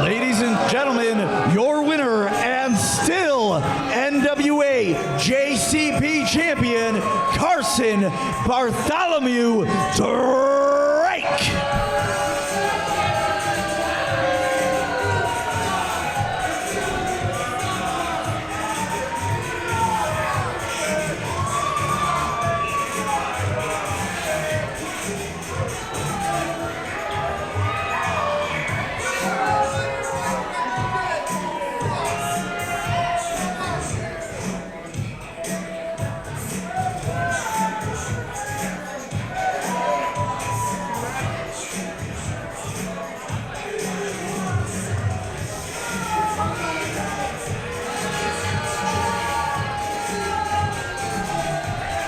Ladies and gentlemen, your winner and still NWA JCP champion, Carson Bartholomew Drake.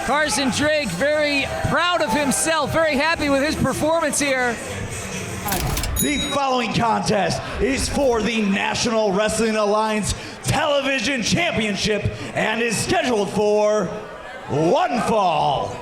Carson Drake very proud of himself, very happy with his performance here. The following contest is for the National Wrestling Alliance Television Championship and is scheduled for one fall.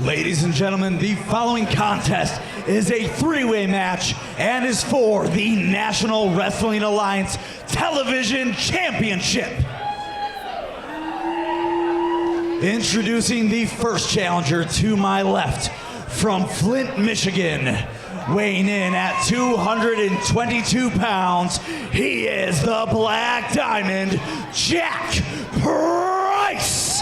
Ladies and gentlemen, the following contest is a three-way match and is for the National Wrestling Alliance Television Championship. Introducing the first challenger to my left, from Flint, Michigan, weighing in at 222 pounds, he is the Black Diamond, Jack Price.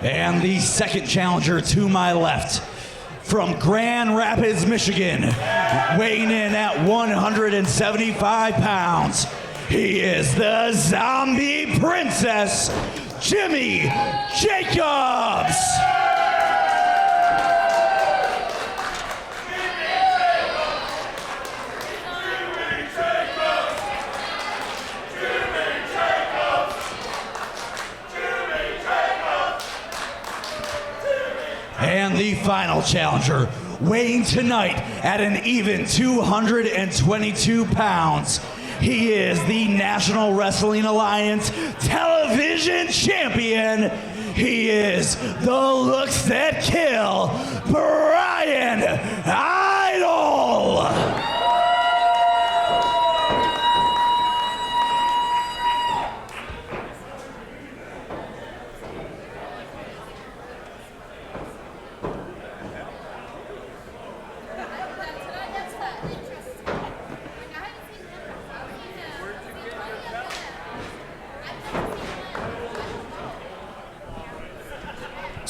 And the second challenger to my left, from Grand Rapids, Michigan, weighing in at 175 pounds, he is the Zombie Princess, Jimmy Jacobs. And the final challenger, weighing tonight at an even 222 pounds, he is the National Wrestling Alliance Television Champion. He is the Looks That Kill, Bryan Idol.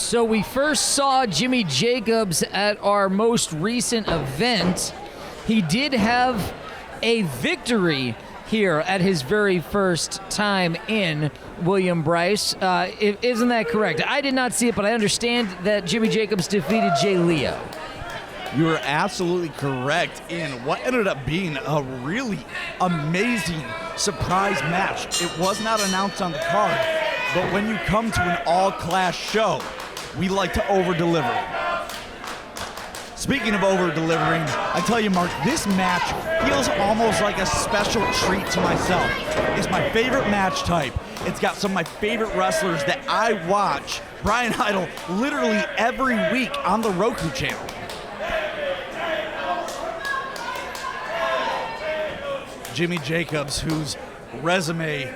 So we first saw Jimmy Jacobs at our most recent event. He did have a victory here at his very first time in, William Bryce. Isn't that correct? I did not see it, but I understand that Jimmy Jacobs defeated Jay Leo. You are absolutely correct in what ended up being a really amazing surprise match. It was not announced on the card, but when you come to an all-class show, we like to over-deliver. Speaking of over-delivering, I tell you, Mark, this match feels almost like a special treat to myself. It's my favorite match type. It's got some of my favorite wrestlers that I watch Bryan Idol literally every week on the Roku channel. Jimmy Jacobs, whose resume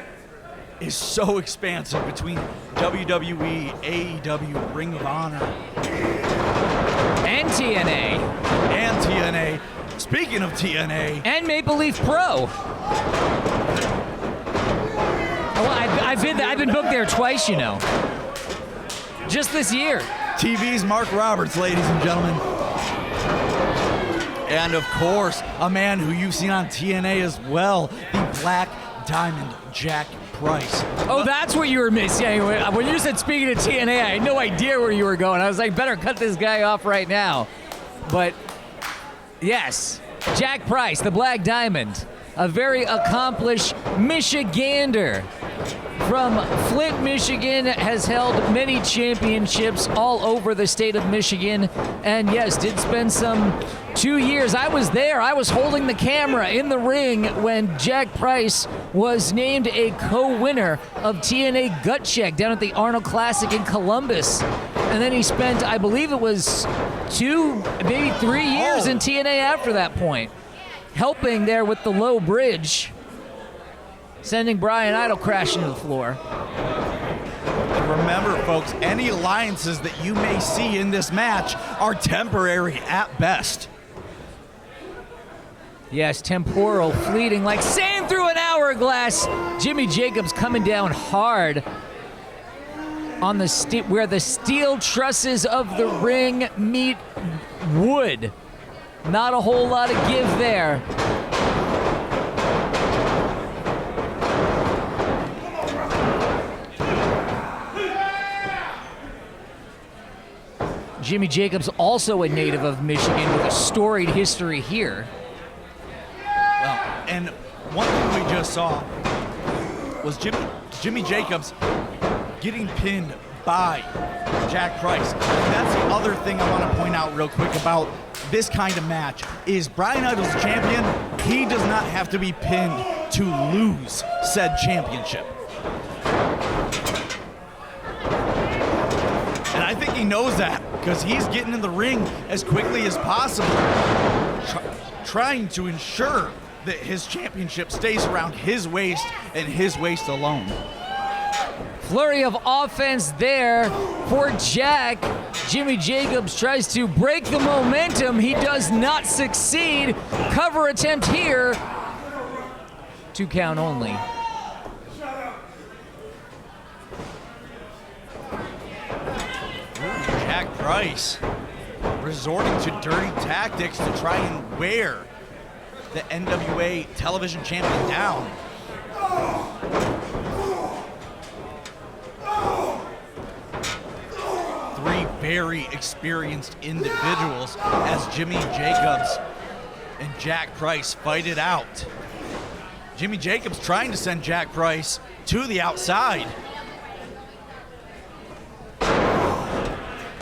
is so expansive between WWE, AEW, Ring of Honor, And TNA. and TNA. Speaking of TNA, And Maple Leaf Pro. Well, I've been booked there twice, you know. Just this year. TV's Mark Roberts, ladies and gentlemen. And of course, a man who you've seen on TNA as well, the Black Diamond, Jack Price. Oh, that's what you were missing. When you said speaking of TNA, I had no idea where you were going. I was like, better cut this guy off right now. But yes, Jack Price, the Black Diamond, a very accomplished Michigander from Flint, Michigan, has held many championships all over the state of Michigan, and yes, did spend some 2 years. I was there. I was holding the camera in the ring when Jack Price was named a co-winner of TNA Gut Check down at the Arnold Classic in Columbus. And then he spent, I believe it was 2, maybe 3 years in TNA after that point, helping there with the low bridge, sending Bryan Idol crashing to the floor. And remember, folks, any alliances that you may see in this match are temporary at best. Yes, temporal, fleeting, like sand through an hourglass. Jimmy Jacobs coming down hard on the where the steel trusses of the ring meet wood. Not a whole lot of give there. Jimmy Jacobs, also a native of Michigan with a storied history here. Well, and one thing we just saw was Jimmy Jacobs getting pinned by Jack Price. And that's the other thing I want to point out real quick about this kind of match is Bryan Idol's champion, he does not have to be pinned to lose said championship. And I think he knows that because he's getting in the ring as quickly as possible, trying to ensure that his championship stays around his waist and his waist alone. Flurry of offense there for Jack. Jimmy Jacobs tries to break the momentum. He does not succeed. Cover attempt here. 2 count only. Jack Price resorting to dirty tactics to try and wear the NWA Television Champion down. Three very experienced individuals as Jimmy Jacobs and Jack Price fight it out. Jimmy Jacobs trying to send Jack Price to the outside.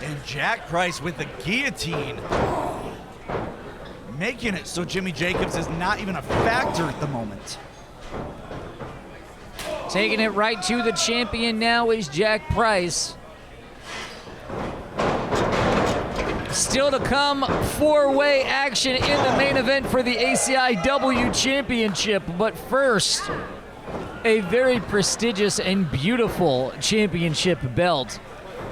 And Jack Price with the guillotine, making it so Jimmy Jacobs is not even a factor at the moment. Taking it right to the champion now is Jack Price. Still to come, 4-way action in the main event for the ACIW Championship. But first, a very prestigious and beautiful championship belt.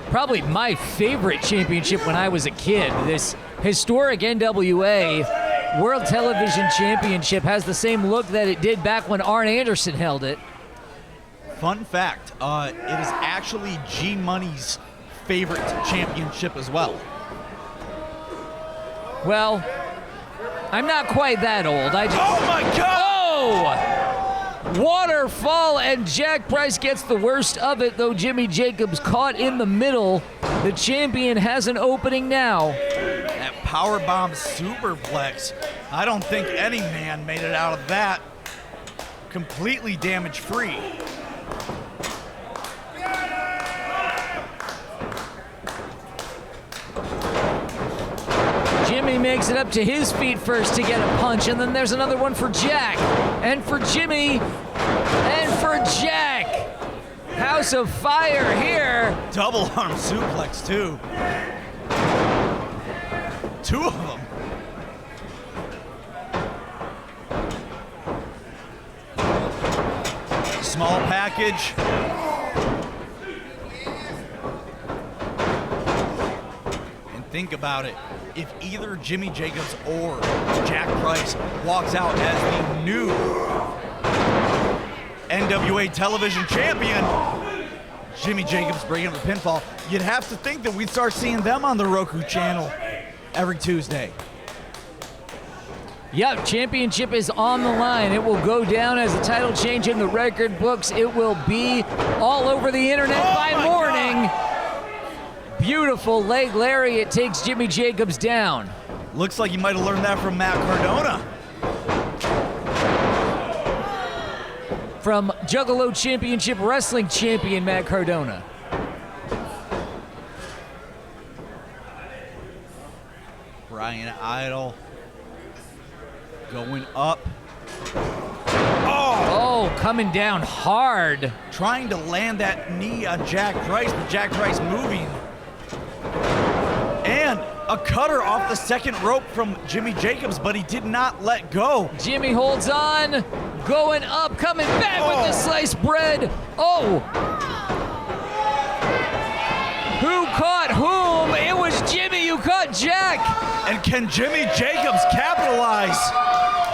Probably my favorite championship when I was a kid. This historic NWA World Television Championship has the same look that it did back when Arn Anderson held it. Fun fact, it is actually G Money's favorite championship as well. Well, I'm not quite that old. Oh my God! Oh! Waterfall, and Jack Price gets the worst of it, though Jimmy Jacobs caught in the middle. The champion has an opening now. That powerbomb superplex. I don't think any man made it out of that completely damage-free. Jimmy makes it up to his feet first to get a punch, and then there's another one for Jack, and for Jimmy, and for Jack. House of Fire here. Double arm suplex, too. Two of them. Small package. And think about it. If either Jimmy Jacobs or Jack Price walks out as the new NWA Television Champion, Jimmy Jacobs breaking up the pinfall, you'd have to think that we'd start seeing them on the Roku channel every Tuesday. Yep, championship is on the line. It will go down as a title change in the record books. It will be all over the internet by morning. God. Beautiful leg lariat takes Jimmy Jacobs down. Looks like you might have learned that from Matt Cardona. From Juggalo Championship Wrestling champion Matt Cardona. Bryan Idol going up. Oh, coming down hard. Trying to land that knee on Jack Price, but Jack Price moving. And a cutter off the second rope from Jimmy Jacobs, but he did not let go. Jimmy holds on, going up, coming back with the sliced bread. Oh! Who caught whom? It was Jimmy who caught Jack. And can Jimmy Jacobs capitalize?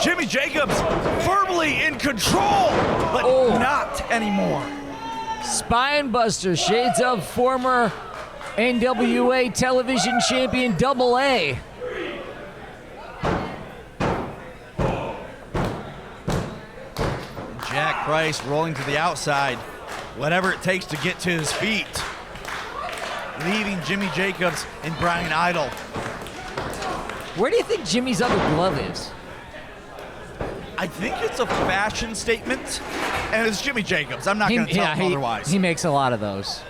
Jimmy Jacobs firmly in control, but not anymore. Spine buster, shades of former NWA Television Champion Double A. Jack Price rolling to the outside, whatever it takes to get to his feet. Leaving Jimmy Jacobs and Bryan Idol. Where do you think Jimmy's other glove is? I think it's a fashion statement, and it's Jimmy Jacobs. I'm not going to tell him otherwise. He makes a lot of those.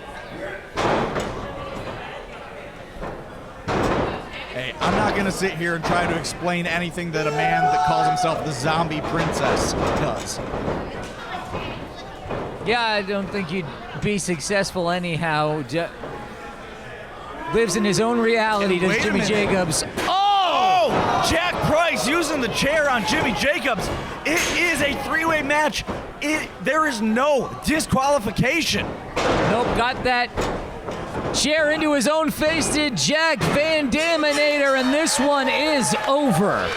Hey, I'm not going to sit here and try to explain anything that a man that calls himself the Zombie Princess does. Yeah, I don't think you'd be successful anyhow. Lives in his own reality, does Jimmy Jacobs. Oh! Jack Price using the chair on Jimmy Jacobs. It is a three-way match. There is no disqualification. Nope, got that chair into his own face, did Jack Van Daminator, and this one is over.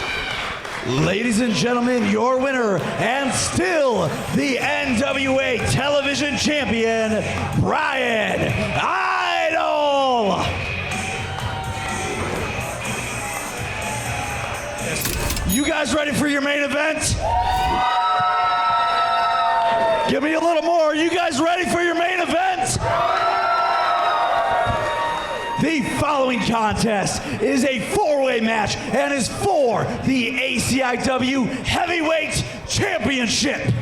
Ladies and gentlemen, your winner and still the NWA Television Champion, Bryan Idol. You guys ready for your main event? Give me a little more. You guys ready for your main event? The following contest is a four-way match and is for the ACIW Heavyweight Championship.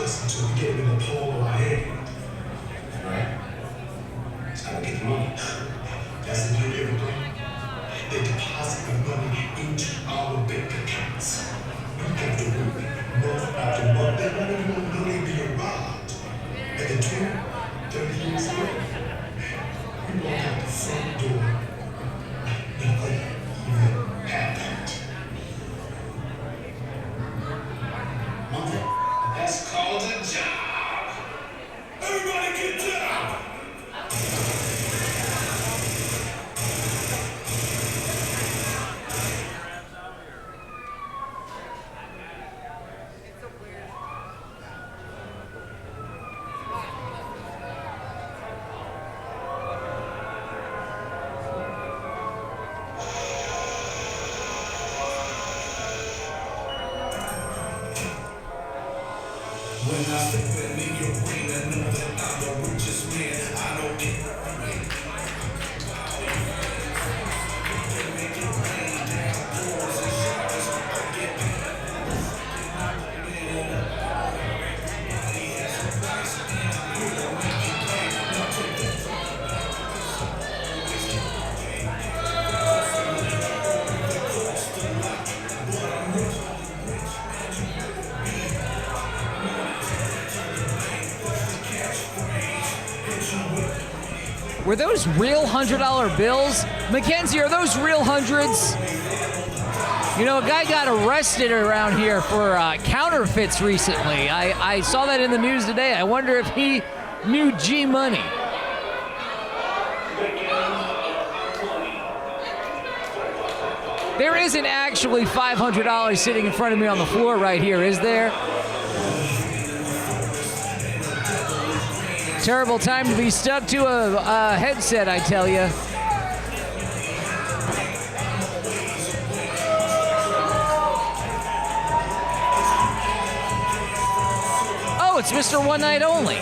us until we get it in the palm of our hand. Right? It's gotta get the money. That's the deal everything. They deposit the money into our bank accounts. We got to work month after month. That money won't really be arrived. And then 20, 30 years ago, we walk out the front door like nothing even happened. That's called a job. Everybody get down. When I step in your brain, I know that I'm the richest man. I don't care. Were those real $100 bills? Mackenzie, are those real hundreds? You know, a guy got arrested around here for counterfeits recently. I saw that in the news today. I wonder if he knew G Money. There isn't actually $500 sitting in front of me on the floor right here, is there? Terrible time to be stuck to a headset, I tell you. Oh, it's Mr. One Night Only.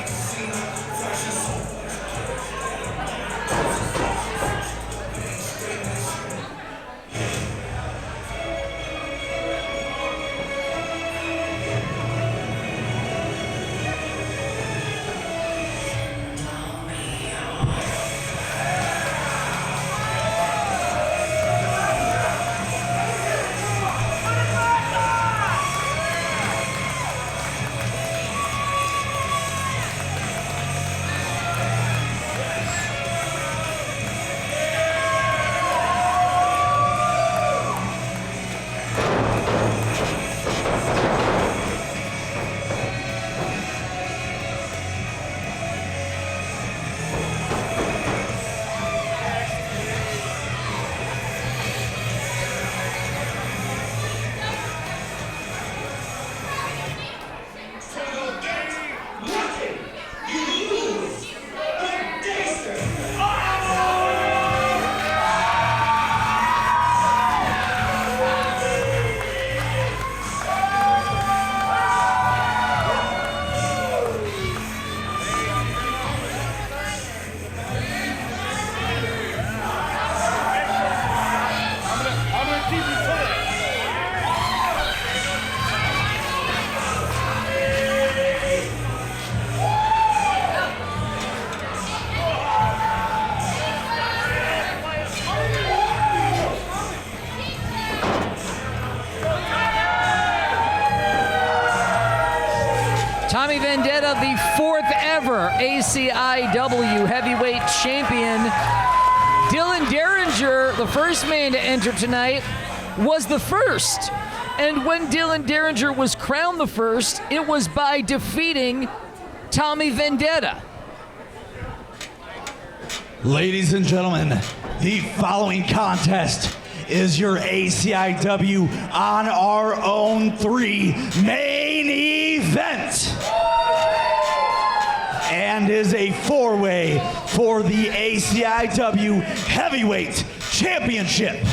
Tommy Vendetta, the fourth ever ACIW Heavyweight Champion. Dylan Derringer, the first man to enter tonight, was the first. And when Dylan Derringer was crowned the first, it was by defeating Tommy Vendetta. Ladies and gentlemen, the following contest is your ACIW on our own 3 main event. And is a 4-way for the ACIW Heavyweight Championship.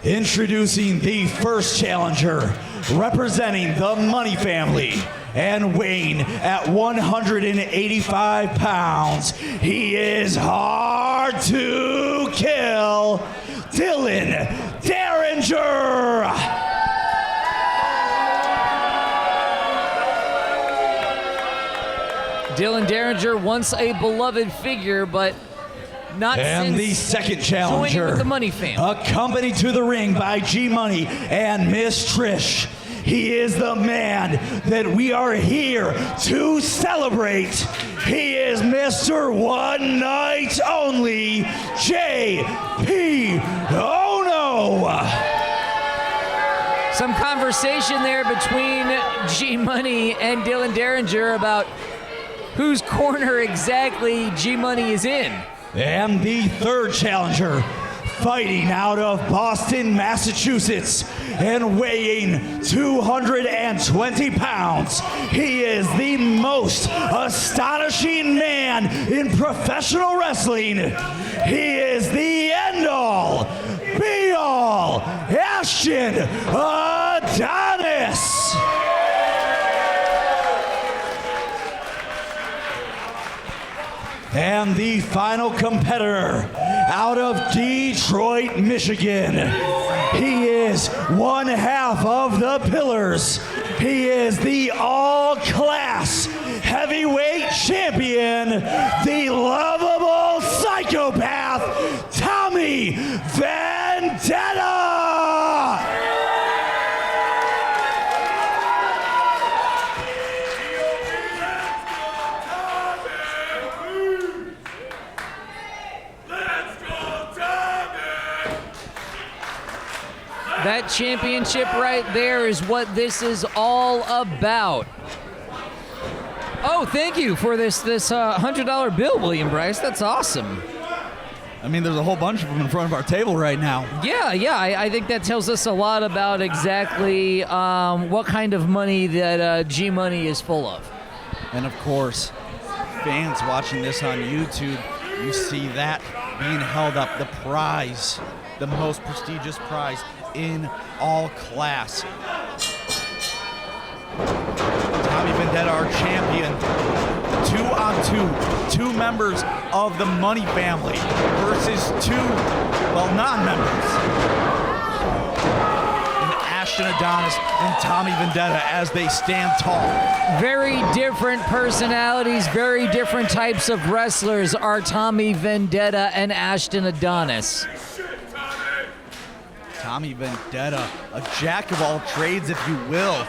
Introducing the first challenger, representing the Money family and weighing at 185 pounds. He is hard to kill, Dylan Derringer. once a beloved figure, but not And the since second joining challenger, with the Money family. accompanied to the ring by G-Money and Miss Trish. He is the man that we are here to celebrate. He is Mr. One Night Only, JP Ono. Some conversation there between G-Money and Dylan Derringer about whose corner exactly G-Money is in. And the third challenger, fighting out of Boston, Massachusetts, and weighing 220 pounds. He is the most astonishing man in professional wrestling. He is the end-all, be-all, Ashton Adonis. And the final competitor, out of Detroit, Michigan. He is one half of the Pillars. He is the all-class heavyweight champion, the lovable psychopath, Tommy Vendetta. That championship right there is what this is all about. Oh, thank you for this $100 bill, William Bryce. That's awesome. I mean, there's a whole bunch of them in front of our table right now. Yeah, I think that tells us a lot about exactly what kind of money that G-Money is full of. And of course, fans watching this on YouTube, you see that being held up, the prize, the most prestigious prize in all class. Tommy Vendetta, our champion, 2-on-2, two members of the Money family versus two, well, non-members. And Ashton Adonis and Tommy Vendetta as they stand tall. Very different personalities, very different types of wrestlers are Tommy Vendetta and Ashton Adonis. Tommy Vendetta, a jack of all trades, if you will,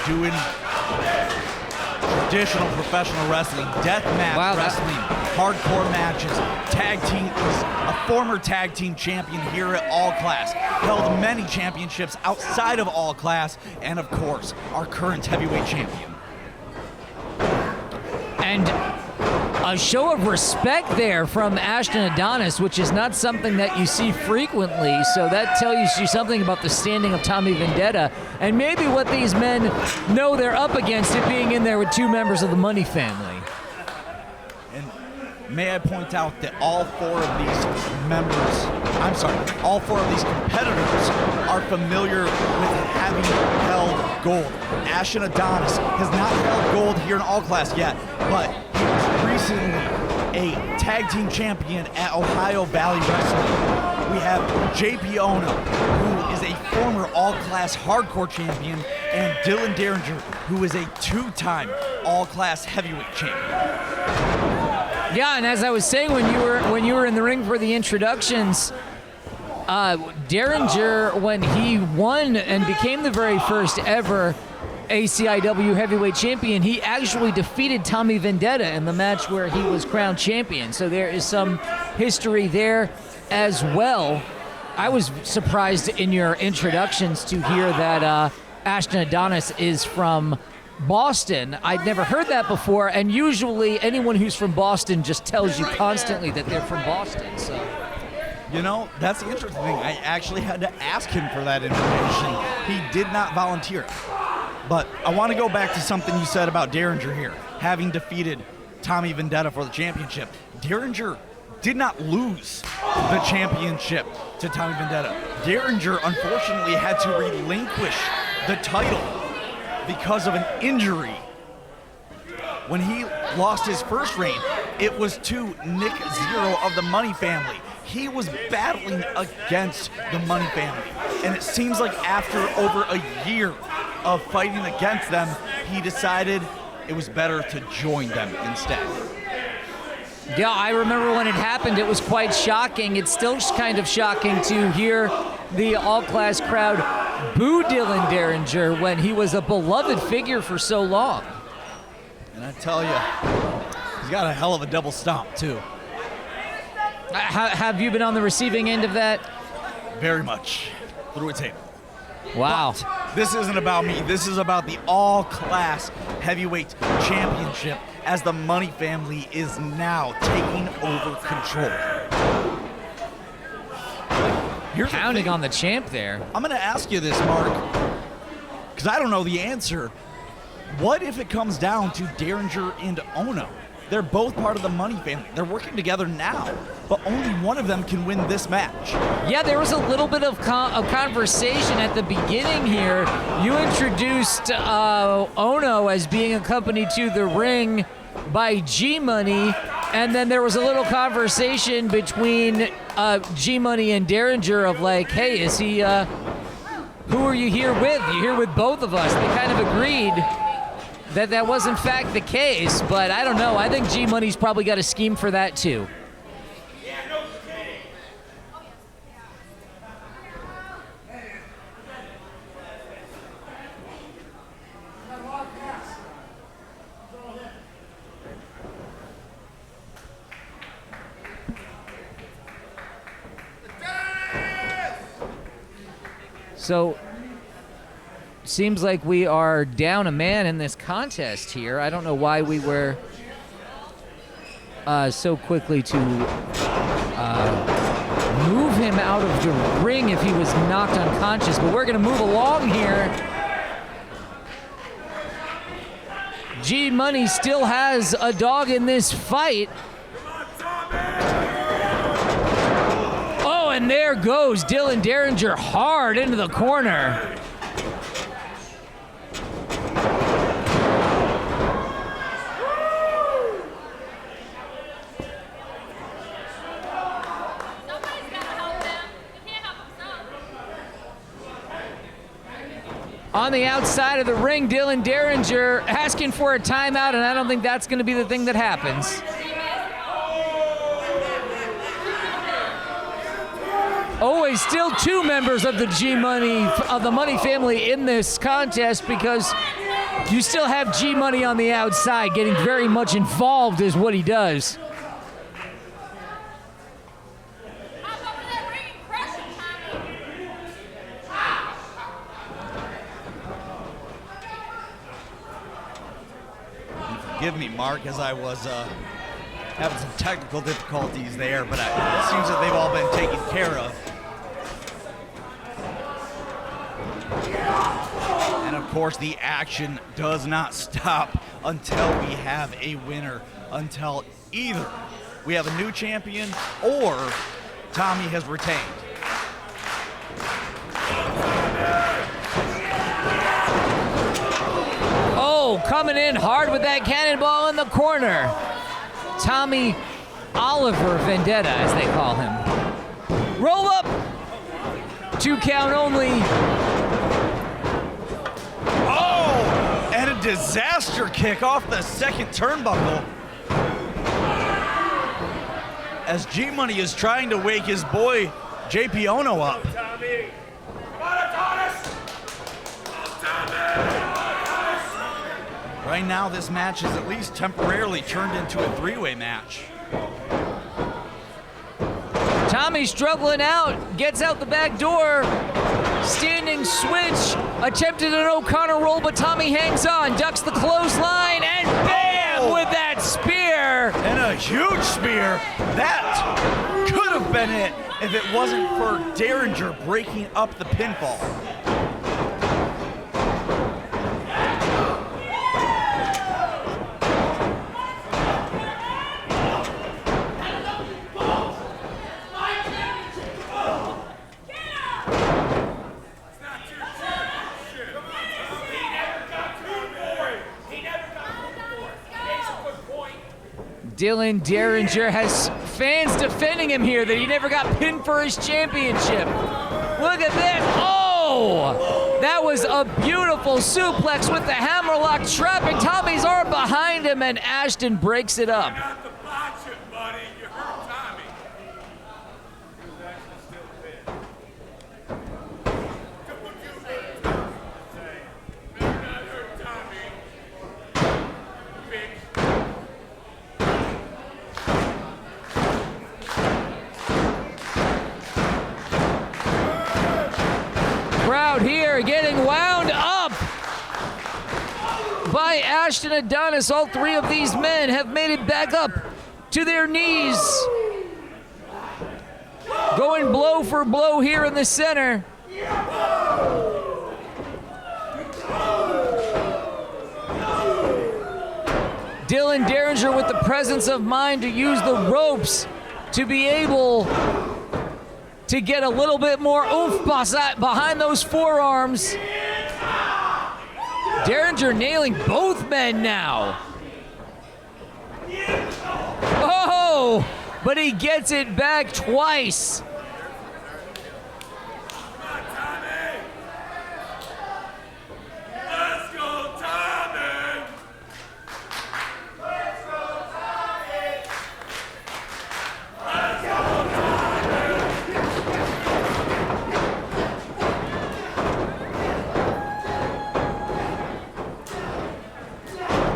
doing traditional professional wrestling, deathmatch wrestling, hardcore matches, tag team. He's a former tag team champion here at All Class, held many championships outside of All Class, and of course, our current heavyweight champion. And a show of respect there from Ashton Adonis, which is not something that you see frequently, so that tells you something about the standing of Tommy Vendetta and maybe what these men know they're up against, it being in there with two members of the Money family. And may I point out that all four of these competitors are familiar with having held gold. Ashton Adonis has not held gold here in All Class yet, but he was recently a tag team champion at Ohio Valley Wrestling. We have JP Ono, who is a former All-Class hardcore champion, and Dylan Derringer, who is a two-time All-Class heavyweight champion. Yeah, and as I was saying when you were in the ring for the introductions, Derringer, when he won and became the very first ever ACIW heavyweight champion, he actually defeated Tommy Vendetta in the match where he was crowned champion. So there is some history there as well. I was surprised in your introductions to hear that Ashton Adonis is from Boston. I'd never heard that before, and usually anyone who's from Boston just tells you constantly that they're from Boston. So, you know, that's the interesting thing. I actually had to ask him for that information. He did not volunteer. But I want to go back to something you said about Derringer here, having defeated Tommy Vendetta for the championship. Derringer did not lose the championship to Tommy Vendetta. Derringer, unfortunately, had to relinquish the title because of an injury. When he lost his first reign, it was to Nick Zero of the Money family. He was battling against the Money family. And it seems like after over a year of fighting against them, he decided it was better to join them instead. Yeah, I remember when it happened, it was quite shocking. It's still kind of shocking to hear the all-class crowd boo Dylan Derringer when he was a beloved figure for so long. And I tell you, he's got a hell of a double stomp, too. Have you been on the receiving end of that? Very much. Through a table. Wow. But this isn't about me. This is about the all-class heavyweight championship as the Money family is now taking over control. Here's Pounding on the champ there. I'm going to ask you this, Mark, because I don't know the answer. What if it comes down to Derringer and Ono? They're both part of the Money family. They're working together now, but only one of them can win this match. Yeah, there was a little bit of conversation at the beginning here. You introduced Ono as being accompanied to the ring by G-Money, and then there was a little conversation between G-Money and Derringer of like, hey, is he, who are you here with? You're here with both of us. They kind of agreed that was in fact the case, but I don't know. I think G-Money's probably got a scheme for that too. So, seems like we are down a man in this contest here. I don't know why we were so quickly to move him out of the ring if he was knocked unconscious, but we're going to move along here. G-Money still has a dog in this fight. Oh, and there goes Dylan Derringer hard into the corner. On the outside of the ring, Dylan Derringer asking for a timeout, and I don't think that's going to be the thing that happens. Always still two members of the G-Money, of the Money family in this contest, because you still have G-Money on the outside getting very much involved is what he does. Forgive me, Mark, as I was having some technical difficulties there, but it seems that they've all been taken care of. And of course, the action does not stop until we have a winner, until either we have a new champion or Tommy has retained. Oh, coming in hard with that cannonball in the corner. Tommy Oliver Vendetta, as they call him. Roll up. 2 count only. Oh, and a disaster kick off the second turnbuckle. As G-Money is trying to wake his boy JP Ono up. Tommy. Come on, Adonis. Right now, this match is at least temporarily turned into a three-way match. Tommy struggling out, gets out the back door. Standing switch, attempted an O'Connor roll, but Tommy hangs on, ducks the clothesline, and bam, with that spear. And a huge spear. That could have been it if it wasn't for Derringer breaking up the pinfall. Dylan Derringer has fans defending him here that he never got pinned for his championship. Look at this. Oh! Oh! That was a beautiful suplex with the hammerlock, trapping Tommy's arm behind him, and Ashton breaks it up. Crowd here getting wound up by Ashton Adonis. All three of these men have made it back up to their knees. Going blow for blow here in the center. Dylan Derringer with the presence of mind to use the ropes to be able to get a little bit more oomph behind those forearms. Derringer nailing both men now. Oh, but he gets it back twice.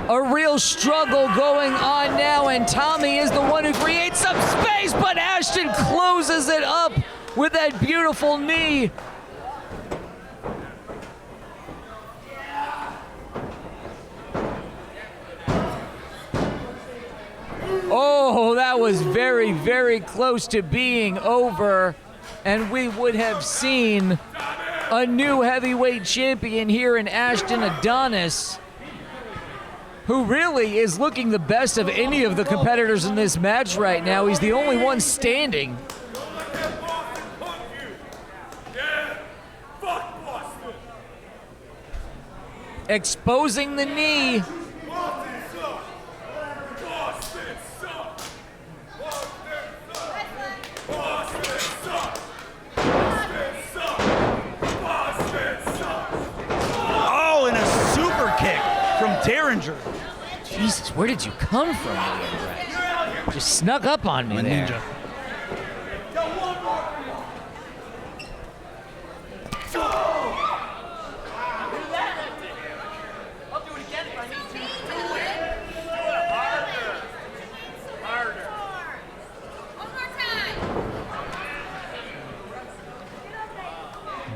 A real struggle going on now, and Tommy is the one who creates some space, but Ashton closes it up with that beautiful knee. Oh, that was very, very close to being over, and we would have seen a new heavyweight champion here in Ashton Adonis, who really is looking the best of any of the competitors in this match right now. He's the only one standing. Exposing the knee. Oh, and a super kick from Derringer. Jesus, where did you come from, Erik? Just snuck up on me there. Ninja.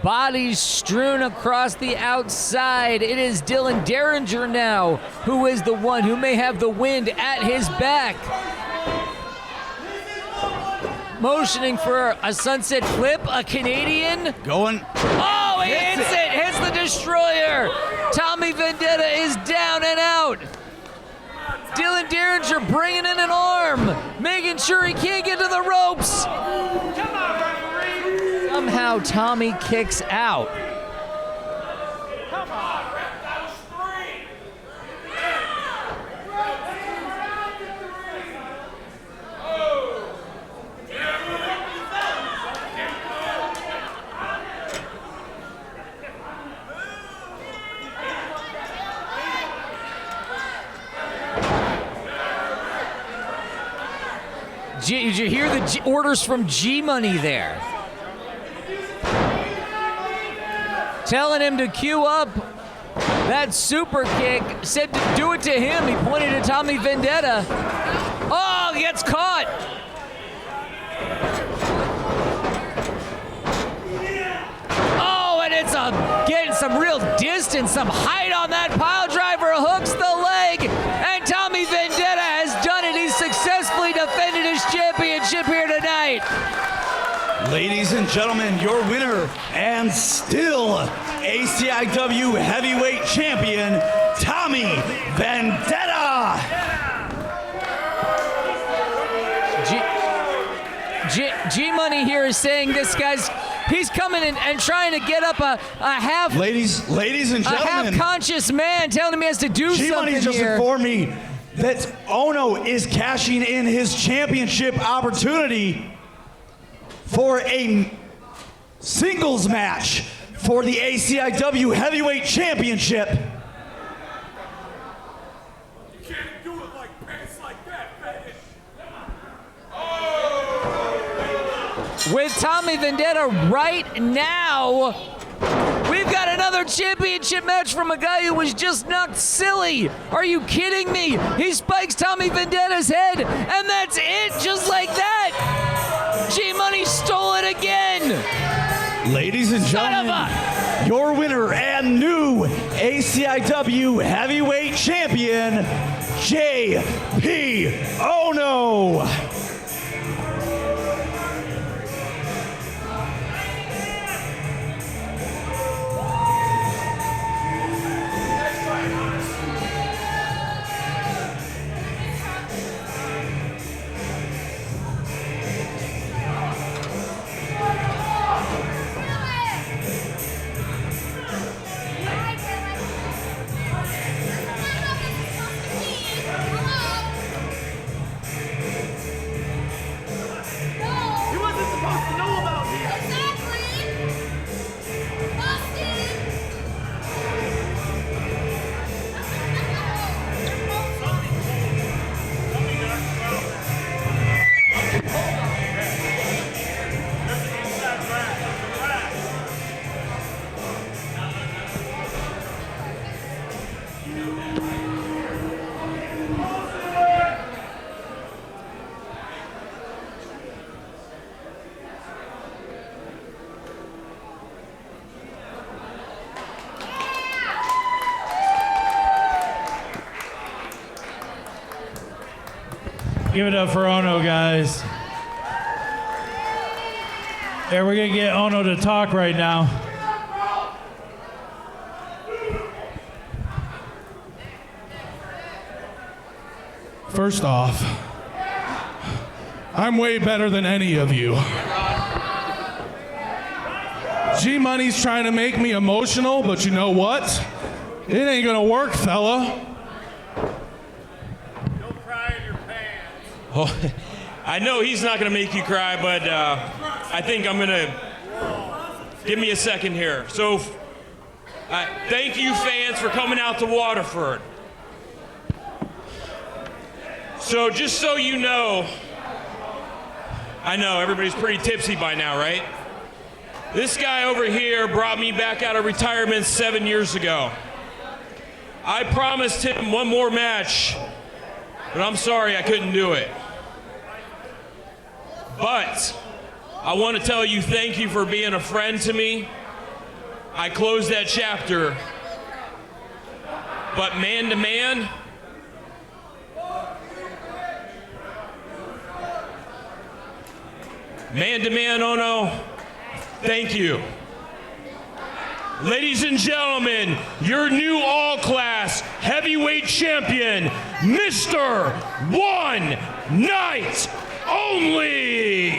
Bodies strewn across the outside. It is Dylan Derringer now who is the one who may have the wind at his back. Motioning for a sunset flip, a Canadian. Going. Oh, he hits it, hits the destroyer. Tommy Vendetta is down and out. Dylan Derringer bringing in an arm, making sure he can't get to the ropes. Somehow Tommy kicks out. Did you hear the orders from G-Money there? Telling him to cue up that super kick, said to do it to him. He pointed to Tommy Vendetta. Oh, he gets caught. Oh, and it's getting some real distance, some height on that pile driver, hooks the leg, and Tommy Vendetta has done it. He's successfully defended his championship here tonight. Ladies and gentlemen, your winner and still ACIW Heavyweight Champion, Tommy Vendetta. G-Money here is saying this guy's, he's coming in and trying to get up a half. Ladies and gentlemen, a half-conscious man telling him he has to do something G-Money just here. informed me that Ono is cashing in his championship opportunity for a singles match for the ACIW Heavyweight Championship. With Tommy Vendetta right now, we've got another championship match from a guy who was just knocked silly. Are you kidding me? He spikes Tommy Vendetta's head, and that's it, just like that. G-Money stole it again. Ladies and gentlemen, your winner and new ACIW Heavyweight Champion, JP Ono. Give it up for Ono, guys. Yeah, we're gonna get Ono to talk right now. First off, I'm way better than any of you. G-Money's trying to make me emotional, but you know what? It ain't gonna work, fella. Oh, I know he's not going to make you cry, but I think I'm going to... Give me a second here. So, thank you, fans, for coming out to Waterford. So, just so you know, I know everybody's pretty tipsy by now, right? This guy over here brought me back out of retirement 7 years ago. I promised him one more match, but I'm sorry I couldn't do it. But I want to tell you thank you for being a friend to me. I closed that chapter. But man to man, Ono, thank you. Ladies and gentlemen, your new all-class heavyweight champion, Mr. One Night Only.